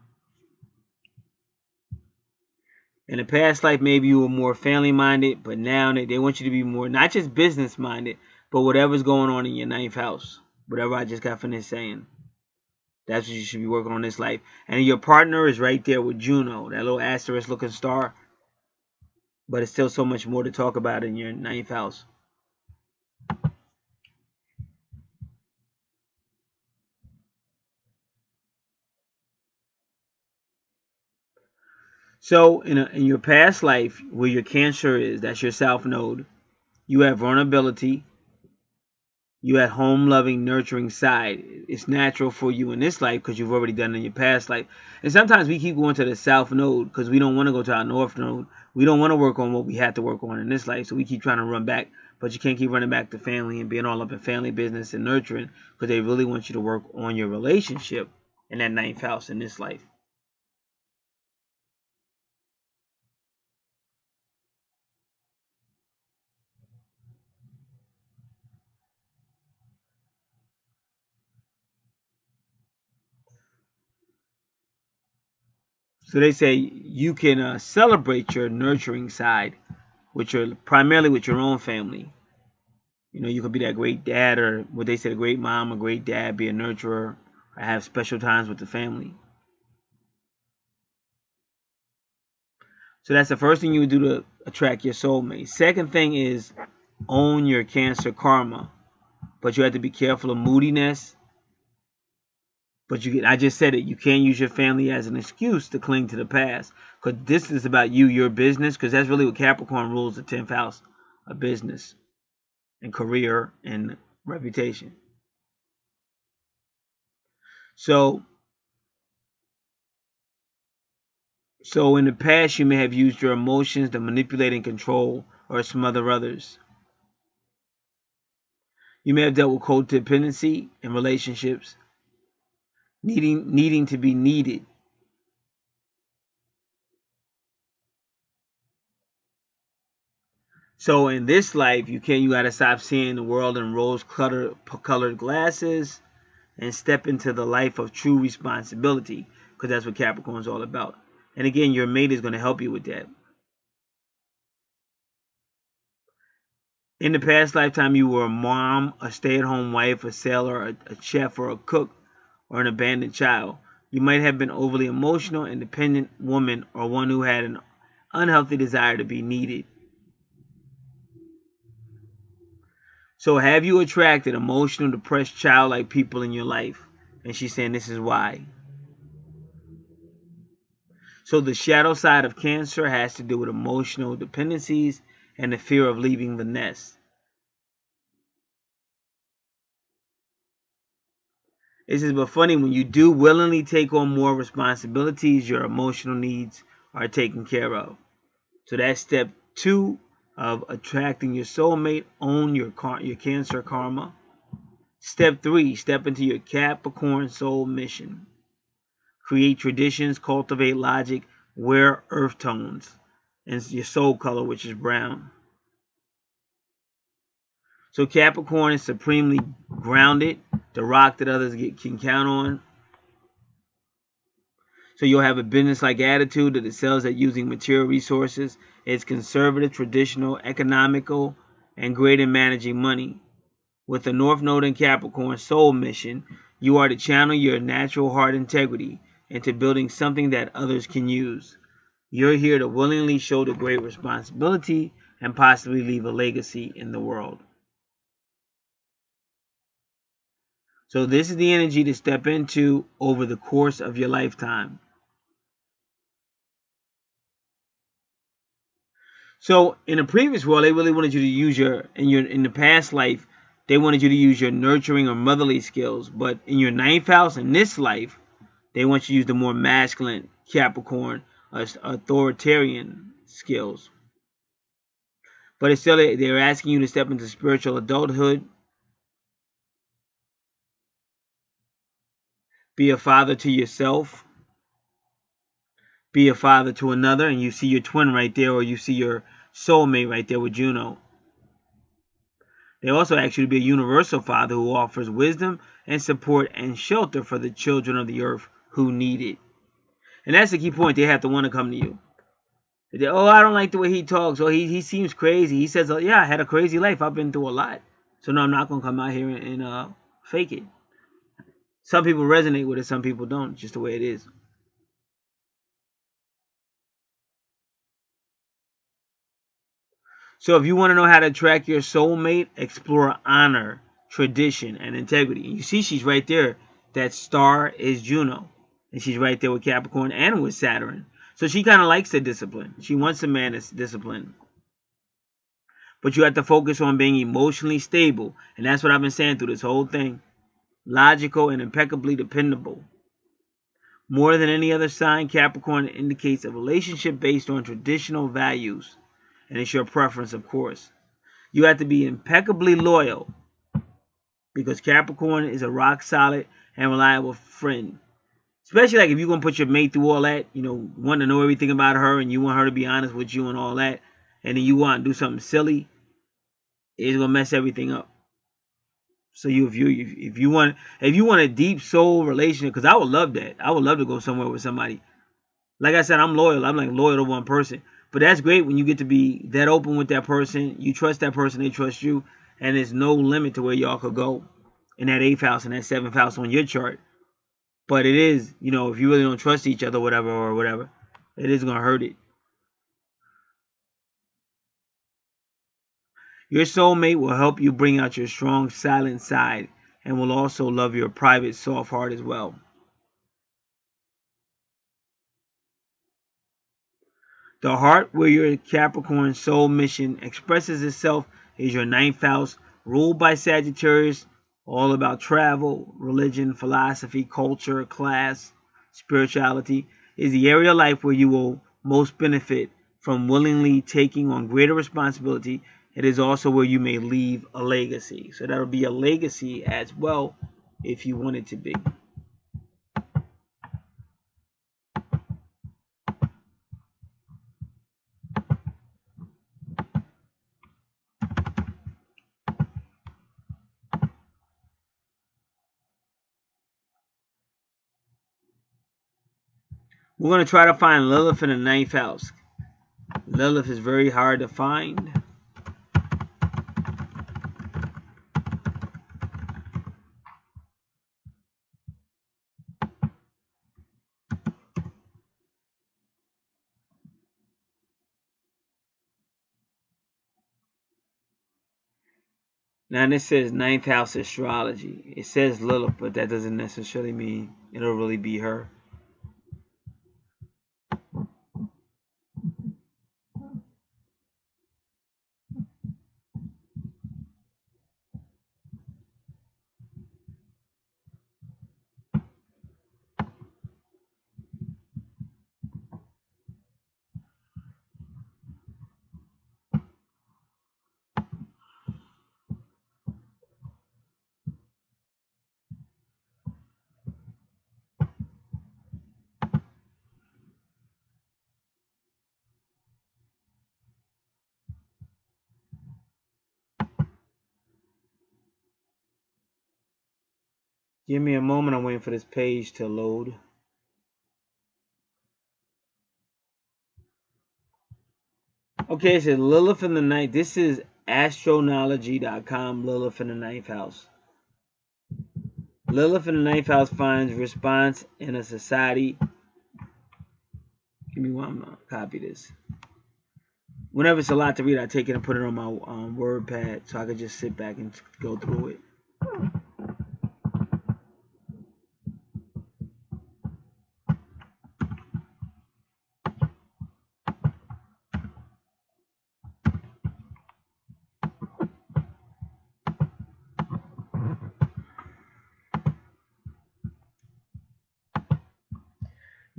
In the past life, maybe you were more family minded, but now they want you to be more not just business minded, but whatever's going on in your 9th house. Whatever I just got finished saying. That's what you should be working on this life. And your partner is right there with Juno, that little asterisk looking star. But it's still so much more to talk about in your 9th house. So in your past life, where your Cancer is, that's your South Node, you have vulnerability. You had home-loving, nurturing side. It's natural for you in this life because you've already done it in your past life. And sometimes we keep going to the South Node because we don't want to go to our North Node. We don't want to work on what we have to work on in this life. So we keep trying to run back. But you can't keep running back to family and being all up in family business and nurturing because they really want you to work on your relationship in that 9th house in this life. So they say you can celebrate your nurturing side primarily with your own family. You know, you could be that great dad or what they said, a great mom, a great dad, be a nurturer, or have special times with the family. So that's the first thing you would do to attract your soulmate. Second thing is own your Cancer karma. But you have to be careful of moodiness. But I just said it, you can't use your family as an excuse to cling to the past. Because this is about you, your business, because that's really what Capricorn rules, the 10th house of business and career and reputation. So in the past, you may have used your emotions to manipulate and control or smother others. You may have dealt with codependency in relationships, needing to be needed. So in this life, you gotta stop seeing the world in rose-colored glasses and step into the life of true responsibility, because that's what Capricorn is all about. And again, your mate is going to help you with that. In the past lifetime, you were a mom, a stay-at-home wife, a sailor, a chef, or a cook, or an abandoned child. You might have been overly emotional, independent woman, or one who had an unhealthy desire to be needed. So have you attracted emotional, depressed, childlike people in your life? And she's saying this is why. So the shadow side of Cancer has to do with emotional dependencies and the fear of leaving the nest. This is but funny, when you do willingly take on more responsibilities, your emotional needs are taken care of. So that's step 2 of attracting your soulmate. Own your Cancer karma. Step 3, step into your Capricorn soul mission. Create traditions, cultivate logic, wear earth tones, and your soul color, which is brown. So Capricorn is supremely grounded, the rock that others can count on. So you'll have a business-like attitude that excels at using material resources. It's conservative, traditional, economical, and great in managing money. With the North Node in Capricorn soul mission, you are to channel your natural heart integrity into building something that others can use. You're here to willingly show the great responsibility and possibly leave a legacy in the world. So this is the energy to step into over the course of your lifetime. So in the previous world, they really wanted you to use in the past life, they wanted you to use your nurturing or motherly skills. But in your ninth house in this life, they want you to use the more masculine Capricorn, authoritarian skills. But it's still, they're asking you to step into spiritual adulthood, be a father to yourself, be a father to another, and you see your twin right there, or you see your soulmate right there with Juno. They also ask you to be a universal father who offers wisdom and support and shelter for the children of the earth who need it. And that's the key point. They have to want to come to you. They, oh, I don't like the way he talks. Or he seems crazy. He says, oh, yeah, I had a crazy life. I've been through a lot. So no, I'm not going to come out here and fake it. Some people resonate with it. Some people don't. It's just the way it is. So if you want to know how to attract your soulmate, explore honor, tradition, and integrity. You see she's right there. That star is Juno. And she's right there with Capricorn and with Saturn. So she kind of likes the discipline. She wants a man that's disciplined. But you have to focus on being emotionally stable. And that's what I've been saying through this whole thing. Logical and impeccably dependable. More than any other sign, Capricorn indicates a relationship based on traditional values. And it's your preference, of course. You have to be impeccably loyal, because Capricorn is a rock solid and reliable friend. Especially like if you're going to put your mate through all that, you know, want to know everything about her and you want her to be honest with you and all that, and then you want to do something silly, it's going to mess everything up. So if you want a deep soul relationship, because I would love that. I would love to go somewhere with somebody. Like I said, I'm loyal. I'm like loyal to one person. But that's great when you get to be that open with that person. You trust that person, they trust you, and there's no limit to where y'all could go in that 8th house and that 7th house on your chart. But it is, you know, if you really don't trust each other, whatever, it is going to hurt it. Your soulmate will help you bring out your strong, silent side and will also love your private, soft heart as well. The heart where your Capricorn soul mission expresses itself is your 9th house, ruled by Sagittarius, all about travel, religion, philosophy, culture, class, spirituality, is the area of life where you will most benefit from willingly taking on greater responsibility. It is also where you may leave a legacy. So that'll be a legacy as well if you want it to be. We're going to try to find Lilith in the 9th house. Lilith is very hard to find. Now this says 9th house astrology. It says Lilith, but that doesn't necessarily mean it'll really be her. Give me a moment. I'm waiting for this page to load. Okay, it says Lilith in the 9th. This is Astrology.com. Lilith in the 9th house. Lilith in the 9th house finds response in a society. Give me one. I'm gonna copy this. Whenever it's a lot to read, I take it and put it on my word pad so I can just sit back and go through it.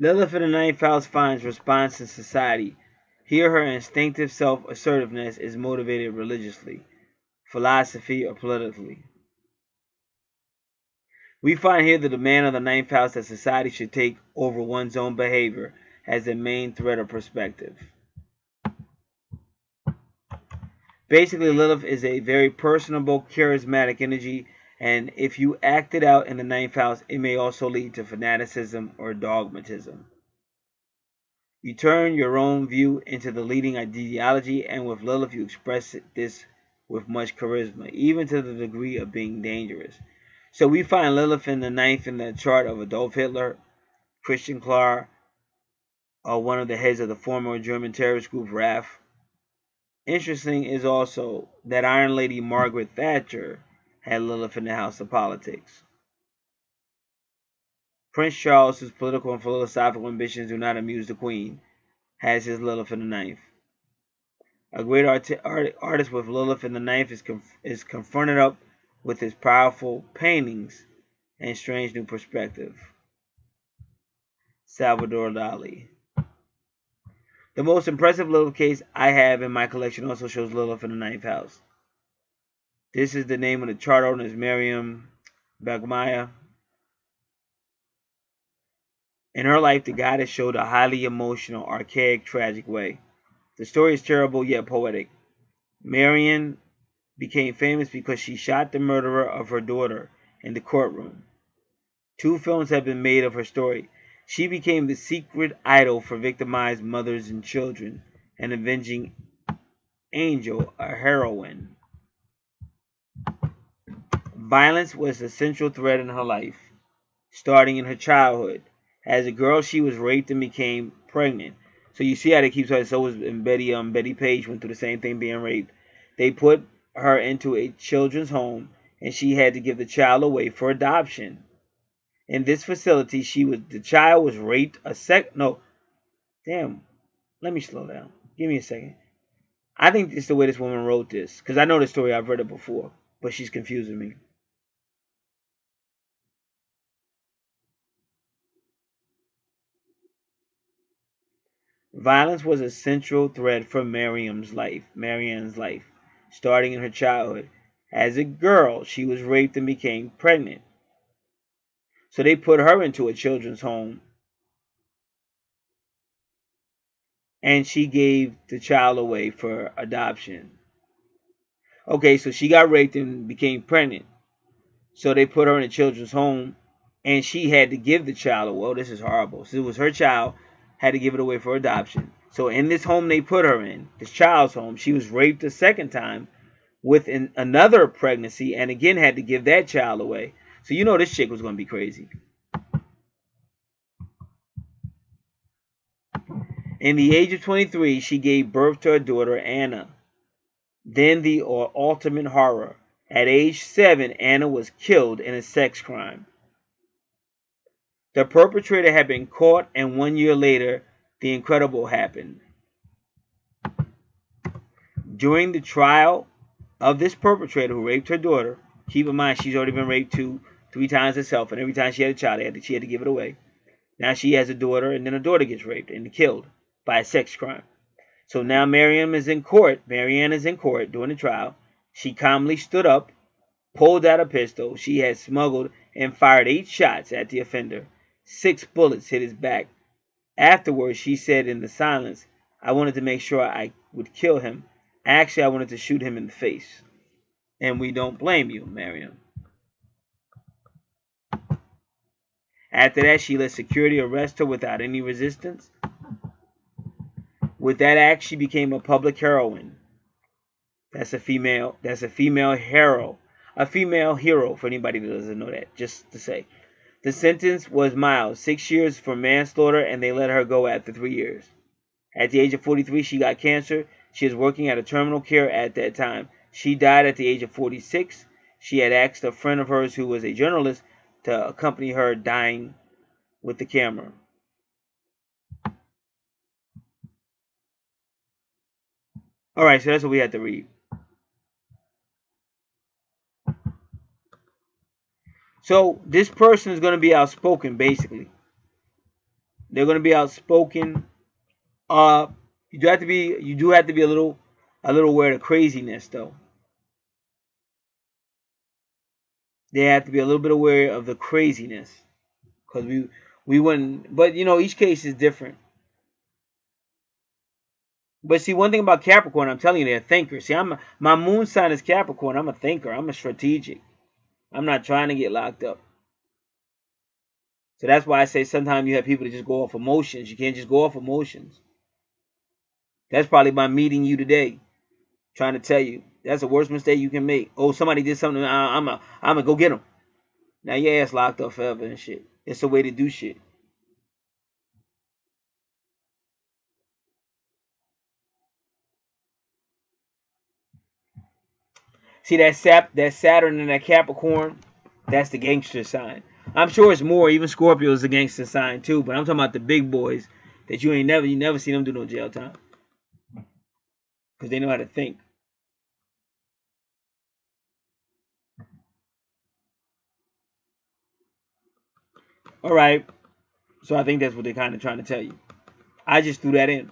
Lilith in the ninth house finds response in society. Here her instinctive self-assertiveness is motivated religiously, philosophy, or politically. We find here the demand of the ninth house that society should take over one's own behavior as the main thread of perspective. Basically, Lilith is a very personable, charismatic energy, and if you act it out in the ninth house, it may also lead to fanaticism or dogmatism. You turn your own view into the leading ideology, and with Lilith, you express this with much charisma, even to the degree of being dangerous. So we find Lilith in the ninth in the chart of Adolf Hitler, Christian Klar, one of the heads of the former German terrorist group RAF. Interesting is also that Iron Lady Margaret Thatcher had Lilith in the house of politics. Prince Charles, whose political and philosophical ambitions do not amuse the Queen, has his Lilith in the ninth. A great artist with Lilith in the ninth is confronted up with his powerful paintings and strange new perspective. Salvador Dali. The most impressive Lilith case I have in my collection also shows Lilith in the ninth house. This is the name of the chart owner is Miriam Bagmaya. In her life, the goddess showed a highly emotional, archaic, tragic way. The story is terrible yet poetic. Marian became famous because she shot the murderer of her daughter in the courtroom. 2 films have been made of her story. She became the secret idol for victimized mothers and children, an avenging angel, a heroine. Violence was the central thread in her life, starting in her childhood. As a girl, she was raped and became pregnant. So you see how they keep saying, so was Betty Page went through the same thing, being raped. They put her into a children's home, and she had to give the child away for adoption. In this facility, the child was raped let me slow down. Give me a second. I think it's the way this woman wrote this, because I know the story, I've read it before, but she's confusing me. Violence was a central thread for Marianne's life, starting in her childhood. As a girl, she was raped and became pregnant. So they put her into a children's home, and she gave the child away for adoption. Okay, so she got raped and became pregnant. So they put her in a children's home, and she had to give the child away. Well, this is horrible. So it was her child, had to give it away for adoption. So in this home they put her in, this child's home, she was raped a second time with another pregnancy, and again had to give that child away. So you know this chick was going to be crazy. In the age of 23, she gave birth to her daughter, Anna. Then the ultimate horror. At age 7, Anna was killed in a sex crime. The perpetrator had been caught, and 1 year later, the incredible happened. During the trial of this perpetrator who raped her daughter, keep in mind she's already been raped 3 times herself, and every time she had a child, she had to give it away. Now she has a daughter, and then her daughter gets raped and killed by a sex crime. So now Marianne is in court during the trial. She calmly stood up, pulled out a pistol she had smuggled, and fired 8 shots at the offender. 6 bullets hit his back. Afterwards, she said in the silence, "I wanted to make sure I would kill him. Actually, I wanted to shoot him in the face." And we don't blame you, Marianne. After that, she let security arrest her without any resistance. With that act, she became a public heroine. That's a female hero. A female hero, for anybody that doesn't know that, just to say. The sentence was mild, 6 years for manslaughter, and they let her go after 3 years. At the age of 43, she got cancer. She was working at a terminal care at that time. She died at the age of 46. She had asked a friend of hers who was a journalist to accompany her dying with the camera. Alright, so that's what we had to read. So this person is going to be outspoken, basically. They're going to be outspoken. You do have to be a little aware of craziness though. They have to be a little bit aware of the craziness because we wouldn't. But you know, each case is different. But see, one thing about Capricorn, I'm telling you, they're thinkers. See, my moon sign is Capricorn. I'm a thinker. I'm a strategic. I'm not trying to get locked up. So that's why I say sometimes you have people that just go off emotions. You can't just go off emotions. That's probably by meeting you today, trying to tell you that's the worst mistake you can make. Oh, somebody did something. I'm gonna go get them. Now your ass locked up forever and shit. It's a way to do shit. See that Saturn and that Capricorn, that's the gangster sign. I'm sure it's more. Even Scorpio is a gangster sign too. But I'm talking about the big boys that you never see them do no jail time because they know how to think. All right. So I think that's what they're kind of trying to tell you. I just threw that in.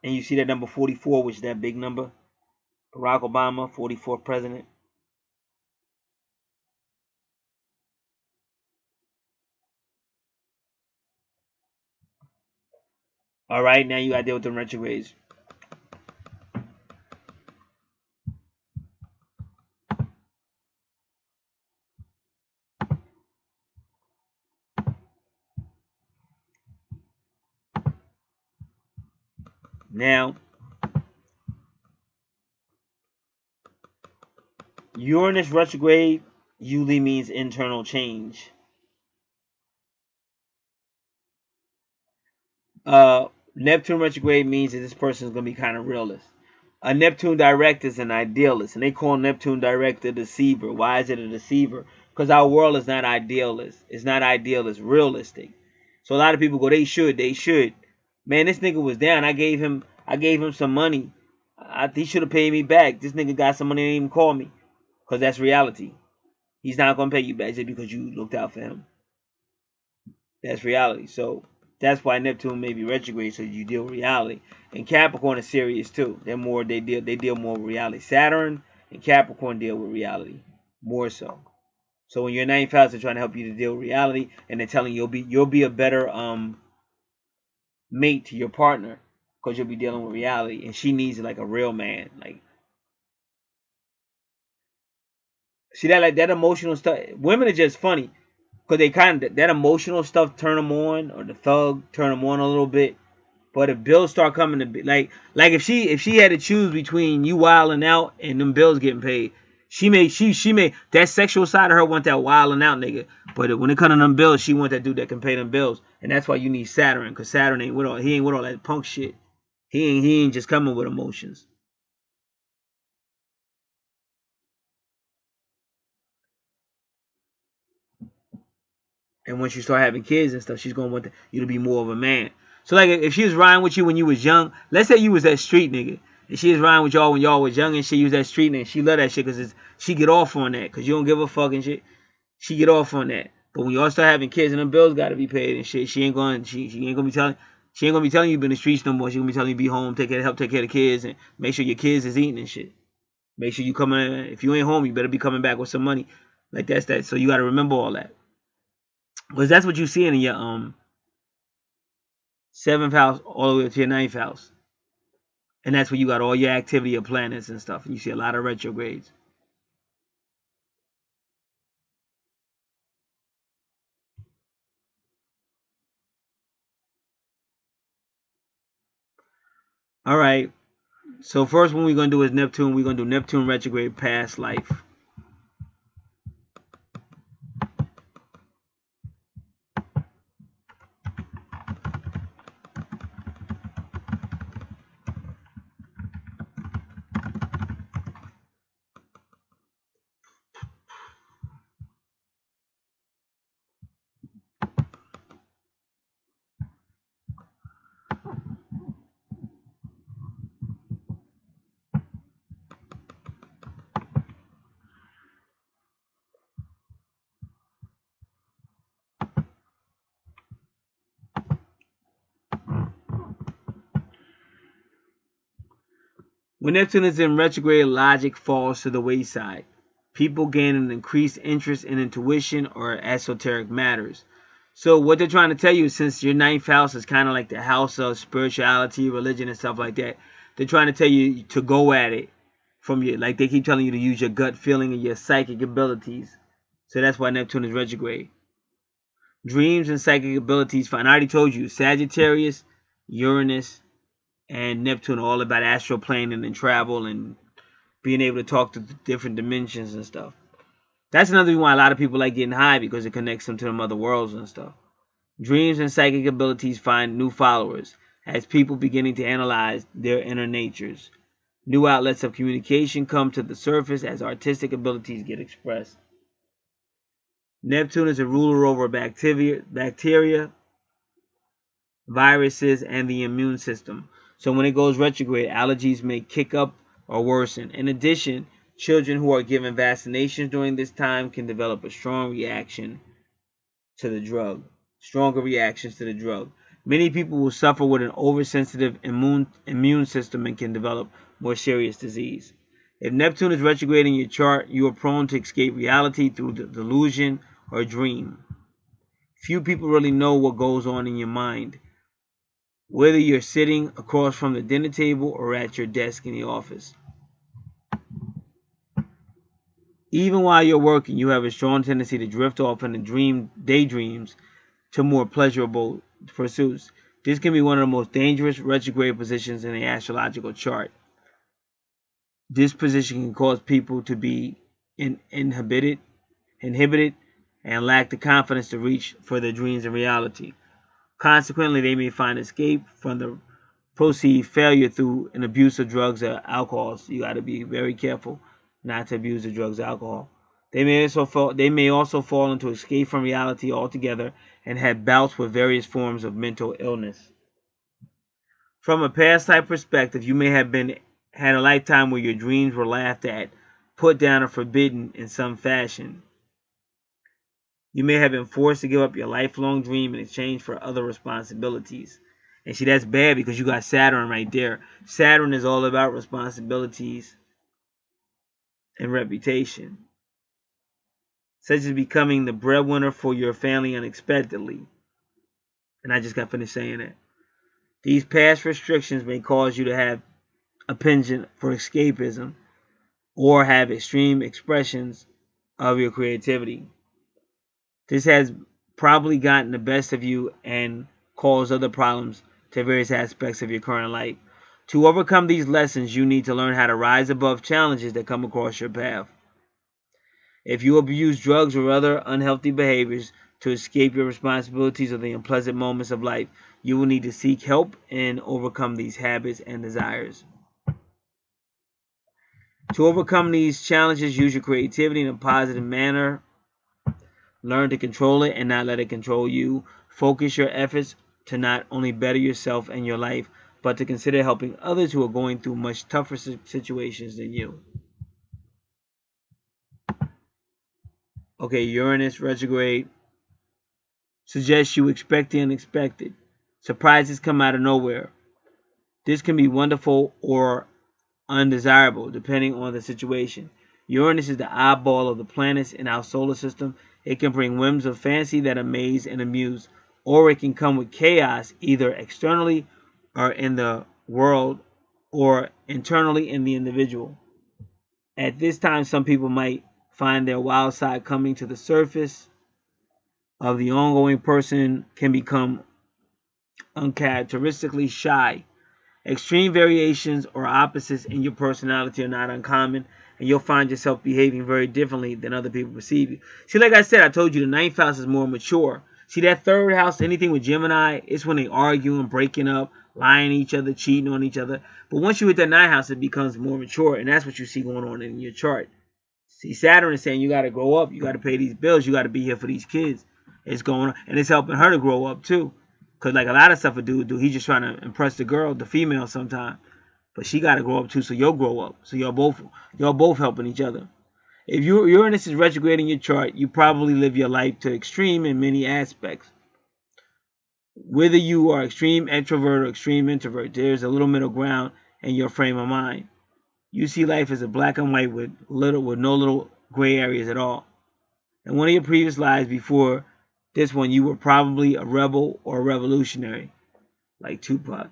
And you see that number 44, which is that big number. Barack Obama, 44th president. All right, now you got to deal with the retrogrades. Now, Uranus retrograde usually means internal change. Neptune retrograde means that this person is going to be kind of realist. A Neptune direct is an idealist, and they call Neptune direct a deceiver. Why is it a deceiver? Because our world is not idealist. It's not idealist, realistic. So a lot of people go, they should. Man, this nigga was down. I gave him some money. He should have paid me back. This nigga got some money and didn't even call me. Because that's reality. He's not going to pay you back just because you looked out for him. That's reality. So that's why Neptune may be retrograde, so you deal with reality. And Capricorn is serious too. They deal more with reality. Saturn and Capricorn deal with reality more so. So when your ninth house, they're trying to help you to deal with reality, and they're telling you you'll be a better mate to your partner because you'll be dealing with reality, and she needs like a real man. Like, see that, like that emotional stuff. Women are just funny because they kind of, that emotional stuff turn them on, or the thug turn them on a little bit. But if bills start coming to be like if she had to choose between you wilding out and them bills getting paid, she may that sexual side of her want that wilding out nigga. But when it comes to them bills, she want that dude that can pay them bills. And that's why you need Saturn, because Saturn ain't with all that punk shit. He ain't just coming with emotions. And once you start having kids and stuff, she's gonna want you to be more of a man. So like if she was riding with you when you was young, let's say you was that street nigga, and she was riding with y'all when y'all was young, and she was that street nigga, she love that shit because she get off on that because you don't give a fuck and shit. She get off on that. But when y'all start having kids and them bills gotta be paid and shit, she ain't gonna be telling you be in the streets no more. She gonna be telling you be home, help take care of the kids, and make sure your kids is eating and shit. Make sure you come in. If you ain't home, you better be coming back with some money. Like that's that. So you gotta remember all that. Because that's what you see in your seventh house all the way to your ninth house. And that's where you got all your activity of planets and stuff. And you see a lot of retrogrades. All right. So first one we're gonna do is Neptune. We're gonna do Neptune retrograde past life. When Neptune is in retrograde, logic falls to the wayside. People gain an increased interest in intuition or esoteric matters. So what they're trying to tell you, since your ninth house is kind of like the house of spirituality, religion, and stuff like that, they're trying to tell you to go at it from your, like they keep telling you to use your gut feeling and your psychic abilities. So that's why Neptune is retrograde. Dreams and psychic abilities, fine. I already told you, Sagittarius, Uranus, and Neptune are all about astral planing and travel and being able to talk to different dimensions and stuff. That's another reason why a lot of people like getting high, because it connects them to them other worlds and stuff. Dreams and psychic abilities find new followers as people beginning to analyze their inner natures. New outlets of communication come to the surface as artistic abilities get expressed. Neptune is a ruler over bacteria, viruses, and the immune system. So when it goes retrograde, allergies may kick up or worsen. In addition, children who are given vaccinations during this time can develop a strong reaction to the drug. Stronger reactions to the drug. Many people will suffer with an oversensitive immune system and can develop more serious disease. If Neptune is retrograde in your chart, you are prone to escape reality through the delusion or dream. Few people really know what goes on in your mind, whether you're sitting across from the dinner table or at your desk in the office. Even while you're working, you have a strong tendency to drift off into daydreams to more pleasurable pursuits. This can be one of the most dangerous retrograde positions in the astrological chart. This position can cause people to be inhibited, and lack the confidence to reach for their dreams and reality. Consequently, they may find escape from the perceived failure through an abuse of drugs or alcohol. So you got to be very careful not to abuse the drugs or alcohol. They may also fall into escape from reality altogether and have bouts with various forms of mental illness. From a past life perspective, you may have had a lifetime where your dreams were laughed at, put down, or forbidden in some fashion. You may have been forced to give up your lifelong dream in exchange for other responsibilities. And see, that's bad because you got Saturn right there. Saturn is all about responsibilities and reputation, such as becoming the breadwinner for your family unexpectedly. And I just got finished saying that. These past restrictions may cause you to have a penchant for escapism or have extreme expressions of your creativity. This has probably gotten the best of you and caused other problems to various aspects of your current life. To overcome these lessons, you need to learn how to rise above challenges that come across your path. If you abuse drugs or other unhealthy behaviors to escape your responsibilities or the unpleasant moments of life, you will need to seek help and overcome these habits and desires. To overcome these challenges, use your creativity in a positive manner. Learn to control it and not let it control you. Focus your efforts to not only better yourself and your life, but to consider helping others who are going through much tougher situations than you. Okay, Uranus retrograde suggests you expect the unexpected. Surprises come out of nowhere. This can be wonderful or undesirable, depending on the situation. Uranus is the eyeball of the planets in our solar system. It can bring whims of fancy that amaze and amuse, or it can come with chaos, either externally or in the world, or internally in the individual. At this time, some people might find their wild side coming to the surface of the ongoing person can become uncharacteristically shy. Extreme variations or opposites in your personality are not uncommon, and you'll find yourself behaving very differently than other people perceive you. See, like I said, I told you the ninth house is more mature. See, that third house, anything with Gemini, it's when they arguing, breaking up, lying to each other, cheating on each other. But once you hit that ninth house, it becomes more mature, and that's what you see going on in your chart. See, Saturn is saying you got to grow up, you got to pay these bills, you got to be here for these kids. It's going on, and it's helping her to grow up too. Because like a lot of stuff a dude do, he's just trying to impress the girl, the female sometimes. But she got to grow up too, so you'll grow up. So y'all both helping each other. If Uranus is retrograde in your chart, you probably live your life to extreme in many aspects. Whether you are extreme extrovert or extreme introvert, there's a little middle ground in your frame of mind. You see life as a black and white with no little gray areas at all. In one of your previous lives before this one, you were probably a rebel or a revolutionary, like Tupac,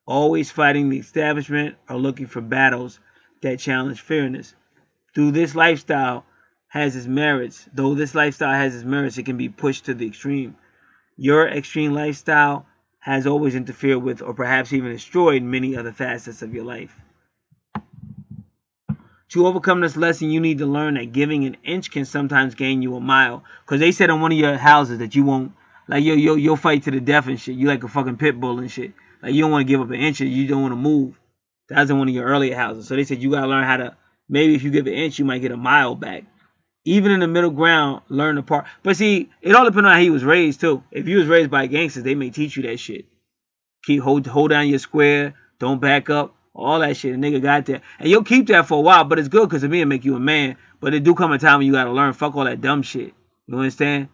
always fighting the establishment or looking for battles that challenge fairness. Though this lifestyle has its merits, it can be pushed to the extreme. Your extreme lifestyle has always interfered with or perhaps even destroyed many other facets of your life. To overcome this lesson, you need to learn that giving an inch can sometimes gain you a mile. Because they said on one of your houses that you won't, like, you'll fight to the death and shit. You like a fucking pit bull and shit. Like, you don't want to give up an inch, you don't want to move. That was in one of your earlier houses. So they said you got to learn how to, maybe if you give an inch, you might get a mile back. Even in the middle ground, learn the part. But see, it all depends on how he was raised, too. If you was raised by gangsters, they may teach you that shit. Hold down your square, don't back up. All that shit, a nigga got that. And you'll keep that for a while, but it's good because it'll make you a man. But it do come a time when you got to learn. Fuck all that dumb shit. You understand?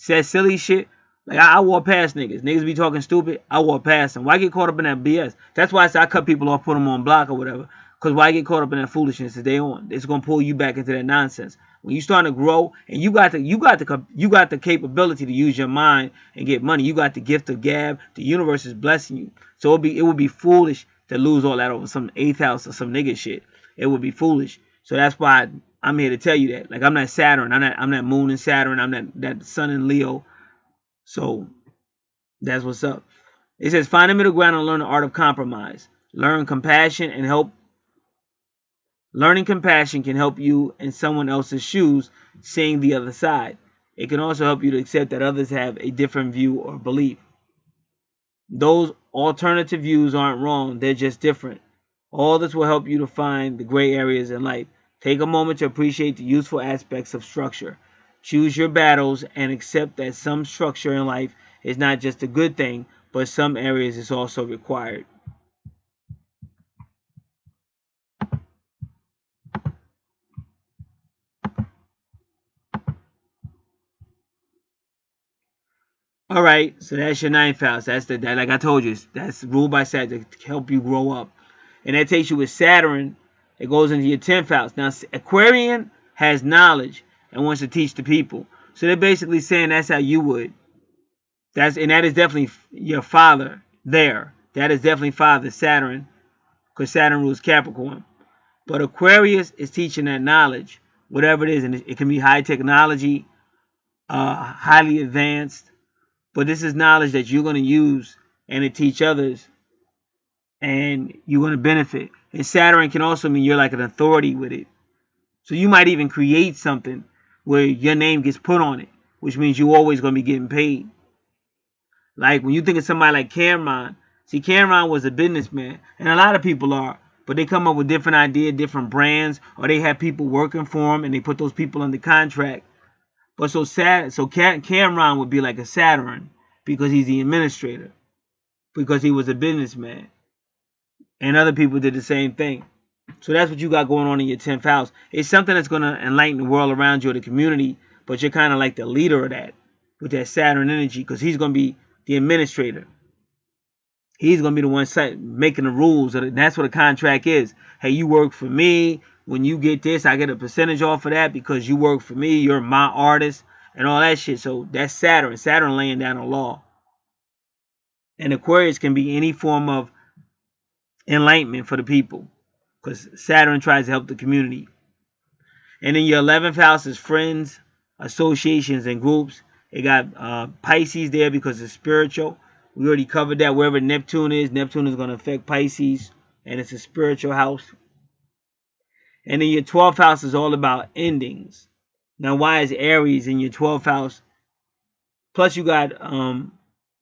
That silly shit. Like, I walk past niggas. Niggas be talking stupid. I walk past them. Why get caught up in that BS? That's why I say I cut people off, put them on block or whatever. Because why get caught up in that foolishness that they on? It's going to pull you back into that nonsense. When you starting to grow and you got the capability to use your mind and get money. You got the gift of gab. The universe is blessing you. So it would be foolish to lose all that over some 8th house or some nigga shit. It would be foolish. So that's why I'm here to tell you that. Like, I'm not Saturn. I'm not Moon and Saturn. I'm that Sun and Leo. So that's what's up. It says find a middle ground and learn the art of compromise. Learning compassion can help you in someone else's shoes, seeing the other side. It can also help you to accept that others have a different view or belief. Those alternative views aren't wrong, they're just different. All this will help you to find the gray areas in life. Take a moment to appreciate the useful aspects of structure. Choose your battles and accept that some structure in life is not just a good thing, but some areas is also required. All right, so that's your 9th house. That's like I told you, that's ruled by Saturn to help you grow up. And that takes you with Saturn. It goes into your 10th house. Now, Aquarian has knowledge and wants to teach the people. So they're basically saying that's how you would. That is definitely your father there. That is definitely father, Saturn, because Saturn rules Capricorn. But Aquarius is teaching that knowledge, whatever it is, and it can be high technology, highly advanced. But this is knowledge that you're going to use and to teach others, and you're going to benefit. And Saturn can also mean you're like an authority with it. So you might even create something where your name gets put on it, which means you're always going to be getting paid. Like when you think of somebody like Cameron, see, Cameron was a businessman, and a lot of people are, but they come up with different ideas, different brands, or they have people working for them, and they put those people under contract. But Cameron would be like a Saturn because he's the administrator, because he was a businessman. And other people did the same thing. So that's what you got going on in your 10th house. It's something that's going to enlighten the world around you or the community, but you're kind of like the leader of that with that Saturn energy because he's going to be the administrator. He's going to be the one making the rules. That's what a contract is. Hey, you work for me. When you get this, I get a percentage off of that because you work for me. You're my artist and all that shit. So that's Saturn. Saturn laying down a law. And Aquarius can be any form of enlightenment for the people because Saturn tries to help the community. And then your 11th house is friends, associations, and groups. It got Pisces there because it's spiritual. We already covered that. Wherever Neptune is going to affect Pisces, and it's a spiritual house. And then your 12th house is all about endings. Now, why is Aries in your 12th house? Plus, you got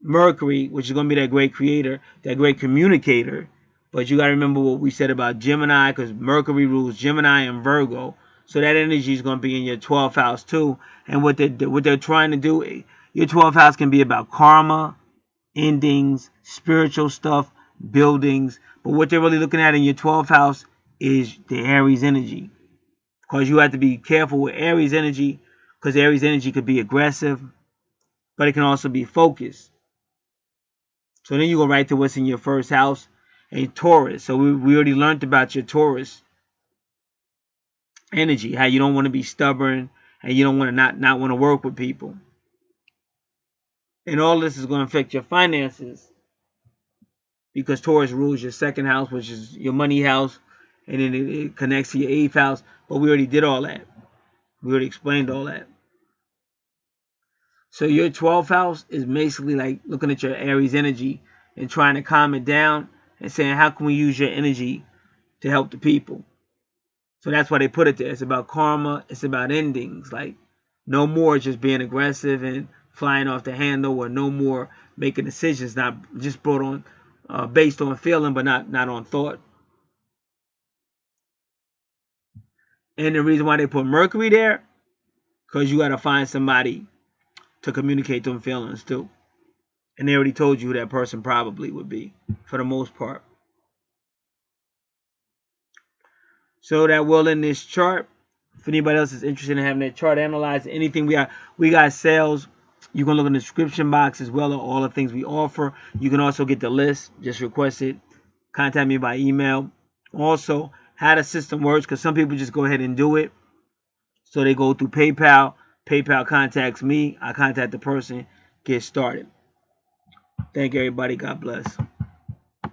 Mercury, which is going to be that great creator, that great communicator. But you got to remember what we said about Gemini, because Mercury rules Gemini and Virgo. So that energy is going to be in your 12th house too. And what they're trying to do, your 12th house can be about karma, endings, spiritual stuff, buildings. But what they're really looking at in your 12th house is the Aries energy. Because you have to be careful with Aries energy, because Aries energy could be aggressive, but it can also be focused. So then you go right to what's in your first house, and Taurus. So we already learned about your Taurus. energy, how you don't want to be stubborn and you don't want to not want to work with people. And all this is going to affect your finances because Taurus rules your second house, which is your money house, and then it connects to your eighth house. But we already did all that. We already explained all that. So your 12th house is basically like looking at your Aries energy and trying to calm it down and saying, how can we use your energy to help the people? So that's why they put it there. It's about karma. It's about endings. Like no more just being aggressive and flying off the handle, or no more making decisions not just brought on based on feeling, but not on thought. And the reason why they put Mercury there, because you got to find somebody to communicate them feelings too. And they already told you who that person probably would be, for the most part. So that will end this chart. If anybody else is interested in having that chart analyzed, anything we got sales. You can look in the description box as well, all the things we offer. You can also get the list. Just request it. Contact me by email. Also, how the system works, because some people just go ahead and do it. So they go through PayPal. PayPal contacts me. I contact the person. Get started. Thank you, everybody. God bless.